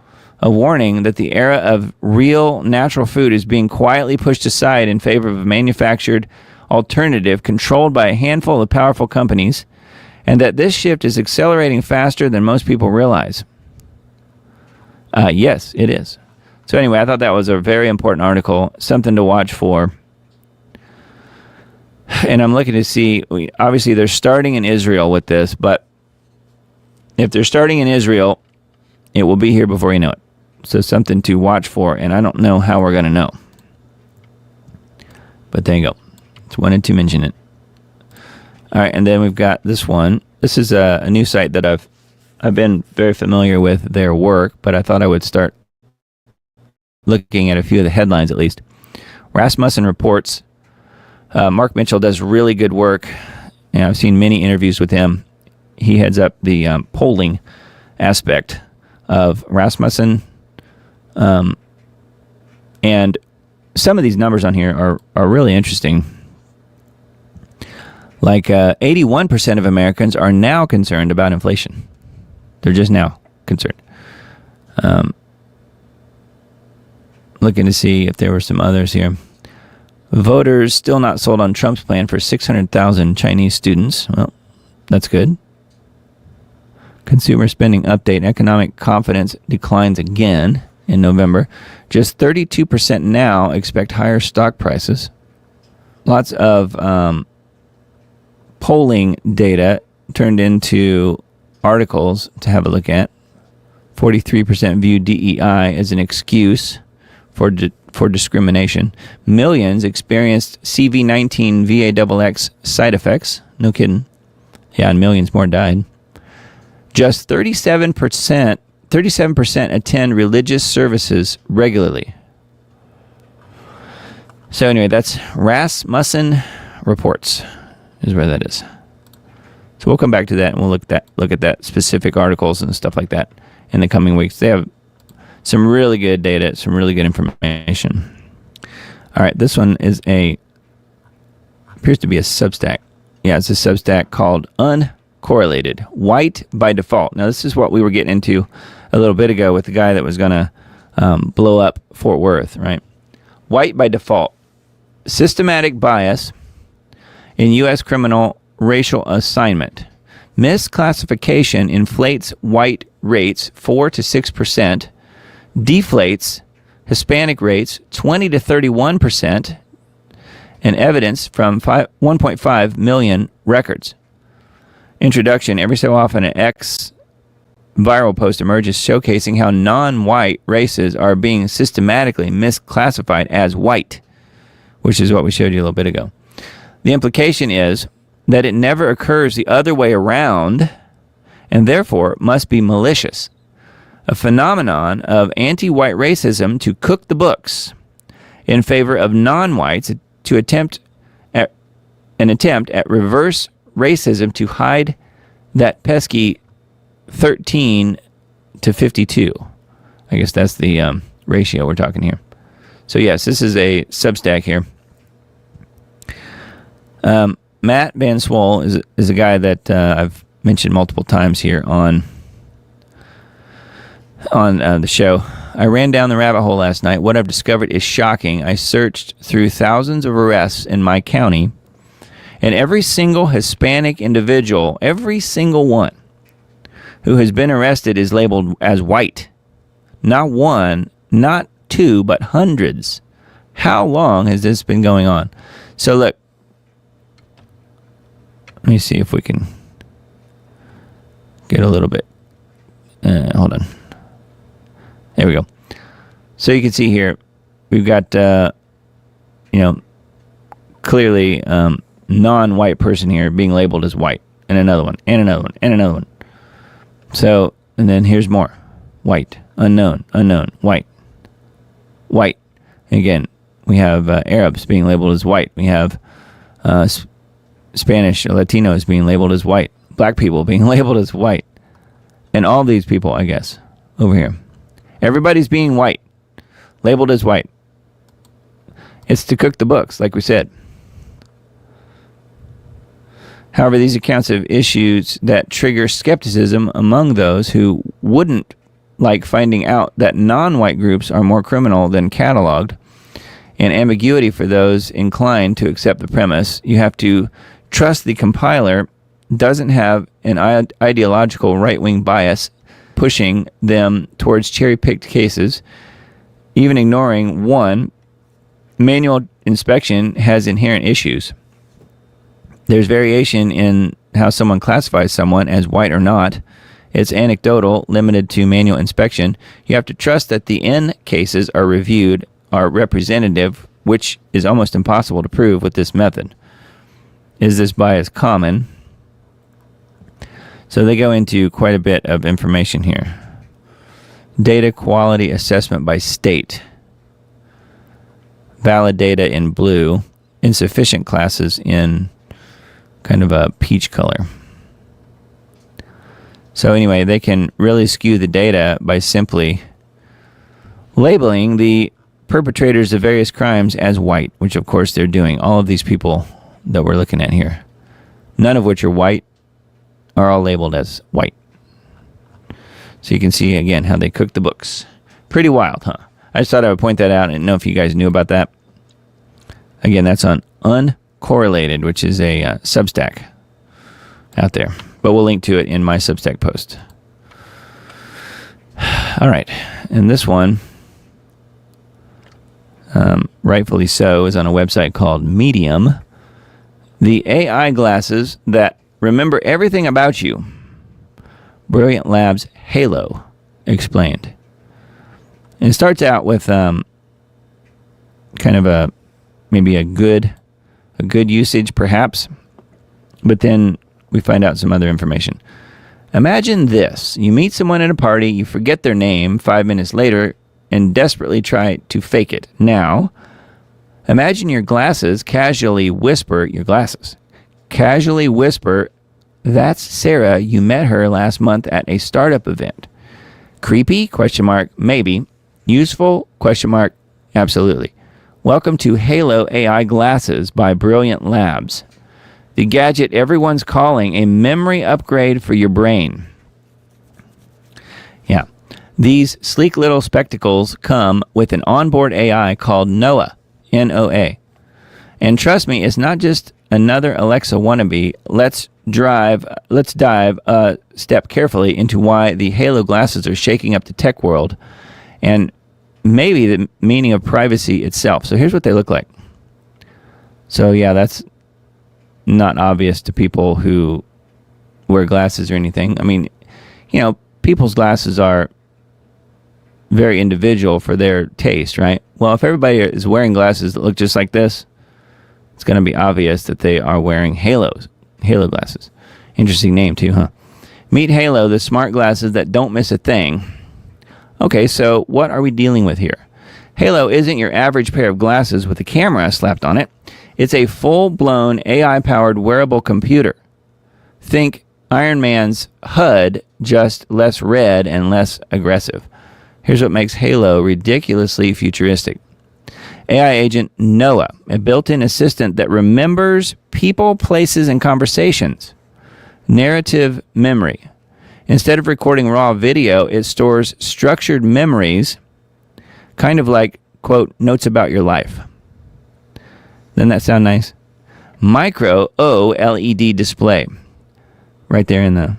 a warning that the era of real natural food is being quietly pushed aside in favor of a manufactured alternative controlled by a handful of powerful companies, and that this shift is accelerating faster than most people realize. Yes, it is. So anyway, I thought that was a very important article, something to watch for. And I'm looking to see, obviously they're starting in Israel with this, but if they're starting in Israel, it will be here before you know it. So something to watch for, and I don't know how we're going to know. But there you go. Just wanted to mention it. All right, and then we've got this one. This is a new site that I've been very familiar with their work, but I thought I would start looking at a few of the headlines at least. Rasmussen reports. Mark Mitchell does really good work, and I've seen many interviews with him. He heads up the polling aspect of Rasmussen, and some of these numbers on here are really interesting. Like 81% of Americans are now concerned about inflation. They're just now concerned. Looking to see if there were some others here. Voters still not sold on Trump's plan for 600,000 Chinese students. Well, that's good. Consumer spending update. Economic confidence declines again in November. Just 32% now expect higher stock prices. Lots of polling data turned into articles to have a look at. 43% view DEI as an excuse for discrimination. Millions experienced CV19 VAXX side effects. No kidding. Yeah, and millions more died. Just 37% attend religious services regularly. So anyway, that's Rasmussen Reports is where that is. So we'll come back to that and we'll look at that specific articles and stuff like that in the coming weeks. They have some really good data, some really good information. All right, this one appears to be a Substack. Yeah, it's a Substack called Uncorrelated, White by Default. Now, this is what we were getting into a little bit ago with the guy that was going to blow up Fort Worth, right? White by default. Systematic bias in U.S. criminal racial assignment. Misclassification inflates white rates 4 to 6%, deflates Hispanic rates 20 to 31%, and evidence from 1.5 million records. Introduction. Every so often, an X viral post emerges showcasing how non-white races are being systematically misclassified as white, which is what we showed you a little bit ago. The implication is that it never occurs the other way around and therefore must be malicious. A phenomenon of anti-white racism to cook the books in favor of non-whites to attempt at reverse racism to hide that pesky 13 to 52. I guess that's the ratio we're talking here. So yes, this is a Substack here. Matt Van Swol is a guy that I've mentioned multiple times here on the show. I ran down the rabbit hole last night. What I've discovered is shocking. I searched through thousands of arrests in my county, and every single Hispanic individual, every single one who has been arrested is labeled as white. Not one, not two, but hundreds. How long has this been going on? So look, let me see if we can get a little bit. Hold on. There we go. So you can see here, we've got, clearly non-white person here being labeled as white, and another one, and another one, and another one. So, and then here's more. White, unknown, white, white. Again, we have Arabs being labeled as white. We have Spanish or Latinos being labeled as white. Black people being labeled as white. And all these people, I guess, over here. Everybody's being white, labeled as white. It's to cook the books, like we said. However, these accounts of issues that trigger skepticism among those who wouldn't like finding out that non-white groups are more criminal than cataloged, and ambiguity for those inclined to accept the premise. You have to trust the compiler doesn't have an ideological right-wing bias pushing them towards cherry-picked cases, even ignoring one, manual inspection has inherent issues. There's variation in how someone classifies someone as white or not. It's anecdotal, limited to manual inspection. You have to trust that the N cases are reviewed are representative, which is almost impossible to prove with this method. Is this bias common? So they go into quite a bit of information here. Data quality assessment by state. Valid data in blue. Insufficient classes in kind of a peach color. So anyway, they can really skew the data by simply labeling the perpetrators of various crimes as white, which of course they're doing. All of these people that we're looking at here, none of which are white, are all labeled as white. So you can see again how they cook the books. Pretty wild, huh? I just thought I would point that out. I didn't know if you guys knew about that. Again, that's on Uncorrelated, which is a Substack out there. But we'll link to it in my Substack post. All right. And this one, rightfully so, is on a website called Medium. The AI glasses that remember everything about you. Brilliant Labs Halo explained. And it starts out with kind of maybe a good usage perhaps, but then we find out some other information. Imagine this. You meet someone at a party, you forget their name 5 minutes later, and desperately try to fake it. Now, imagine your glasses casually whisper, "That's Sarah, you met her last month at a startup event." Creepy? Question mark, maybe. Useful? Question mark, absolutely. Welcome to Halo AI Glasses by Brilliant Labs. The gadget everyone's calling a memory upgrade for your brain. Yeah. These sleek little spectacles come with an onboard AI called NOA, N-O-A. And trust me, it's not just another Alexa wannabe. Let's dive a step carefully into why the Halo glasses are shaking up the tech world and maybe the meaning of privacy itself. So here's what they look like. So yeah, that's not obvious to people who wear glasses or anything. I mean, people's glasses are very individual for their taste, right? Well, if everybody is wearing glasses that look just like this, it's going to be obvious that they are wearing Halo glasses. Interesting name too, huh? Meet Halo, the smart glasses that don't miss a thing. Okay, so what are we dealing with here? Halo isn't your average pair of glasses with a camera slapped on it. It's a full-blown AI-powered wearable computer. Think Iron Man's HUD, just less red and less aggressive. Here's what makes Halo ridiculously futuristic. AI agent Noah, a built-in assistant that remembers people, places, and conversations. Narrative memory. Instead of recording raw video, it stores structured memories, kind of like, quote, notes about your life. Doesn't that sound nice? Micro OLED display. Right there in the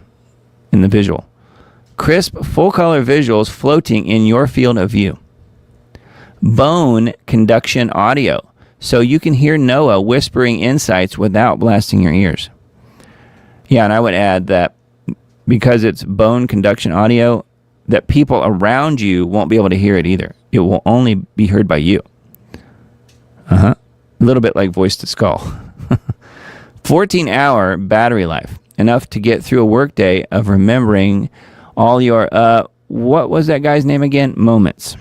visual. Crisp, full-color visuals floating in your field of view. Bone conduction audio, so you can hear Noah whispering insights without blasting your ears. Yeah, and I would add that because it's bone conduction audio, that people around you won't be able to hear it either. It will only be heard by you. A little bit like voice to skull. 14-hour battery life, enough to get through a workday of remembering all your, what was that guy's name again? Moments.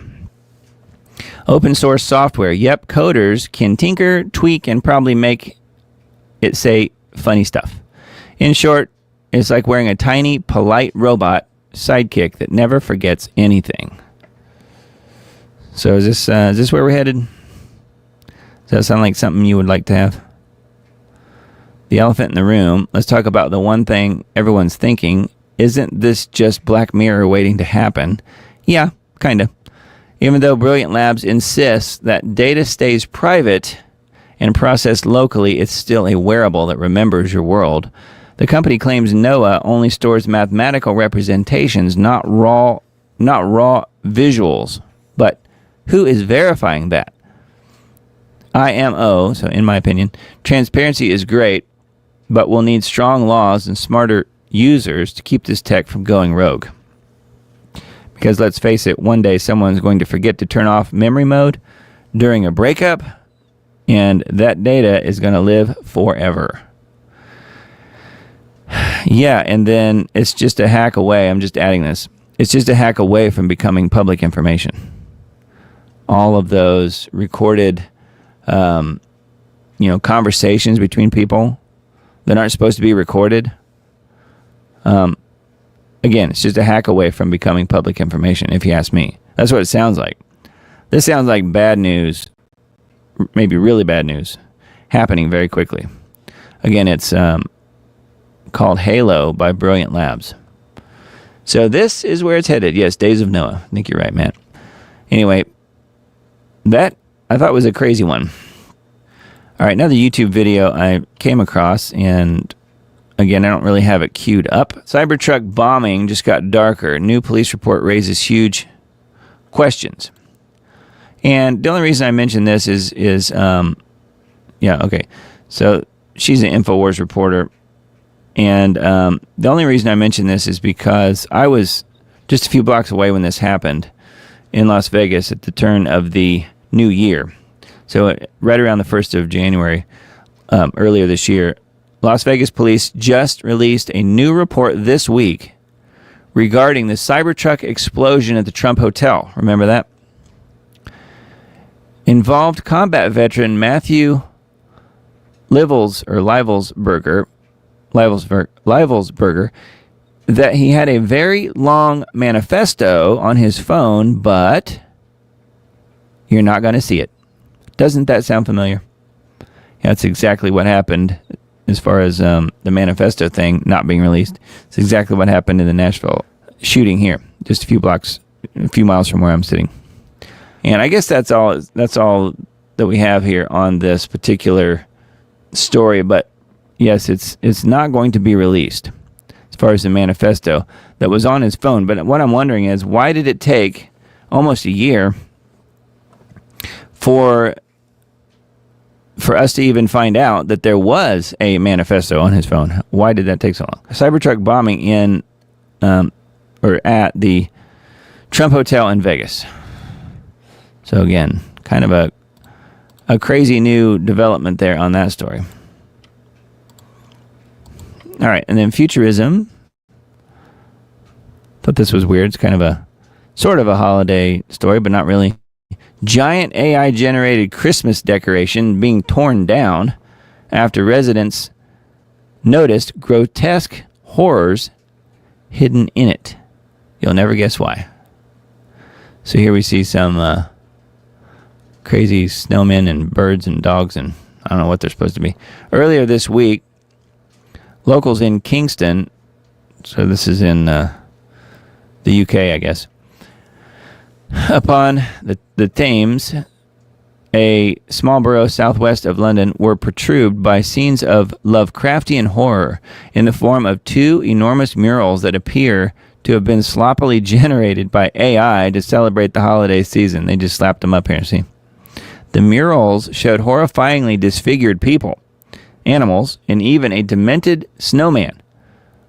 Open source software. Yep, coders can tinker, tweak, and probably make it say funny stuff. In short, it's like wearing a tiny, polite robot sidekick that never forgets anything. So is this where we're headed? Does that sound like something you would like to have? The elephant in the room. Let's talk about the one thing everyone's thinking. Isn't this just Black Mirror waiting to happen? Yeah, kind of. Even though Brilliant Labs insists that data stays private and processed locally, it's still a wearable that remembers your world. The company claims Noah only stores mathematical representations, not raw visuals. But who is verifying that? IMO, so in my opinion, transparency is great, but we'll need strong laws and smarter users to keep this tech from going rogue. Because let's face it, one day someone's going to forget to turn off memory mode during a breakup, and that data is going to live forever. Yeah, and then it's just a hack away. I'm just adding this. It's just a hack away from becoming public information. All of those recorded, conversations between people that aren't supposed to be recorded. Again, it's just a hack away from becoming public information, if you ask me. That's what it sounds like. This sounds like bad news, maybe really bad news, happening very quickly. Again, it's called Halo by Brilliant Labs. So this is where it's headed. Yes, Days of Noah. I think you're right, Matt. Anyway, that I thought was a crazy one. All right, another YouTube video I came across, and again, I don't really have it queued up. Cybertruck bombing just got darker. New police report raises huge questions. And the only reason I mention this is okay. So she's an InfoWars reporter. And the only reason I mention this is because I was just a few blocks away when this happened in Las Vegas at the turn of the new year. So right around the 1st of January, earlier this year, Las Vegas police just released a new report this week regarding the Cybertruck explosion at the Trump Hotel. Remember that? Involved combat veteran Matthew Livelsberger, that he had a very long manifesto on his phone, but you're not going to see it. Doesn't that sound familiar? Yeah, that's exactly what happened as far as the manifesto thing not being released. It's exactly what happened in the Nashville shooting here, just a few miles from where I'm sitting. And I guess that's all that we have here on this particular story. But yes, it's not going to be released as far as the manifesto that was on his phone. But what I'm wondering is, why did it take almost a year for us to even find out that there was a manifesto on his phone? Why did that take so long? A Cybertruck bombing in or at the Trump Hotel in Vegas. So again, kind of a crazy new development there on that story. All right, and then futurism. Thought this was weird. It's kind of a sort of a holiday story, but not really. Giant AI-generated Christmas decoration being torn down after residents noticed grotesque horrors hidden in it. You'll never guess why. So here we see some crazy snowmen and birds and dogs, and I don't know what they're supposed to be. Earlier this week, locals in Kingston, so this is in the UK, I guess, upon the Thames, a small borough southwest of London, were perturbed by scenes of Lovecraftian horror in the form of two enormous murals that appear to have been sloppily generated by AI to celebrate the holiday season. They just slapped them up here, see? The murals showed horrifyingly disfigured people, animals, and even a demented snowman,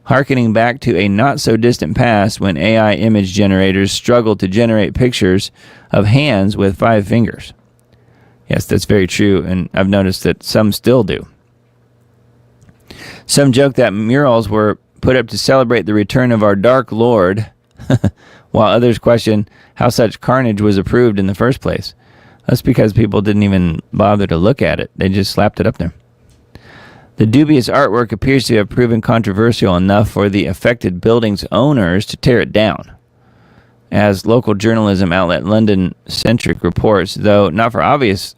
harkening back to a not-so-distant past when AI image generators struggled to generate pictures of hands with 5 fingers. Yes, that's very true, and I've noticed that some still do. Some joke that murals were put up to celebrate the return of our Dark Lord, while others question how such carnage was approved in the first place. That's because people didn't even bother to look at it. They just slapped it up there. The dubious artwork appears to have proven controversial enough for the affected building's owners to tear it down. As local journalism outlet London-Centric reports, though not for obvious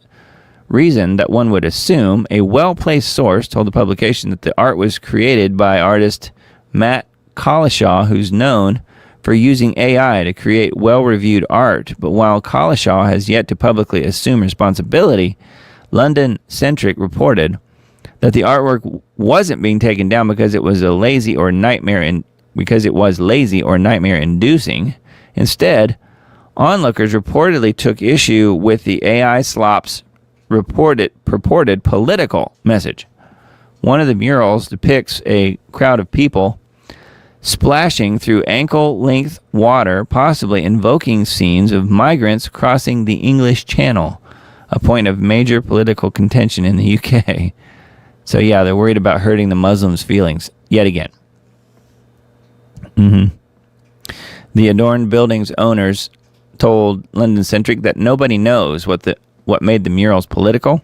reason that one would assume, a well-placed source told the publication that the art was created by artist Matt Collishaw, who's known for using AI to create well-reviewed art. But while Collishaw has yet to publicly assume responsibility, London-Centric reported that the artwork wasn't being taken down because it was lazy or nightmare inducing. Instead, onlookers reportedly took issue with the AI slop's purported political message. One of the murals depicts a crowd of people splashing through ankle-length water, possibly invoking scenes of migrants crossing the English Channel, a point of major political contention in the UK. So yeah, they're worried about hurting the Muslims' feelings yet again. The adorned building's owners told London-Centric that nobody knows what made the murals political,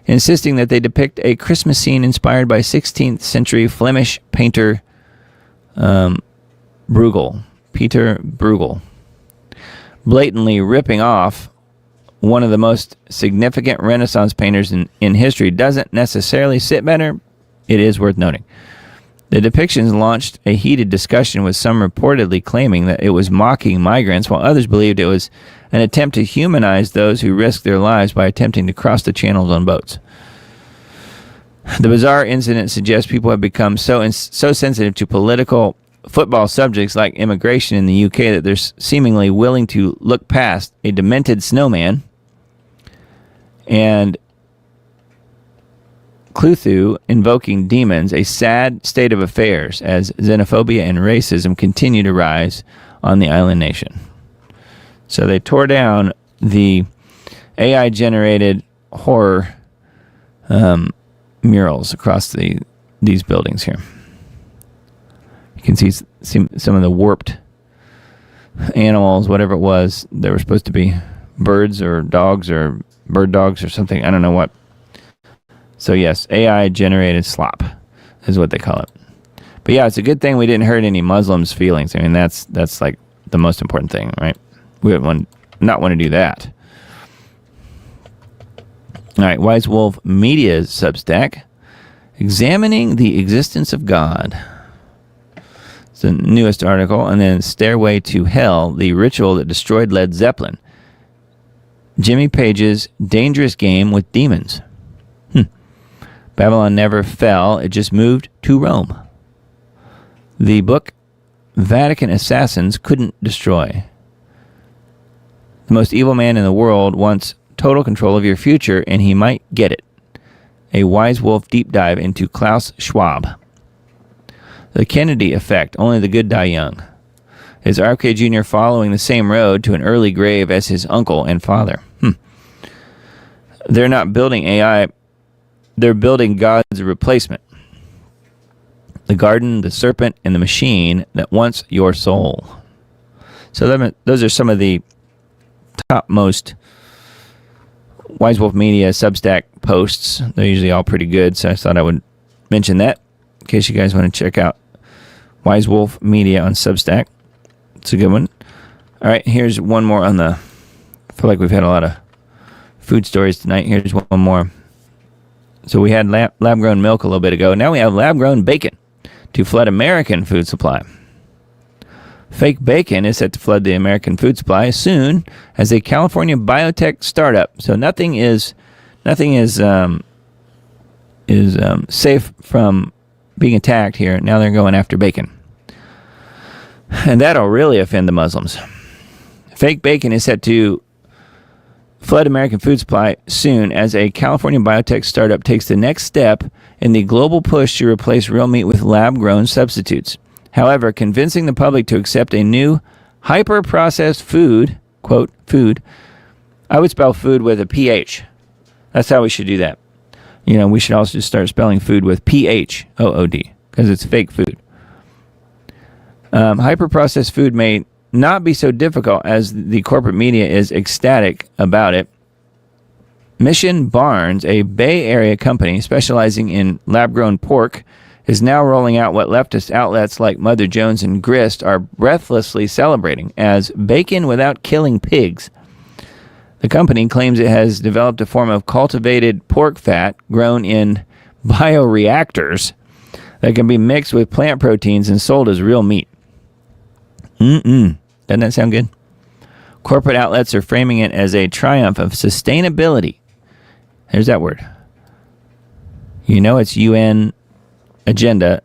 insisting that they depict a Christmas scene inspired by 16th century Flemish painter Peter Bruegel, blatantly ripping off one of the most significant Renaissance painters in history doesn't necessarily sit better. It is worth noting. The depictions launched a heated discussion, with some reportedly claiming that it was mocking migrants, while others believed it was an attempt to humanize those who risked their lives by attempting to cross the channels on boats. The bizarre incident suggests people have become so sensitive to political football subjects like immigration in the UK that they're seemingly willing to look past a demented snowman and Cthulhu invoking demons, a sad state of affairs as xenophobia and racism continue to rise on the island nation. So they tore down the AI-generated horror murals across these buildings here. You can see some of the warped animals, whatever it was. They were supposed to be birds or dogs or bird dogs or something. I don't know what. So yes, AI-generated slop is what they call it. But yeah, it's a good thing we didn't hurt any Muslims' feelings. I mean, that's like the most important thing, right? We would not want to do that. All right, Wise Wolf Media's Substack, Examining the Existence of God. It's the newest article. And then Stairway to Hell, the ritual that destroyed Led Zeppelin. Jimmy Page's Dangerous Game with Demons. Babylon never fell, it just moved to Rome. The book Vatican Assassins Couldn't Destroy. The most evil man in the world wants total control of your future, and he might get it. A Wise Wolf deep dive into Klaus Schwab. The Kennedy Effect, only the good die young. Is RFK Jr. following the same road to an early grave as his uncle and father? They're not building AI, they're building God's replacement. The garden, the serpent, and the machine that wants your soul. So those are some of the topmost Wise Wolf Media Substack posts. They're usually all pretty good, so I thought I would mention that in case you guys want to check out Wise Wolf Media on Substack. It's a good one. All right, here's one more on I feel like we've had a lot of food stories tonight. Here's one more. So we had lab-grown milk a little bit ago. Now we have lab-grown bacon to flood American food supply. Fake bacon is set to flood the American food supply as soon as a California biotech startup. So nothing is safe from being attacked here. Now they're going after bacon. And that'll really offend the Muslims. Fake bacon is set to flood American food supply soon as a California biotech startup takes the next step in the global push to replace real meat with lab-grown substitutes. However, convincing the public to accept a new hyper-processed food, quote, food, I would spell food with a PH. That's how we should do that. You know, we should also just start spelling food with PHOOD, because it's fake food. Hyper-processed food may not be so difficult as the corporate media is ecstatic about it. Mission Barnes, a Bay Area company specializing in lab-grown pork, is now rolling out what leftist outlets like Mother Jones and Grist are breathlessly celebrating as bacon without killing pigs. The company claims it has developed a form of cultivated pork fat grown in bioreactors that can be mixed with plant proteins and sold as real meat. Doesn't that sound good? Corporate outlets are framing it as a triumph of sustainability. There's that word. You know it's UN Agenda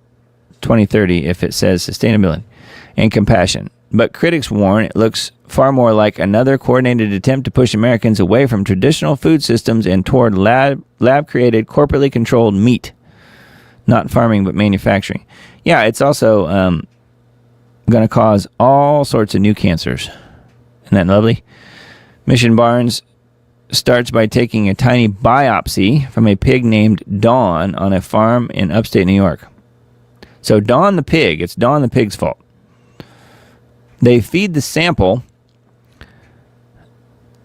2030 if it says sustainability and compassion. But critics warn it looks far more like another coordinated attempt to push Americans away from traditional food systems and toward lab-created, corporately controlled meat. Not farming, but manufacturing. Yeah, it's also going to cause all sorts of new cancers. Isn't that lovely? Mission Barnes starts by taking a tiny biopsy from a pig named Dawn on a farm in upstate New York. So Dawn the pig, it's Dawn the pig's fault. They feed the sample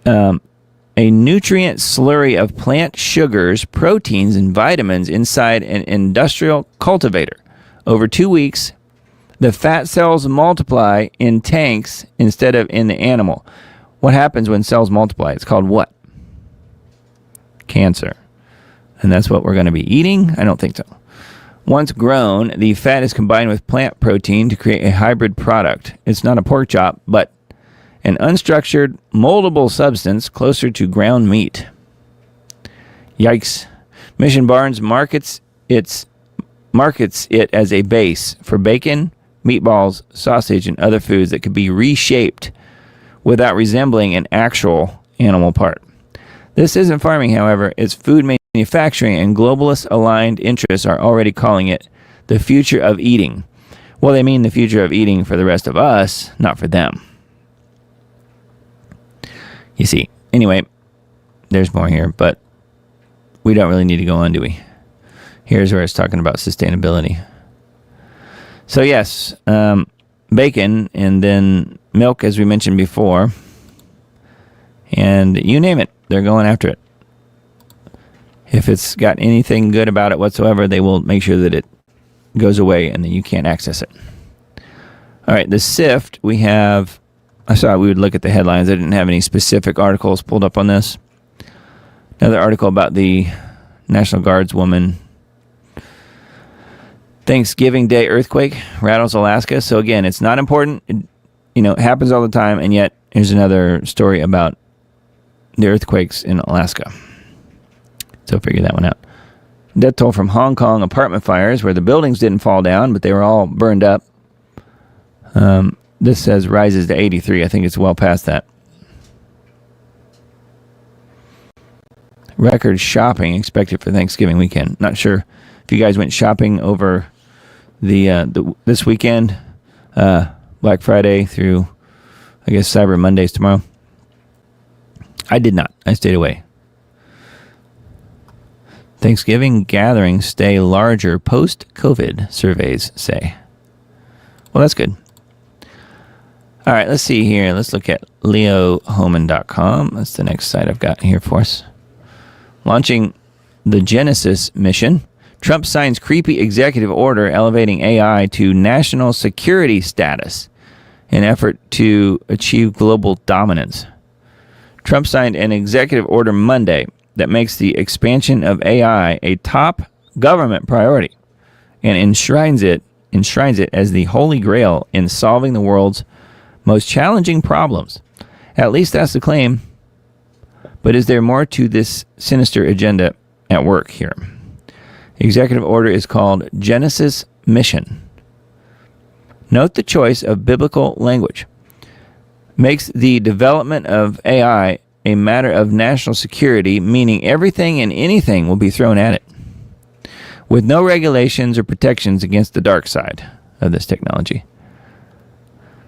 a nutrient slurry of plant sugars, proteins, and vitamins inside an industrial cultivator. Over 2 weeks, the fat cells multiply in tanks instead of in the animal. What happens when cells multiply? It's called what? Cancer. And that's what we're going to be eating? I don't think so. Once grown, the fat is combined with plant protein to create a hybrid product. It's not a pork chop, but an unstructured, moldable substance closer to ground meat. Yikes. Mission Barnes markets it as a base for bacon, meatballs, sausage, and other foods that could be reshaped without resembling an actual animal part. This isn't farming, however, it's food manufacturing and globalist-aligned interests are already calling it the future of eating. Well, they mean the future of eating for the rest of us, not for them. You see. Anyway, there's more here, but we don't really need to go on, do we? Here's where it's talking about sustainability. So yes, bacon and then milk, as we mentioned before. And you name it, they're going after it. If it's got anything good about it whatsoever, they will make sure that it goes away and then you can't access it. All right, the SIFT, we have, I thought we would look at the headlines. I didn't have any specific articles pulled up on this. Another article about the National Guards woman. Thanksgiving Day earthquake rattles Alaska. So again, it's not important. It happens all the time. And yet here's another story about the earthquakes in Alaska. So figure that one out. Death toll from Hong Kong apartment fires where the buildings didn't fall down, but they were all burned up. This says rises to 83. I think it's well past that. Record shopping expected for Thanksgiving weekend. Not sure if you guys went shopping over this weekend, Black Friday through, I guess, Cyber Monday's tomorrow. I did not. I stayed away. Thanksgiving gatherings stay larger post-COVID, surveys say. Well, that's good. All right, let's see here. Let's look at leohoman.com. That's the next site I've got here for us. Launching the Genesis mission. Trump signs creepy executive order elevating AI to national security status in effort to achieve global dominance. Trump signed an executive order Monday that makes the expansion of AI a top government priority and enshrines it as the holy grail in solving the world's most challenging problems. At least that's the claim. But is there more to this sinister agenda at work here? The executive order is called Genesis Mission. Note the choice of biblical language. Makes the development of AI a matter of national security, meaning everything and anything will be thrown at it, with no regulations or protections against the dark side of this technology.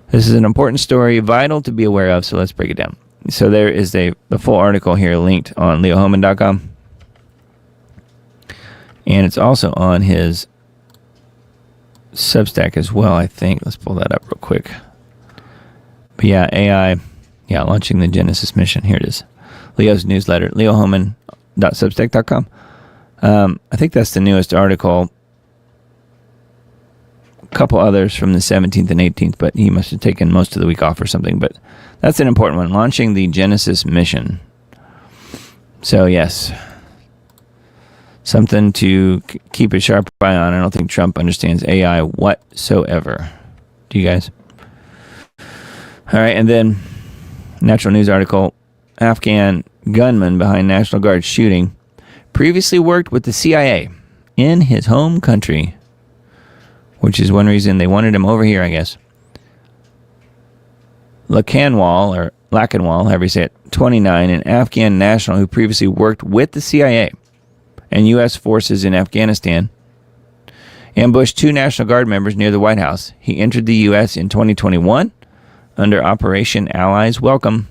This is an important story, vital to be aware of, so let's break it down. So there is the full article here linked on leohoman.com. And it's also on his Substack as well, I think. Let's pull that up real quick. But yeah, AI, launching the Genesis mission. Here it is. Leo's newsletter, leohoman.substack.com. I think that's the newest article. A couple others from the 17th and 18th, but he must have taken most of the week off or something. But that's an important one. Launching the Genesis mission. So, yes. Something to keep a sharp eye on. I don't think Trump understands AI whatsoever. Do you guys? All right, and then Natural News article. Afghan gunman behind National Guard shooting previously worked with the CIA in his home country, which is one reason they wanted him over here, I guess. Lakanwal, however you say it, 29, an Afghan national who previously worked with the CIA and U.S. forces in Afghanistan, ambushed 2 National Guard members near the White House. He entered the U.S. in 2021 under Operation Allies Welcome,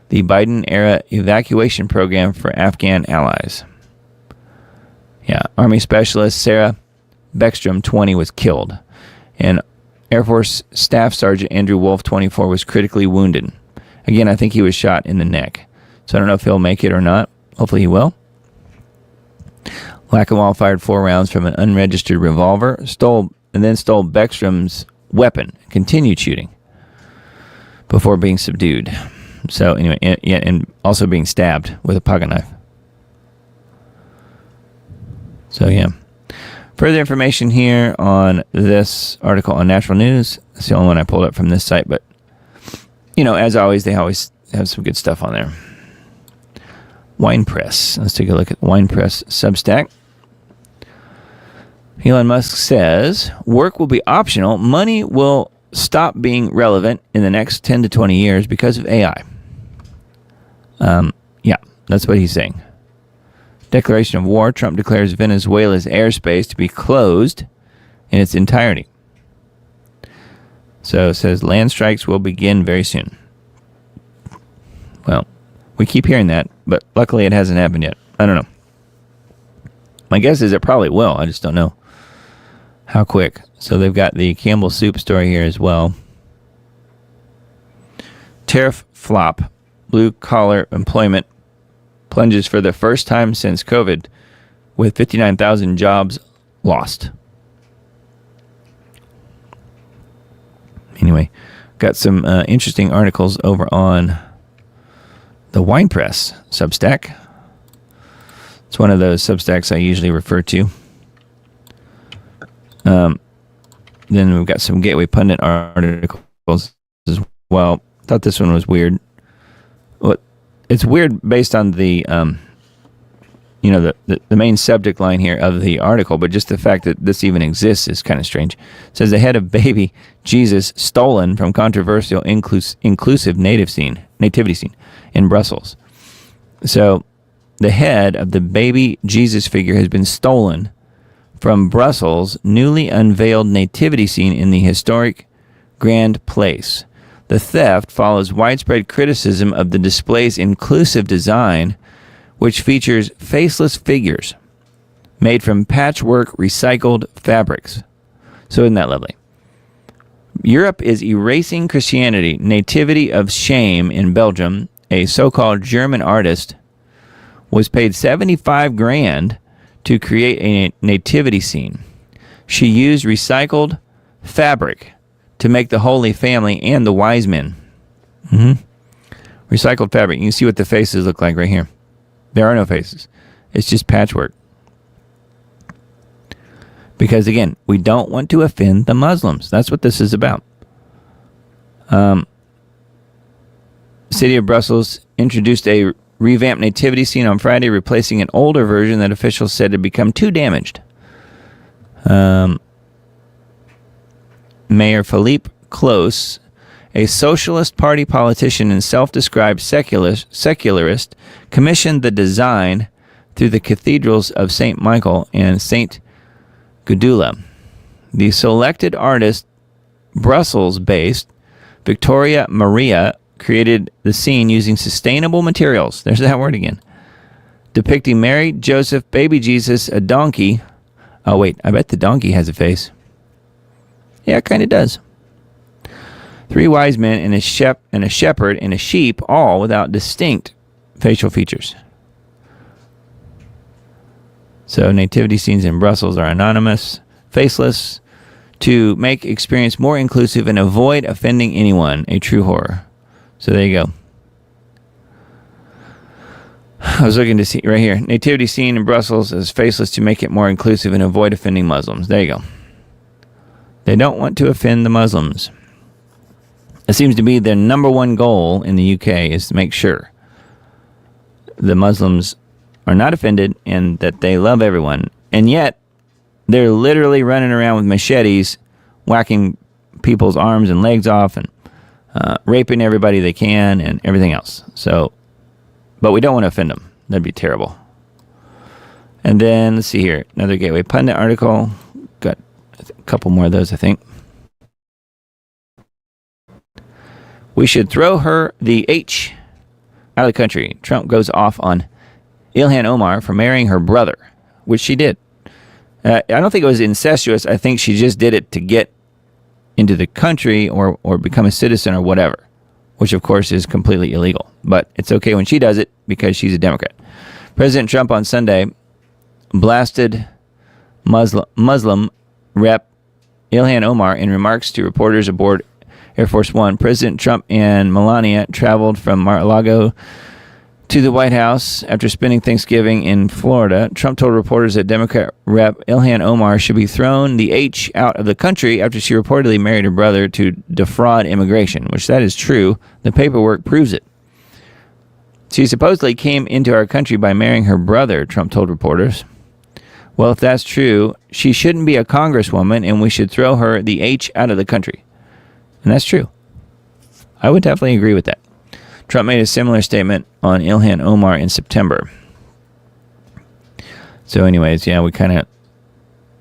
the Biden-era evacuation program for Afghan allies. Army Specialist Sarah Beckstrom, 20, was killed, and Air Force Staff Sergeant Andrew Wolf, 24, was critically wounded. Again, I think he was shot in the neck, so I don't know if he'll make it or not. Hopefully he will. Lakanwal fired 4 rounds from an unregistered revolver, stole Beckstrom's weapon, continued shooting before being subdued. So anyway, and also being stabbed with a pocket knife. So yeah. Further information here on this article on Natural News. It's the only one I pulled up from this site, but as always, they always have some good stuff on there. Wine Press. Let's take a look at Wine Press Substack. Elon Musk says, work will be optional. Money will stop being relevant in the next 10 to 20 years because of AI. That's what he's saying. Declaration of war. Trump declares Venezuela's airspace to be closed in its entirety. So it says land strikes will begin very soon. Well, we keep hearing that, but luckily it hasn't happened yet. I don't know. My guess is it probably will. I just don't know how quick. So they've got the Campbell Soup story here as well. Tariff flop. Blue-collar employment plunges for the first time since COVID, with 59,000 jobs lost. Anyway, got some interesting articles over on the Wine Press Substack. It's one of those Substacks I usually refer to. Then we've got some Gateway Pundit articles as well. Thought this one was weird. Well, it's weird based on the main subject line here of the article, but just the fact that this even exists is kind of strange. It says the head of baby Jesus stolen from controversial inclusive nativity scene in Brussels. So the head of the baby Jesus figure has been stolen from Brussels' newly unveiled nativity scene in the historic Grand Place. The theft follows widespread criticism of the display's inclusive design, which features faceless figures made from patchwork recycled fabrics. So isn't that lovely? Europe is erasing Christianity. Nativity of Shame in Belgium, a so-called German artist, was paid 75 grand to create a nativity scene. She used recycled fabric to make the Holy Family and the wise men. Recycled fabric. You can see what the faces look like right here. There are no faces. It's just patchwork. Because again, we don't want to offend the Muslims. That's what this is about. City of Brussels introduced a revamped nativity scene on Friday, replacing an older version that officials said had become too damaged. Mayor Philippe Close, a Socialist Party politician and self-described secularist, commissioned the design through the cathedrals of St. Michael and St. Gudula. The selected artist, Brussels-based Victoria Maria, created the scene using sustainable materials. There's that word again. Depicting Mary, Joseph, baby Jesus, a donkey. Oh, wait, I bet the donkey has a face. Yeah, it kind of does. 3 wise men and a shepherd and a sheep, all without distinct facial features. So nativity scenes in Brussels are anonymous, faceless, to make experience more inclusive and avoid offending anyone. A true horror. So there you go. I was looking to see right here. Nativity scene in Brussels is faceless to make it more inclusive and avoid offending Muslims. There you go. They don't want to offend the Muslims. It seems to be their number one goal in the UK is to make sure the Muslims are not offended and that they love everyone. And yet, they're literally running around with machetes, whacking people's arms and legs off and raping everybody they can and everything else. So, but we don't want to offend them. That'd be terrible. And then, let's see here. Another Gateway Pundit article. Got a couple more of those, I think. We should throw her the H out of the country. Trump goes off on Ilhan Omar for marrying her brother, which she did. I don't think it was incestuous. I think she just did it to get into the country or become a citizen or whatever, which of course is completely illegal. But it's okay when she does it because she's a Democrat. President Trump on Sunday blasted Muslim Rep. Ilhan Omar in remarks to reporters aboard Air Force One. President Trump and Melania traveled from Mar-a-Lago to the White House after spending Thanksgiving in Florida. Trump told reporters that Democrat Rep. Ilhan Omar should be thrown the H out of the country after she reportedly married her brother to defraud immigration, which that is true. The paperwork proves it. She supposedly came into our country by marrying her brother, Trump told reporters. Well, if that's true, she shouldn't be a congresswoman and we should throw her the H out of the country. And that's true. I would definitely agree with that. Trump made a similar statement on Ilhan Omar in September. So anyways, yeah, we kind of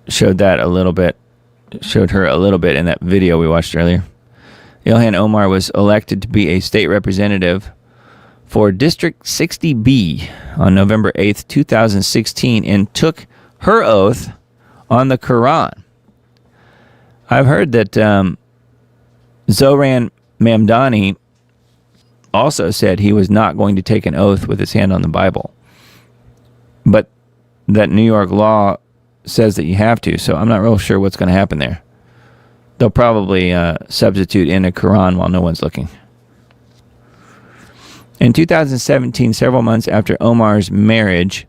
showed her a little bit in that video we watched earlier. Ilhan Omar was elected to be a state representative for District 60B on November 8th, 2016, and took her oath on the Quran. I've heard that Zohran Mamdani also said he was not going to take an oath with his hand on the Bible. But that New York law says that you have to, so I'm not real sure what's going to happen there. They'll probably substitute in a Quran while no one's looking. In 2017, several months after Omar's marriage,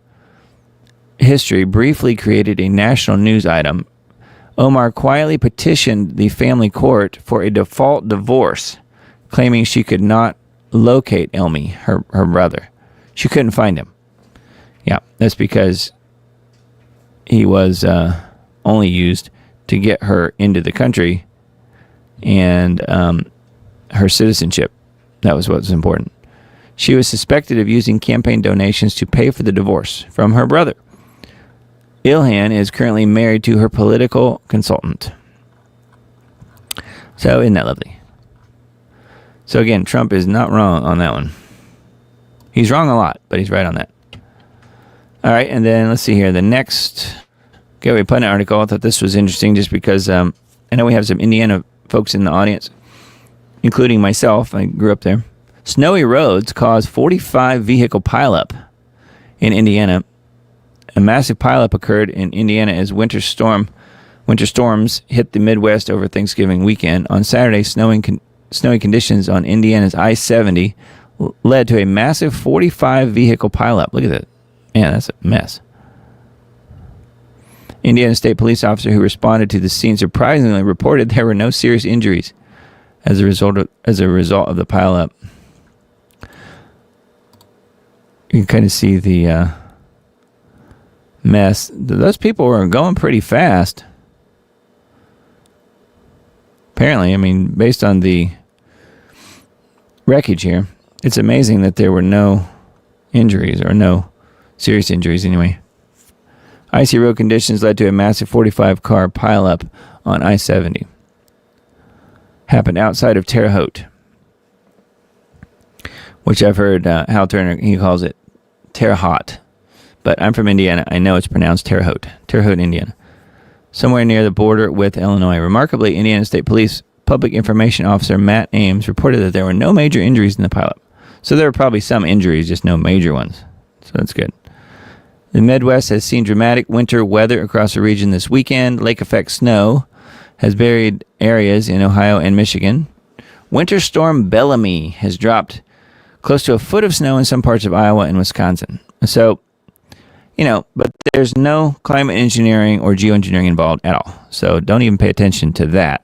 history briefly created a national news item. Omar quietly petitioned the family court for a default divorce, claiming she could not locate Elmi, her brother. She couldn't find him. Yeah, that's because he was only used to get her into the country and her citizenship. That was what was important. She was suspected of using campaign donations to pay for the divorce from her brother. Ilhan is currently married to her political consultant. So isn't that lovely? So again, Trump is not wrong on that one. He's wrong a lot, but he's right on that. All right, and then let's see here. The next Gateway Pundit article, I thought this was interesting just because I know we have some Indiana folks in the audience, including myself. I grew up there. Snowy roads caused 45 vehicle pileup in Indiana. A massive pileup occurred in Indiana as winter storms hit the Midwest over Thanksgiving weekend. On Saturday, snowy conditions on Indiana's I-70 led to a massive 45 vehicle pileup. Look at that. Man, that's a mess. Indiana State Police officer who responded to the scene surprisingly reported there were no serious injuries as a result of the pileup. You can kind of see the mess. Those people were going pretty fast. Apparently, I mean, based on the wreckage here, it's amazing that there were no injuries, or no serious injuries anyway. Icy road conditions led to a massive 45-car pileup on I-70. Happened outside of Terre Haute, which I've heard Hal Turner, he calls it Terre Haute. But I'm from Indiana. I know it's pronounced Terre Haute, Indiana. Somewhere near the border with Illinois. Remarkably, Indiana State Police Public Information Officer Matt Ames reported that there were no major injuries in the pileup. So there were probably some injuries, just no major ones. So that's good. The Midwest has seen dramatic winter weather across the region this weekend. Lake effect snow has buried areas in Ohio and Michigan. Winter storm Bellamy has dropped close to a foot of snow in some parts of Iowa and Wisconsin. So, but there's no climate engineering or geoengineering involved at all. So don't even pay attention to that.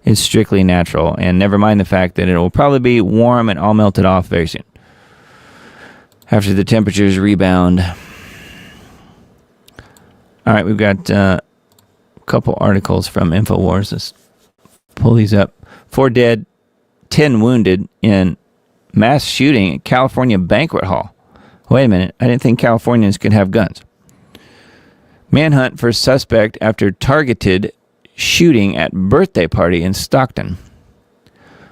It's strictly natural. And never mind the fact that it will probably be warm and all melted off very soon, after the temperatures rebound. All right, we've got a couple articles from InfoWars. Let's pull these up. 4 dead, 10 wounded in mass shooting at California banquet hall. Wait a minute, I didn't think Californians could have guns. Manhunt for suspect after targeted shooting at birthday party in Stockton.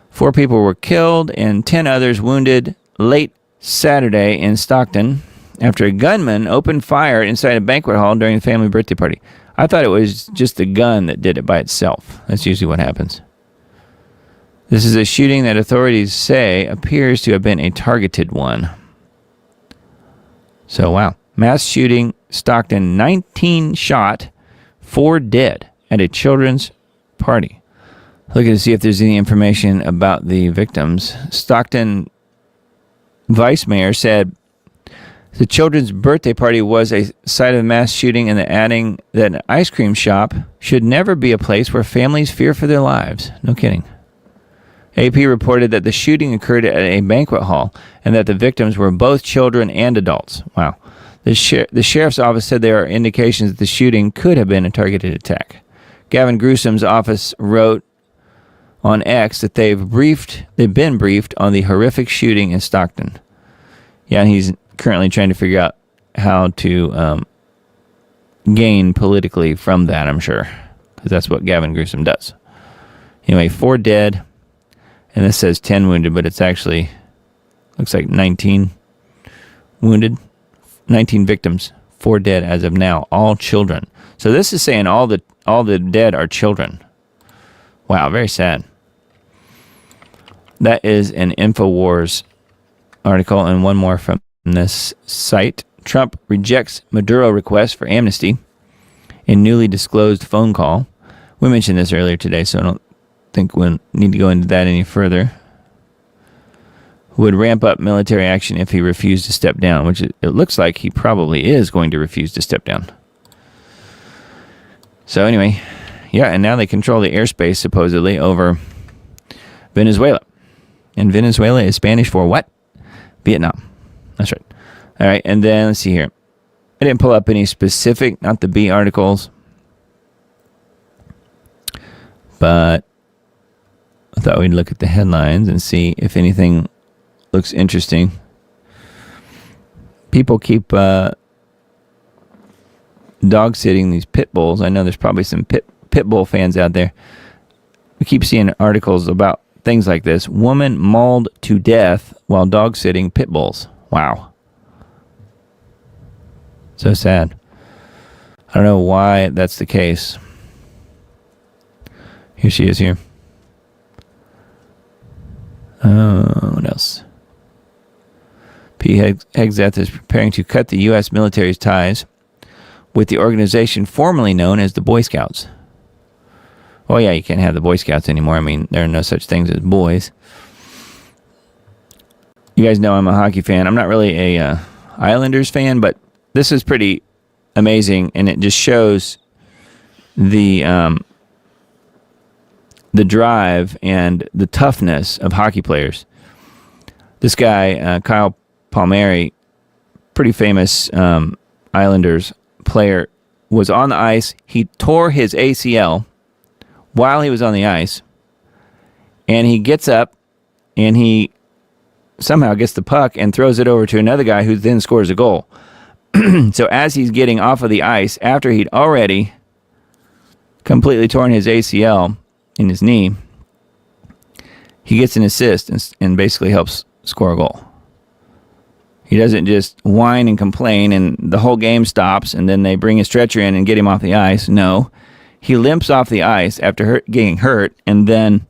4 people were killed and 10 others wounded late Saturday in Stockton after a gunman opened fire inside a banquet hall during a family birthday party. I thought it was just the gun that did it by itself. That's usually what happens. This is a shooting that authorities say appears to have been a targeted one. So, wow. Mass shooting, Stockton, 19 shot, 4 dead at a children's party. Looking to see if there's any information about the victims. Stockton Vice Mayor said the children's birthday party was a site of mass shooting, and adding that an ice cream shop should never be a place where families fear for their lives. No kidding. AP reported that the shooting occurred at a banquet hall and that the victims were both children and adults. Wow. The sheriff's office said there are indications that the shooting could have been a targeted attack. Gavin Gruesom's office wrote on X that they've been briefed on the horrific shooting in Stockton. Yeah, and he's currently trying to figure out how to gain politically from that, I'm sure, because that's what Gavin Newsom does. Anyway, 4 dead, and this says 10 wounded, but it's actually looks like 19 wounded, 19 victims, 4 dead as of now, all children. So this is saying all the dead are children. Wow, very sad. That is an InfoWars article, and one more from this site. Trump rejects Maduro request for amnesty in newly disclosed phone call. We mentioned this earlier today, so I don't think we'll need to go into that any further. Would ramp up military action if he refused to step down, which it looks like he probably is going to refuse to step down. So anyway, yeah, and now they control the airspace, supposedly, over Venezuela. And Venezuela is Spanish for what? Vietnam. That's right. All right, and then let's see here. I didn't pull up any specific, not the B articles, but I thought we'd look at the headlines and see if anything looks interesting. People keep dog sitting these pit bulls. I know there's probably some pit bull fans out there. We keep seeing articles about things like this. Woman mauled to death while dog sitting pit bulls. Wow. So sad. I don't know why that's the case. Here she is here. What else? P. Hegseth is preparing to cut the U.S. military's ties with the organization formerly known as the Boy Scouts. Oh yeah, you can't have the Boy Scouts anymore. I mean, there are no such things as boys. You guys know I'm a hockey fan. I'm not really a Islanders fan, but this is pretty amazing, and it just shows the drive and the toughness of hockey players. This guy, Kyle Palmieri, pretty famous Islanders player, was on the ice. He tore his ACL while he was on the ice, and he gets up, and he somehow gets the puck and throws it over to another guy who then scores a goal. So as he's getting off of the ice, after he'd already completely torn his ACL in his knee, he gets an assist and basically helps score a goal. He doesn't just whine and complain and the whole game stops and then they bring a stretcher in and get him off the ice. No, he limps off the ice after getting hurt and then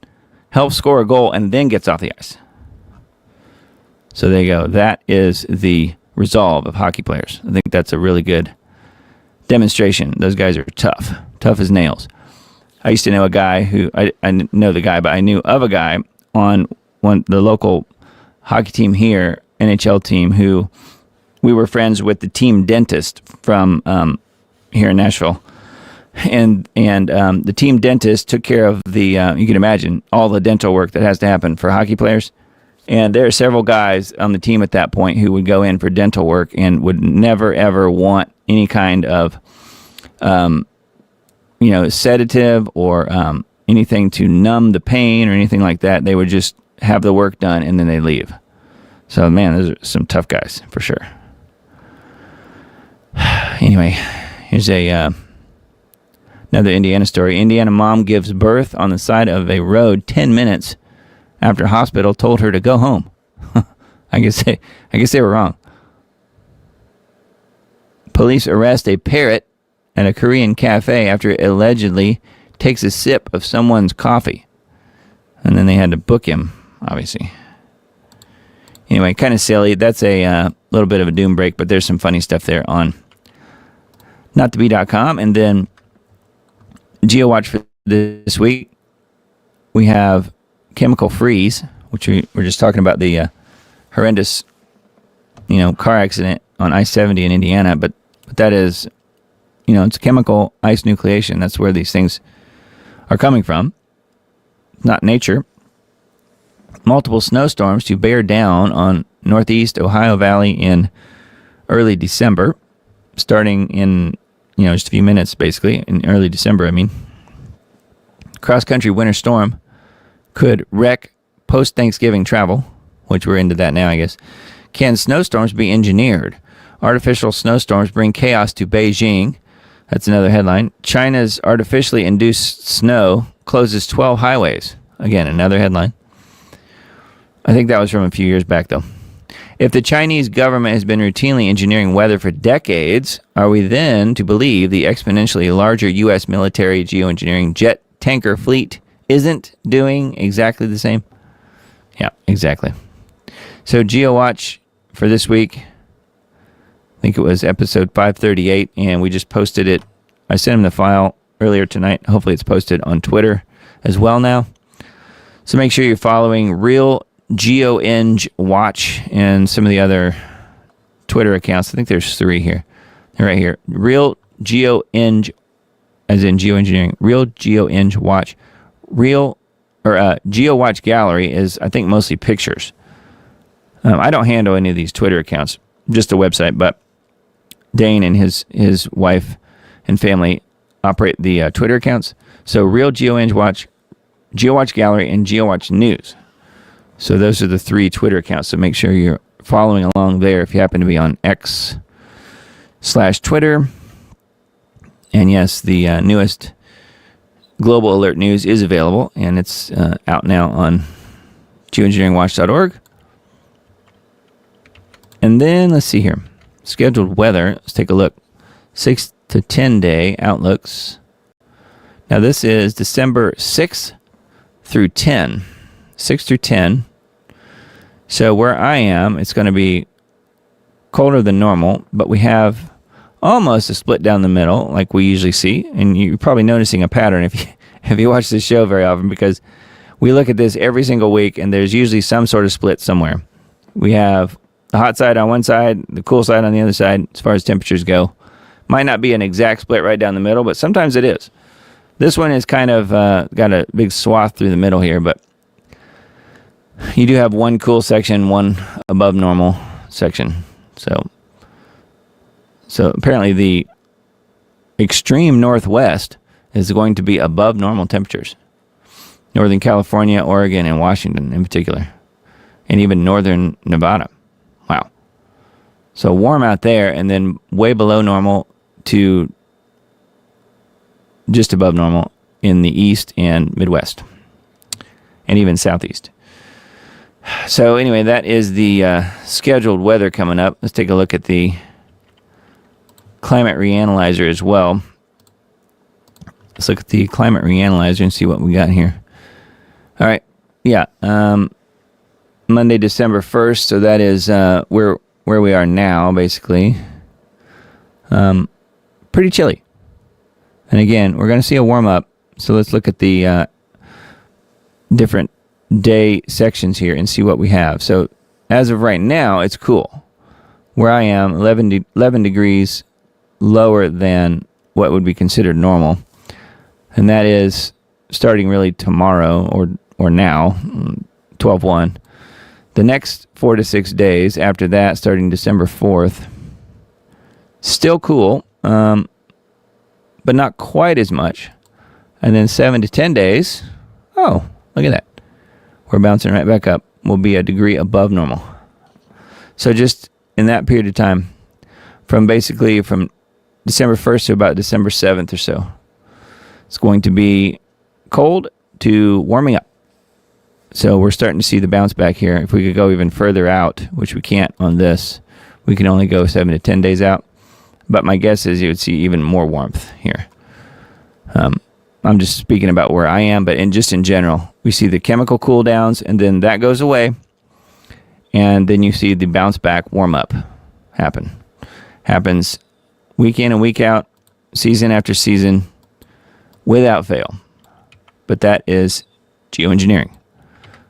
helps score a goal and then gets off the ice. So there you go. That is the resolve of hockey players. I think that's a really good demonstration. Those guys are tough as nails. I used to know a guy who, I didn't know the guy, but I knew of a guy on the local hockey team here, NHL team, who we were friends with the team dentist from here in Nashville. And the team dentist took care of the, you can imagine, all the dental work that has to happen for hockey players. And there are several guys on the team at that point who would go in for dental work and would never, ever want any kind of, sedative or anything to numb the pain or anything like that. They would just have the work done and then they leave. So, man, those are some tough guys for sure. Anyway, here's another Indiana story. Indiana mom gives birth on the side of a road 10 minutes after hospital told her to go home. I guess they were wrong. Police arrest a parrot at a Korean cafe after it allegedly takes a sip of someone's coffee. And then they had to book him, obviously. Anyway, kind of silly. That's a little bit of a doom break, but there's some funny stuff there on notthebee.com. And then GeoWatch for this week, we have chemical freeze, which we were just talking about, the horrendous, car accident on I-70 in Indiana. But that is, it's chemical ice nucleation. That's where these things are coming from. Not nature. Multiple snowstorms to bear down on northeast Ohio Valley in early December, starting in, just a few minutes, basically, in early December, I mean. Cross-country winter storm could wreck post-Thanksgiving travel, which we're into that now, I guess. Can snowstorms be engineered? Artificial snowstorms bring chaos to Beijing That's another headline. China's artificially induced snow closes 12 highways. Again, another headline. I think that was from a few years back, though. If the Chinese government has been routinely engineering weather for decades, are we then to believe the exponentially larger U.S. military geoengineering jet tanker fleet isn't doing exactly the same? Yeah, exactly. So GeoWatch for this week, I think it was episode 538, and we just posted it. I sent him the file earlier tonight. Hopefully it's posted on Twitter as well now. So make sure you're following Real GeoEng Watch and some of the other Twitter accounts. I think there's 3 here. They're right here. Real GeoEng, as in geoengineering. Real GeoEng Watch. GeoWatch Gallery is, I think, mostly pictures. I don't handle any of these Twitter accounts, just a website, but Dane and his wife and family operate the Twitter accounts. So Real GeoEng Watch, GeoWatch Gallery, and GeoWatch News. So those are the 3 Twitter accounts. So make sure you're following along there if you happen to be on X/Twitter. And yes, the newest Global Alert News is available, and it's out now on geoengineeringwatch.org. And then let's see here. Scheduled weather. Let's take a look. 6 to 10 day outlooks. Now this is December 6th through 10. 6 through 10. So where I am, it's going to be colder than normal, but we have almost a split down the middle like we usually see. And you're probably noticing a pattern if you watch this show very often, because we look at this every single week and there's usually some sort of split somewhere. We have the hot side on one side, the cool side on the other side, as far as temperatures go. Might not be an exact split right down the middle, but sometimes it is. This one is kind of got a big swath through the middle here, but you do have one cool section, one above normal section. So apparently the extreme northwest is going to be above normal temperatures. Northern California, Oregon, and Washington in particular. And even northern Nevada. Wow. So warm out there, and then way below normal to just above normal in the east and Midwest. And even southeast. So anyway, that is the scheduled weather coming up. Let's take a look at the climate reanalyzer as well. Let's look at the climate reanalyzer and see what we got here. All right. Yeah. Monday, December 1st. So that is where we are now, basically. Pretty chilly. And again, we're going to see a warm up. So let's look at the different day sections here and see what we have. So as of right now, it's cool. Where I am, 11 degrees lower than what would be considered normal. And that is starting really tomorrow or now, 12/1. The next 4 to 6 days after that, starting December 4th, still cool, but not quite as much. And then 7 to 10 days, oh, look at that. We're bouncing right back up. Will be a degree above normal. So just in that period of time, from December 1st to about December 7th or so, it's going to be cold to warming up. So we're starting to see the bounce back here. If we could go even further out, which we can't on this, we can only go 7 to 10 days out. But my guess is you would see even more warmth here. I'm just speaking about where I am, but just in general, we see the chemical cool downs, and then that goes away. And then you see the bounce back warm up happens week in and week out, season after season, without fail. But that is geoengineering.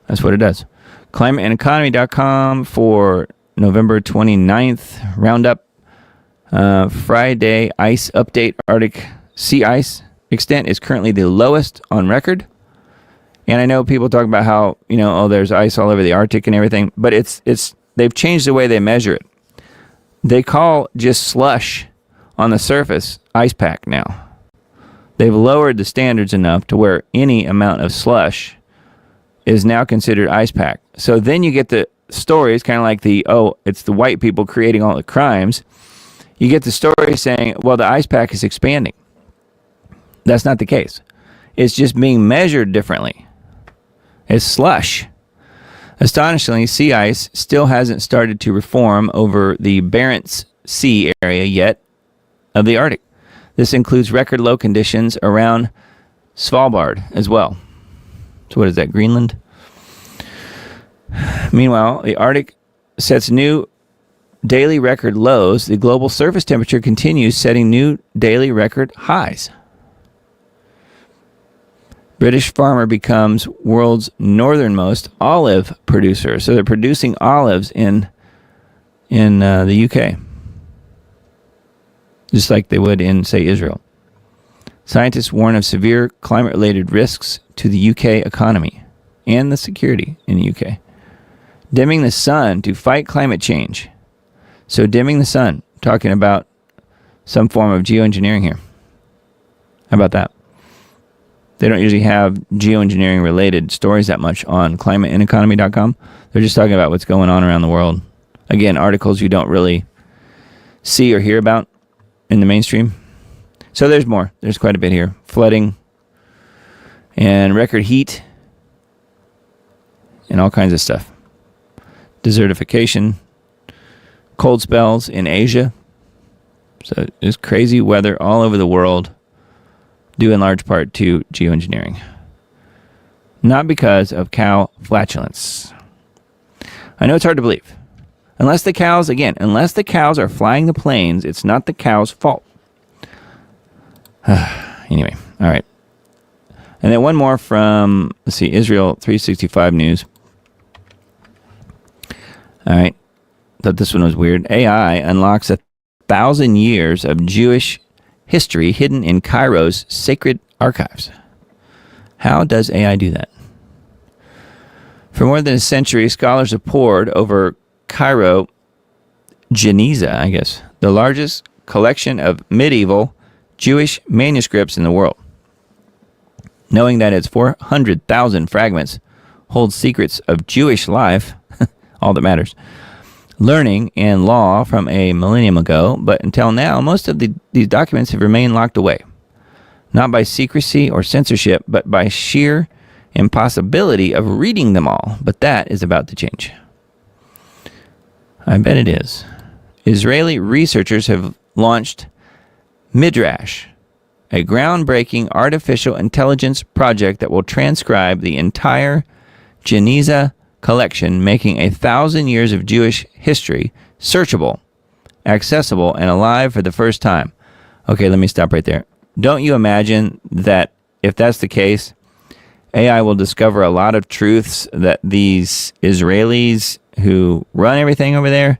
That's what it does. ClimateAndEconomy.com for November 29th roundup. Friday ice update. Arctic sea ice extent is currently the lowest on record. And I know people talk about how, there's ice all over the Arctic and everything, but they've changed the way they measure it. They call just slush on the surface ice pack now. They've lowered the standards enough to where any amount of slush is now considered ice pack. So then you get the stories kind of like it's the white people creating all the crimes. you get the story saying, well, the ice pack is expanding. That's not the case. It's just being measured differently. It's slush. Astonishingly, sea ice still hasn't started to reform over the Barents Sea area yet of the Arctic. This includes record low conditions around Svalbard as well. So what is that, Greenland? Meanwhile, the Arctic sets new daily record lows. The global surface temperature continues setting new daily record highs. British farmer becomes world's northernmost olive producer. So they're producing olives in the UK, just like they would in, say, Israel. Scientists warn of severe climate-related risks to the UK economy and the security in the UK. Dimming the sun to fight climate change. So dimming the sun, talking about some form of geoengineering here. How about that? They don't usually have geoengineering related stories that much on climateandeconomy.com. They're just talking about what's going on around the world. Again, articles you don't really see or hear about in the mainstream. So there's more. There's quite a bit here. Flooding and record heat and all kinds of stuff. Desertification, cold spells in Asia. So there's crazy weather all over the world, due in large part to geoengineering. Not because of cow flatulence. I know it's hard to believe. Unless the cows are flying the planes, it's not the cow's fault. Anyway, all right. And then one more from, let's see, Israel 365 News. All right. Thought this one was weird. AI unlocks 1,000 years of Jewish history hidden in Cairo's sacred archives. How does AI do that? For more than a century, scholars have pored over Cairo Geniza, I guess, the largest collection of medieval Jewish manuscripts in the world. Knowing that its 400,000 fragments hold secrets of Jewish life, all that matters, learning and law from a millennium ago, but until now, most of these documents have remained locked away. Not by secrecy or censorship, but by sheer impossibility of reading them all. But that is about to change. I bet it is. Israeli researchers have launched Midrash, a groundbreaking artificial intelligence project that will transcribe the entire Geniza collection, making 1,000 years of Jewish history searchable, accessible, and alive for the first time. Okay, let me stop right there. Don't you imagine that if that's the case, AI will discover a lot of truths that these Israelis who run everything over there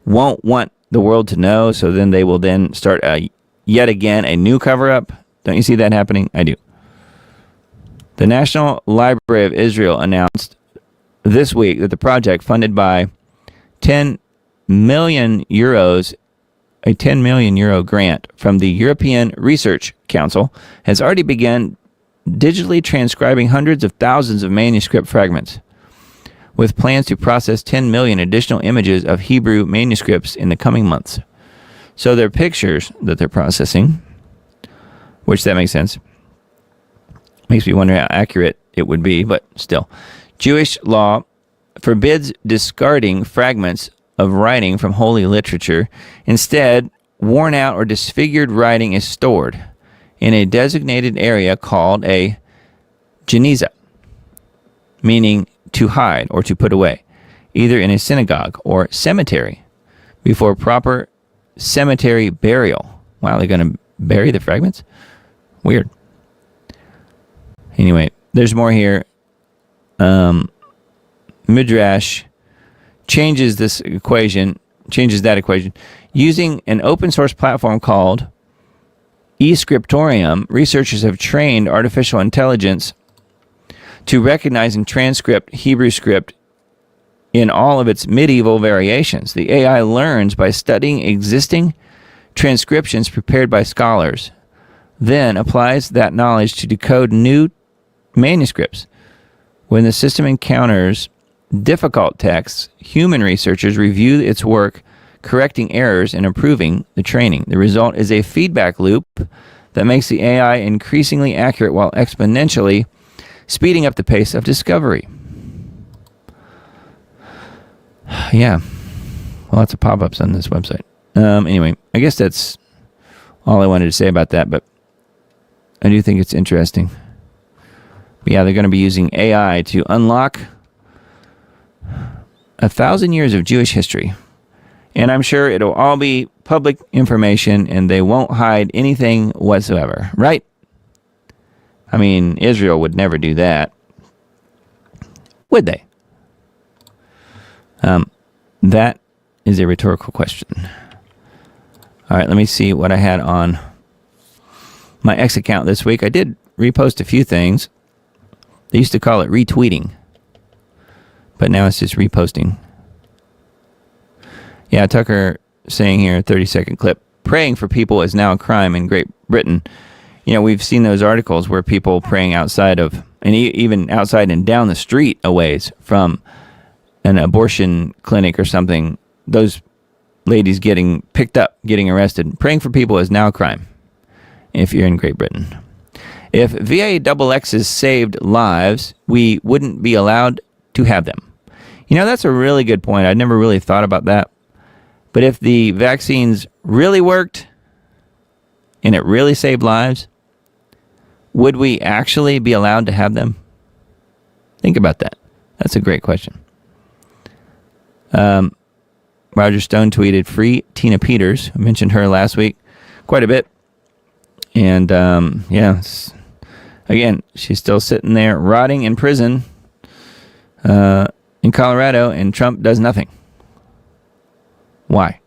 won't want the world to know, so then they will then start yet again a new cover-up? Don't you see that happening? I do. The National Library of Israel announced this week that the project, funded by 10 million euros, a 10 million euro grant from the European Research Council, has already begun digitally transcribing hundreds of thousands of manuscript fragments, with plans to process 10 million additional images of Hebrew manuscripts in the coming months. So they're pictures that they're processing, which that makes sense. Makes me wonder how accurate it would be, but still. Jewish law forbids discarding fragments of writing from holy literature. Instead, worn out or disfigured writing is stored in a designated area called a geniza, meaning to hide or to put away, either in a synagogue or cemetery, before proper cemetery burial. Wow, they're going to bury the fragments? Weird. Anyway, there's more here. Midrash changes that equation using an open source platform called eScriptorium. Researchers have trained artificial intelligence to recognize and transcript Hebrew script in all of its medieval variations. The AI learns by studying existing transcriptions prepared by scholars, then applies that knowledge to decode new manuscripts. When the system encounters difficult texts, human researchers review its work correcting errors and improving the training. The result is a feedback loop that makes the AI increasingly accurate while exponentially speeding up the pace of discovery. Yeah, lots of pop-ups on this website. Anyway, I guess that's all I wanted to say about that, but I do think it's interesting. But yeah, they're going to be using AI to unlock 1,000 years of Jewish history. And I'm sure it'll all be public information and they won't hide anything whatsoever, right? I mean, Israel would never do that. Would they? That is a rhetorical question. All right, let me see what I had on my X account this week. I did repost a few things. They used to call it retweeting, but now it's just reposting. Yeah, Tucker saying here, 30-second clip, praying for people is now a crime in Great Britain. You know, we've seen those articles where people praying outside of, and even outside and down the street a ways from an abortion clinic or something, those ladies getting picked up, getting arrested. Praying for people is now a crime if you're in Great Britain. If VAXXs saved lives, we wouldn't be allowed to have them. You know, that's a really good point. I'd never really thought about that. But if the vaccines really worked and it really saved lives, would we actually be allowed to have them? Think about that. That's a great question. Roger Stone tweeted, free Tina Peters. I mentioned her last week quite a bit. And, again, she's still sitting there rotting in prison in Colorado, and Trump does nothing. Why?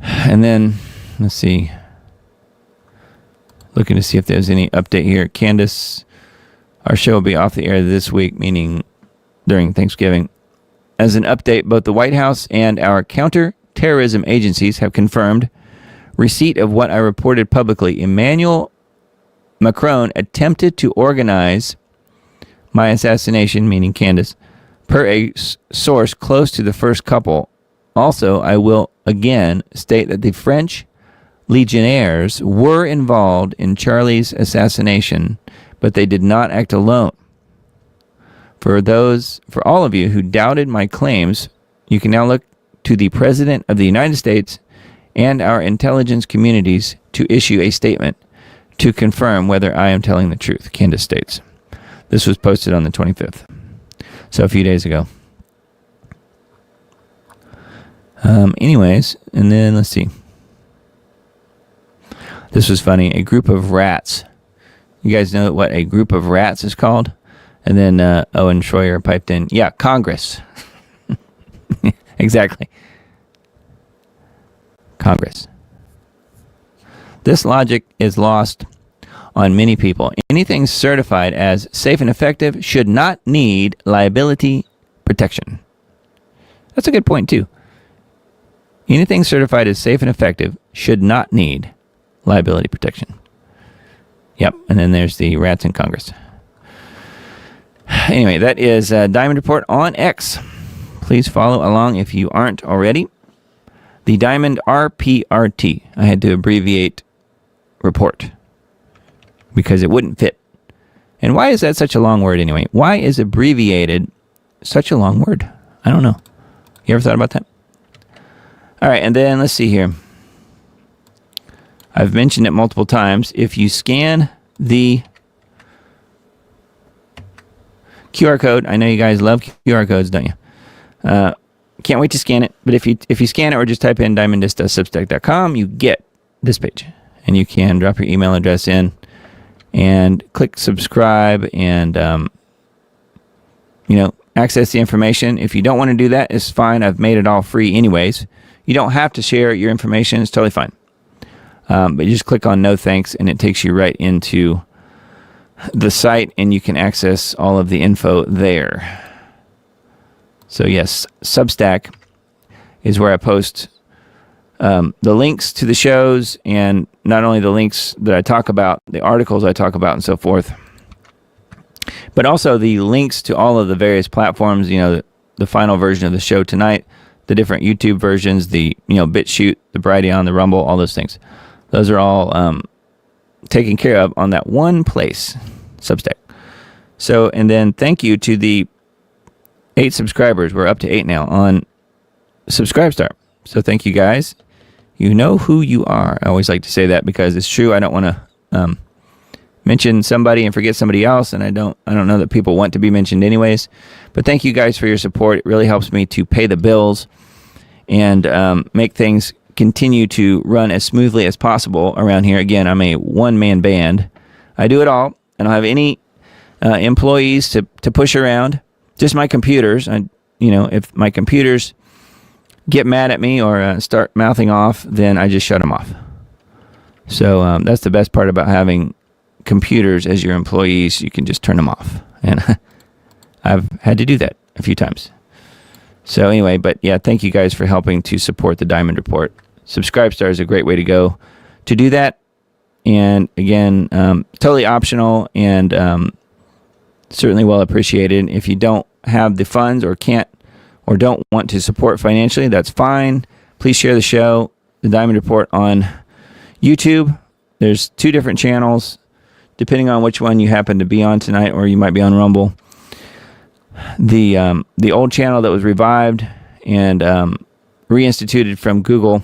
And then, let's see. Looking to see if there's any update here. Candace, our show will be off the air this week, meaning during Thanksgiving. As an update, both the White House and our counter-terrorism agencies have confirmed receipt of what I reported publicly. Emmanuel Macron attempted to organize my assassination, meaning Candace, per a source close to the first couple. Also, I will again state that the French legionnaires were involved in Charlie's assassination, but they did not act alone. For all of you who doubted my claims, you can now look to the President of the United States and our intelligence communities to issue a statement to confirm whether I am telling the truth, Candace states. This was posted on the 25th, so a few days ago. Anyways, and then let's see. This was funny. A group of rats. You guys know what a group of rats is called? And then Owen Schroyer piped in, yeah, Congress. Exactly. Congress. This logic is lost on many people. Anything certified as safe and effective should not need liability protection. That's a good point, too. Anything certified as safe and effective should not need liability protection. Yep, and then there's the rats in Congress. Anyway, that is Diamond Report on X. Please follow along if you aren't already. The Diamond RPRT. I had to abbreviate report because it wouldn't fit. And why is that such a long word anyway? Why is abbreviated such a long word? I don't know. You ever thought about that? All right, and then let's see here. I've mentioned it multiple times. If you scan the QR code, I know you guys love QR codes, don't you? Can't wait to scan it. But if you scan it or just type in diamondista.substack.com, you get this page. And you can drop your email address in and click subscribe and, access the information. If you don't want to do that, it's fine. I've made it all free anyways. You don't have to share your information. It's totally fine. But you just click on no thanks and it takes you right into the site and you can access all of the info there. So yes, Substack is where I post the links to the shows, and not only the links that I talk about, the articles I talk about and so forth, but also the links to all of the various platforms. You know, the final version of the show tonight, the different YouTube versions, the BitChute, the Brighteon, the Rumble, all those things. Those are all taken care of on that one place, Substack. So, and then thank you to the 8 subscribers. We're up to 8 now on Subscribestar. So thank you guys. You know who you are. I always like to say that because it's true. I don't want to mention somebody and forget somebody else, and I don't know that people want to be mentioned anyways. But thank you guys for your support. It really helps me to pay the bills and make things continue to run as smoothly as possible around here. Again, I'm a one-man band. I do it all. I don't have any employees to push around. Just my computers. If my computers get mad at me or start mouthing off, then I just shut them off. So that's the best part about having computers as your employees. You can just turn them off. And I've had to do that a few times. So anyway, but yeah, thank you guys for helping to support the Diamond Report. Subscribestar is a great way to go to do that. And again, totally optional and certainly well appreciated. If you don't have the funds or can't or don't want to support financially, that's fine. Please share the show, the Diamond Report, on YouTube. There's 2 different channels, depending on which one you happen to be on tonight, or you might be on Rumble. The old channel that was revived and reinstituted from Google,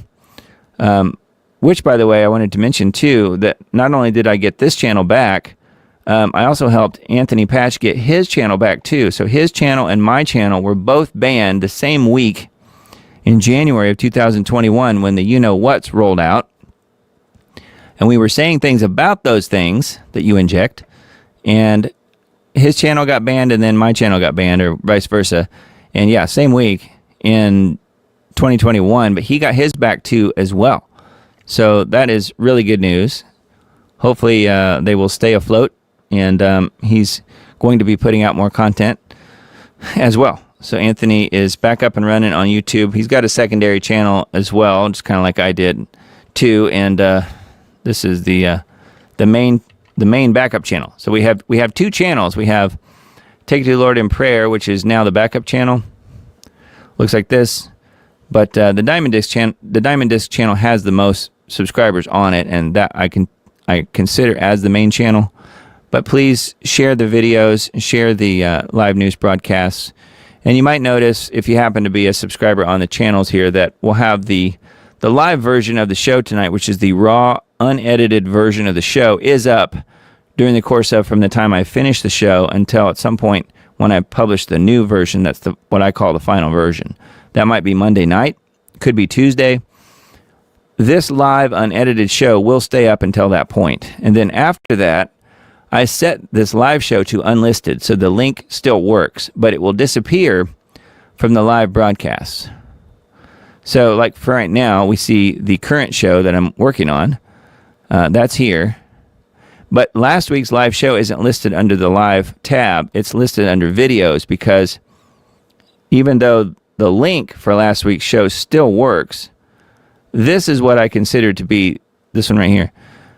which, by the way, I wanted to mention too, that not only did I get this channel back, I also helped Anthony Patch get his channel back too. So his channel and my channel were both banned the same week in January of 2021 when the you-know-whats rolled out. And we were saying things about those things that you inject, and his channel got banned and then my channel got banned, or vice versa. And yeah, same week in 2021, but he got his back too as well. So that is really good news. Hopefully they will stay afloat, and he's going to be putting out more content as well. So Anthony is back up and running on YouTube. He's got a secondary channel as well, just kind of like I did too. And this is the main backup channel. So we have 2 channels. We have Take It to the Lord in Prayer, which is now the backup channel. Looks like this. But the Diamond Disc channel has the most subscribers on it, and that I consider as the main channel. But please share the videos, share the live news broadcasts, and you might notice, if you happen to be a subscriber on the channels here, that we'll have the live version of the show tonight, which is the raw, unedited version of the show, is up during the course of from the time I finish the show until at some point when I publish the new version. That's what I call the final version. That might be Monday night, could be Tuesday. This live unedited show will stay up until that point. And then after that, I set this live show to unlisted, so the link still works, but it will disappear from the live broadcasts. So like for right now, we see the current show that I'm working on. That's here. But last week's live show isn't listed under the live tab. It's listed under videos because even though the link for last week's show still works, this is what I consider to be, this one right here,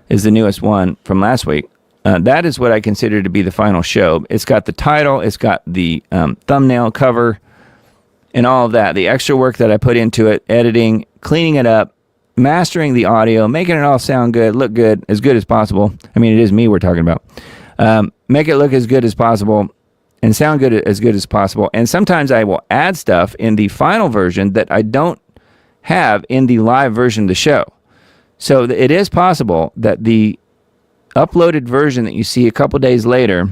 is the newest one from last week. That is what I consider to be the final show. It's got the title, it's got the thumbnail cover, and all of that. The extra work that I put into it, editing, cleaning it up, mastering the audio, making it all sound good, look good, as good as possible. I mean, it is me we're talking about. Make it look as good as possible and sound good as possible. And sometimes I will add stuff in the final version that I don't have in the live version of the show. So it is possible that the uploaded version that you see a couple days later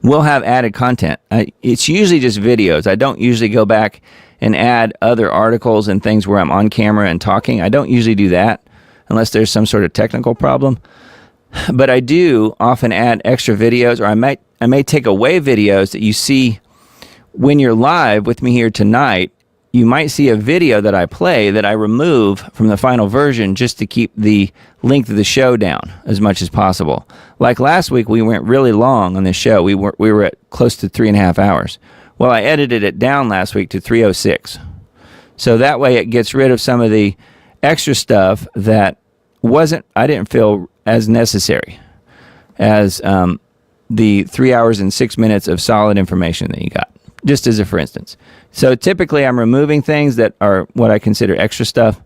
will have added content. It's usually just videos. I don't usually go back and add other articles and things where I'm on camera and talking. I don't usually do that unless there's some sort of technical problem. But I do often add extra videos, or I may take away videos that you see when you're live with me here tonight. You might see a video that I play that I remove from the final version just to keep the length of the show down as much as possible. Like last week, we went really long on this show. We were at close to 3.5 hours. Well, I edited it down last week to 3:06. So that way it gets rid of some of the extra stuff that I didn't feel as necessary as the 3 hours and 6 minutes of solid information that you got. Just as a for instance, So typically I'm removing things that are what I consider extra stuff,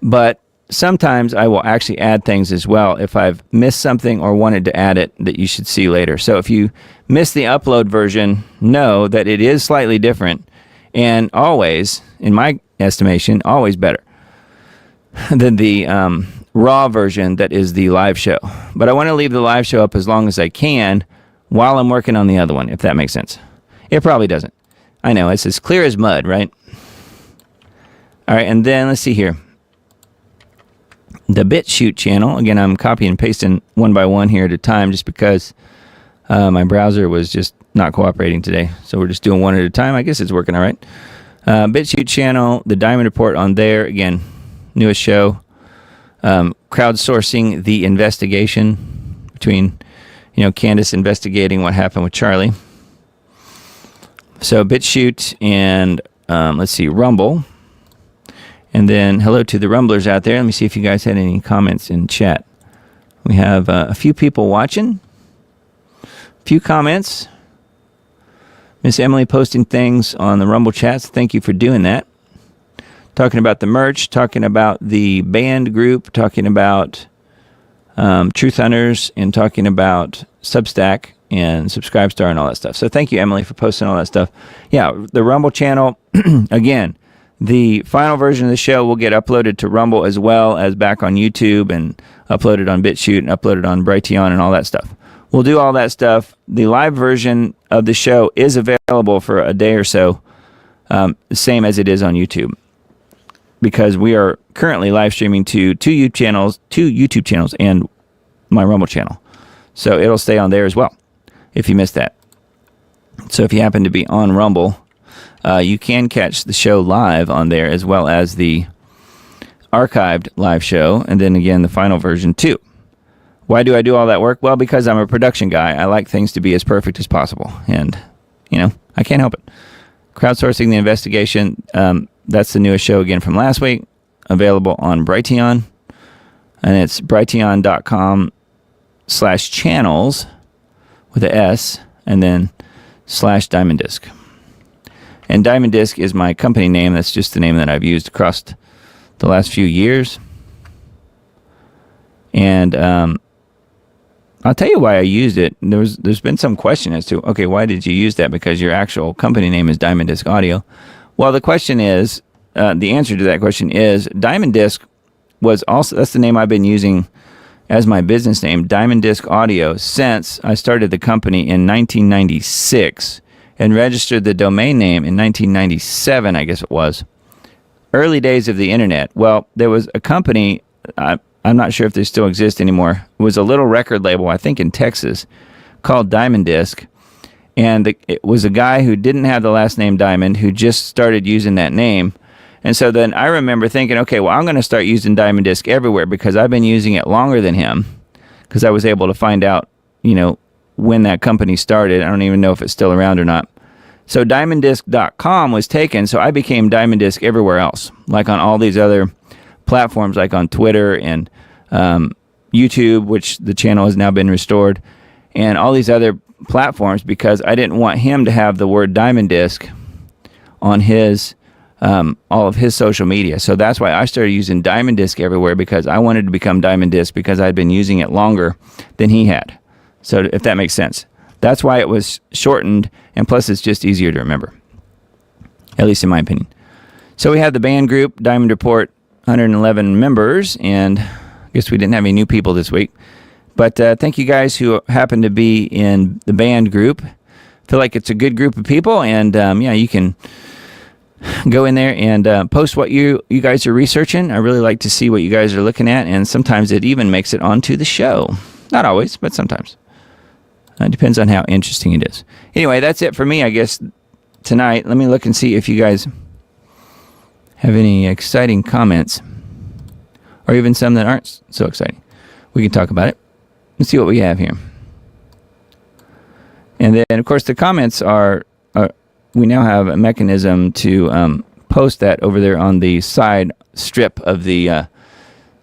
but sometimes I will actually add things as well if I've missed something or wanted to add it that you should see later. So if you miss the upload version, know that it is slightly different and always, in my estimation, always better than the raw version that is the live show. But I want to leave the live show up as long as I can while I'm working on the other one, if that makes sense. It probably doesn't. I know, it's as clear as mud, right? All right, and then let's see here. The BitChute channel, again, I'm copying and pasting one by one here at a time just because my browser was just not cooperating today. So we're just doing one at a time. I guess it's working all right. BitChute channel, the Diamond Report on there. Again, newest show. Crowdsourcing the investigation between, Candace investigating what happened with Charlie. So BitChute and let's see, Rumble. And then hello to the Rumblers out there. Let me see if you guys had any comments in chat. We have a few people watching. A few comments. Miss Emily posting things on the Rumble chats. Thank you for doing that. Talking about the merch, talking about the band group, talking about Truth Hunters, and talking about Substack and Subscribestar and all that stuff. So thank you, Emily, for posting all that stuff. Yeah, the Rumble channel, again, the final version of the show will get uploaded to Rumble as well as back on YouTube and uploaded on BitChute and uploaded on Brighteon and all that stuff. We'll do all that stuff. The live version of the show is available for a day or so, same as it is on YouTube, because we are currently live streaming to two YouTube channels and my Rumble channel. So it'll stay on there as well if you missed that. So if you happen to be on Rumble, you can catch the show live on there as well as the archived live show, and then again the final version too. Why do I do all that work? Well, because I'm a production guy. I like things to be as perfect as possible, and I can't help it. Crowdsourcing the investigation, that's the newest show again from last week, available on Brighteon, and it's brighteon.com/channels with a S and then /Diamond Disc. And Diamond Disc is my company name. That's just the name that I've used across the last few years. And I'll tell you why I used it. There's been some question as to, okay, why did you use that? Because your actual company name is Diamond Disc Audio. Well, the question is, the answer to that question is Diamond Disc was also, that's the name I've been using as my business name, Diamond Disc Audio, since I started the company in 1996 and registered the domain name in 1997, I guess it was. Early days of the internet. Well, there was a company, I'm not sure if they still exist anymore. It was a little record label, I think in Texas, called Diamond Disc. And it was a guy who didn't have the last name Diamond who just started using that name. And so then I remember thinking, okay, well, I'm going to start using Diamond Disc everywhere because I've been using it longer than him, because I was able to find out, when that company started. I don't even know if it's still around or not. So diamonddisc.com was taken, so I became Diamond Disc everywhere else, like on all these other platforms, like on Twitter and YouTube, which the channel has now been restored, and all these other platforms, because I didn't want him to have the word Diamond Disc on his all of his social media. So that's why I started using Diamond Disc everywhere, because I wanted to become Diamond Disc because I'd been using it longer than he had. So if that makes sense. That's why it was shortened, and plus it's just easier to remember, at least in my opinion. So we have the band group, Diamond Report, 111 members, and I guess we didn't have any new people this week. But thank you guys who happen to be in the band group. I feel like it's a good group of people, and you can go in there and post what you guys are researching. I really like to see what you guys are looking at, and sometimes it even makes it onto the show. Not always, but sometimes. It depends on how interesting it is. Anyway, that's it for me, I guess, tonight. Let me look and see if you guys have any exciting comments, or even some that aren't so exciting. We can talk about it. Let's see what we have here. And then, of course, the comments are we now have a mechanism to post that over there on the side strip of the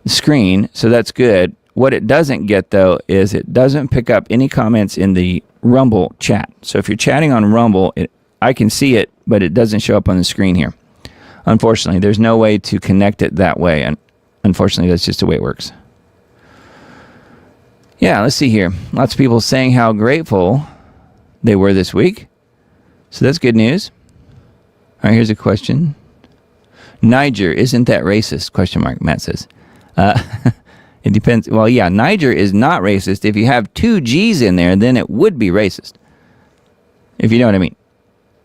screen, so that's good. What it doesn't get, though, is it doesn't pick up any comments in the Rumble chat. So if you're chatting on Rumble, it I can see it, but it doesn't show up on the screen here. Unfortunately, there's no way to connect it that way. And unfortunately, that's just the way it works. Yeah, let's see here. Lots of people saying how grateful they were this week. So that's good news. All right, here's a question. Niger, isn't that racist? Question mark, Matt says. It depends. Well, yeah, Niger is not racist. If you have two G's in there, then it would be racist. If you know what I mean.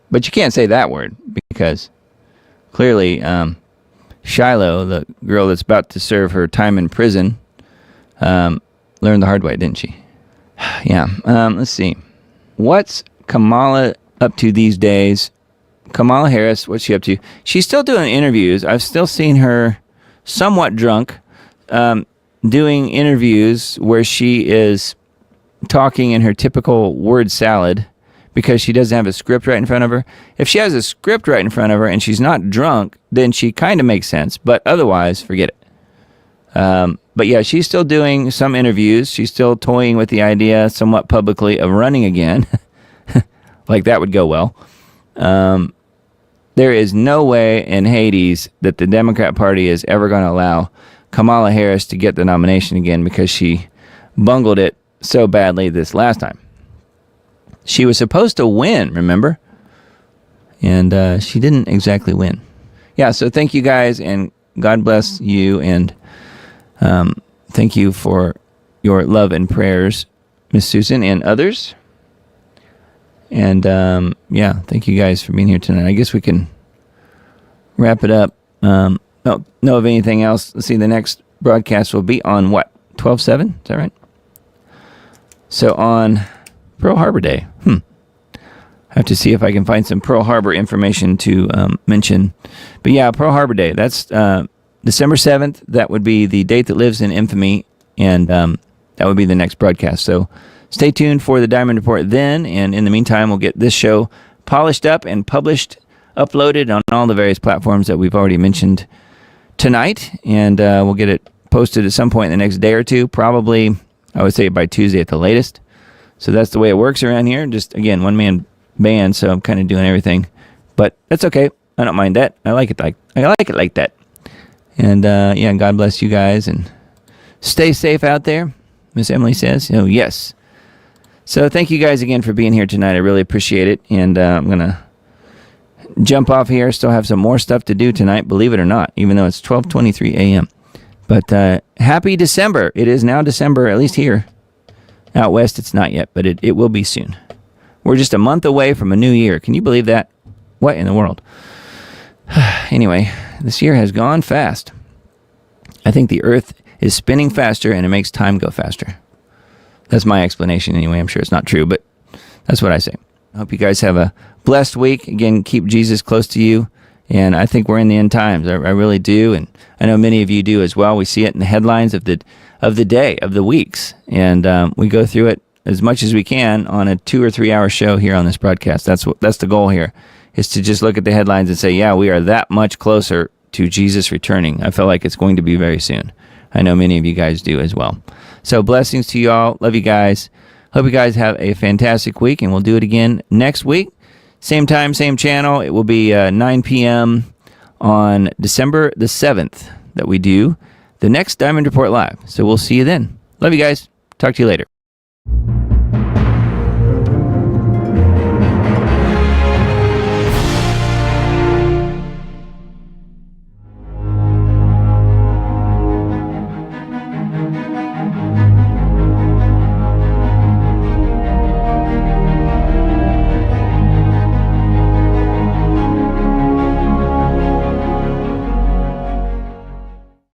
But you can't say that word because clearly Shiloh, the girl that's about to serve her time in prison, learned the hard way, didn't she? Yeah. Let's see. What's Kamala up to these days? Kamala Harris, what's she up to? She's still doing interviews. I've still seen her somewhat drunk doing interviews where she is talking in her typical word salad because she doesn't have a script right in front of her. If she has a script right in front of her and she's not drunk, then she kind of makes sense. But otherwise, forget it. But yeah, she's still doing some interviews. She's still toying with the idea somewhat publicly of running again. Like that would go well. There is no way in Hades that the Democrat Party is ever going to allow Kamala Harris to get the nomination again because she bungled it so badly this last time. She was supposed to win, remember? And she didn't exactly win. Yeah, so thank you guys, and God bless you, and thank you for your love and prayers, Miss Susan and others. And yeah, thank you guys for being here tonight. I guess we can wrap it up. Know of anything else? Let's see, the next broadcast will be on what? 12/7? Is that right? So on Pearl Harbor Day. I have to see if I can find some Pearl Harbor information to mention. But yeah, Pearl Harbor Day. That's December 7th. That would be the date that lives in infamy. And that would be the next broadcast. So stay tuned for the Diamond Report then. And in the meantime, we'll get this show polished up and published, uploaded on all the various platforms that we've already mentioned tonight. And we'll get it posted at some point in the next day or two. Probably, I would say by Tuesday at the latest. So that's the way it works around here. Just, again, one-man band, so I'm kind of doing everything. But that's okay. I don't mind that. I like it like that. And, yeah, God bless you guys. And stay safe out there, Miss Emily says. Oh, yes. So thank you guys again for being here tonight. I really appreciate it. And I'm going to jump off here. Still have some more stuff to do tonight, believe it or not, even though it's 12:23 a.m. But happy December. It is now December, at least here. Out west, it's not yet, but it will be soon. We're just a month away from a new year. Can you believe that? What in the world? Anyway, this year has gone fast. I think the earth is spinning faster and it makes time go faster. That's my explanation anyway. I'm sure it's not true, but that's what I say. I hope you guys have a blessed week. Again, keep Jesus close to you. And I think we're in the end times. I really do. And I know many of you do as well. We see it in the headlines of the day, of the weeks. And we go through it as much as we can on a 2 or 3 hour show here on this broadcast. That's the goal here, is to just look at the headlines and say, yeah, we are that much closer to Jesus returning. I feel like it's going to be very soon. I know many of you guys do as well. So blessings to you all. Love you guys. Hope you guys have a fantastic week, and we'll do it again next week. Same time, same channel. It will be 9 p.m. on December the 7th that we do the next Diamond Report Live. So we'll see you then. Love you guys. Talk to you later.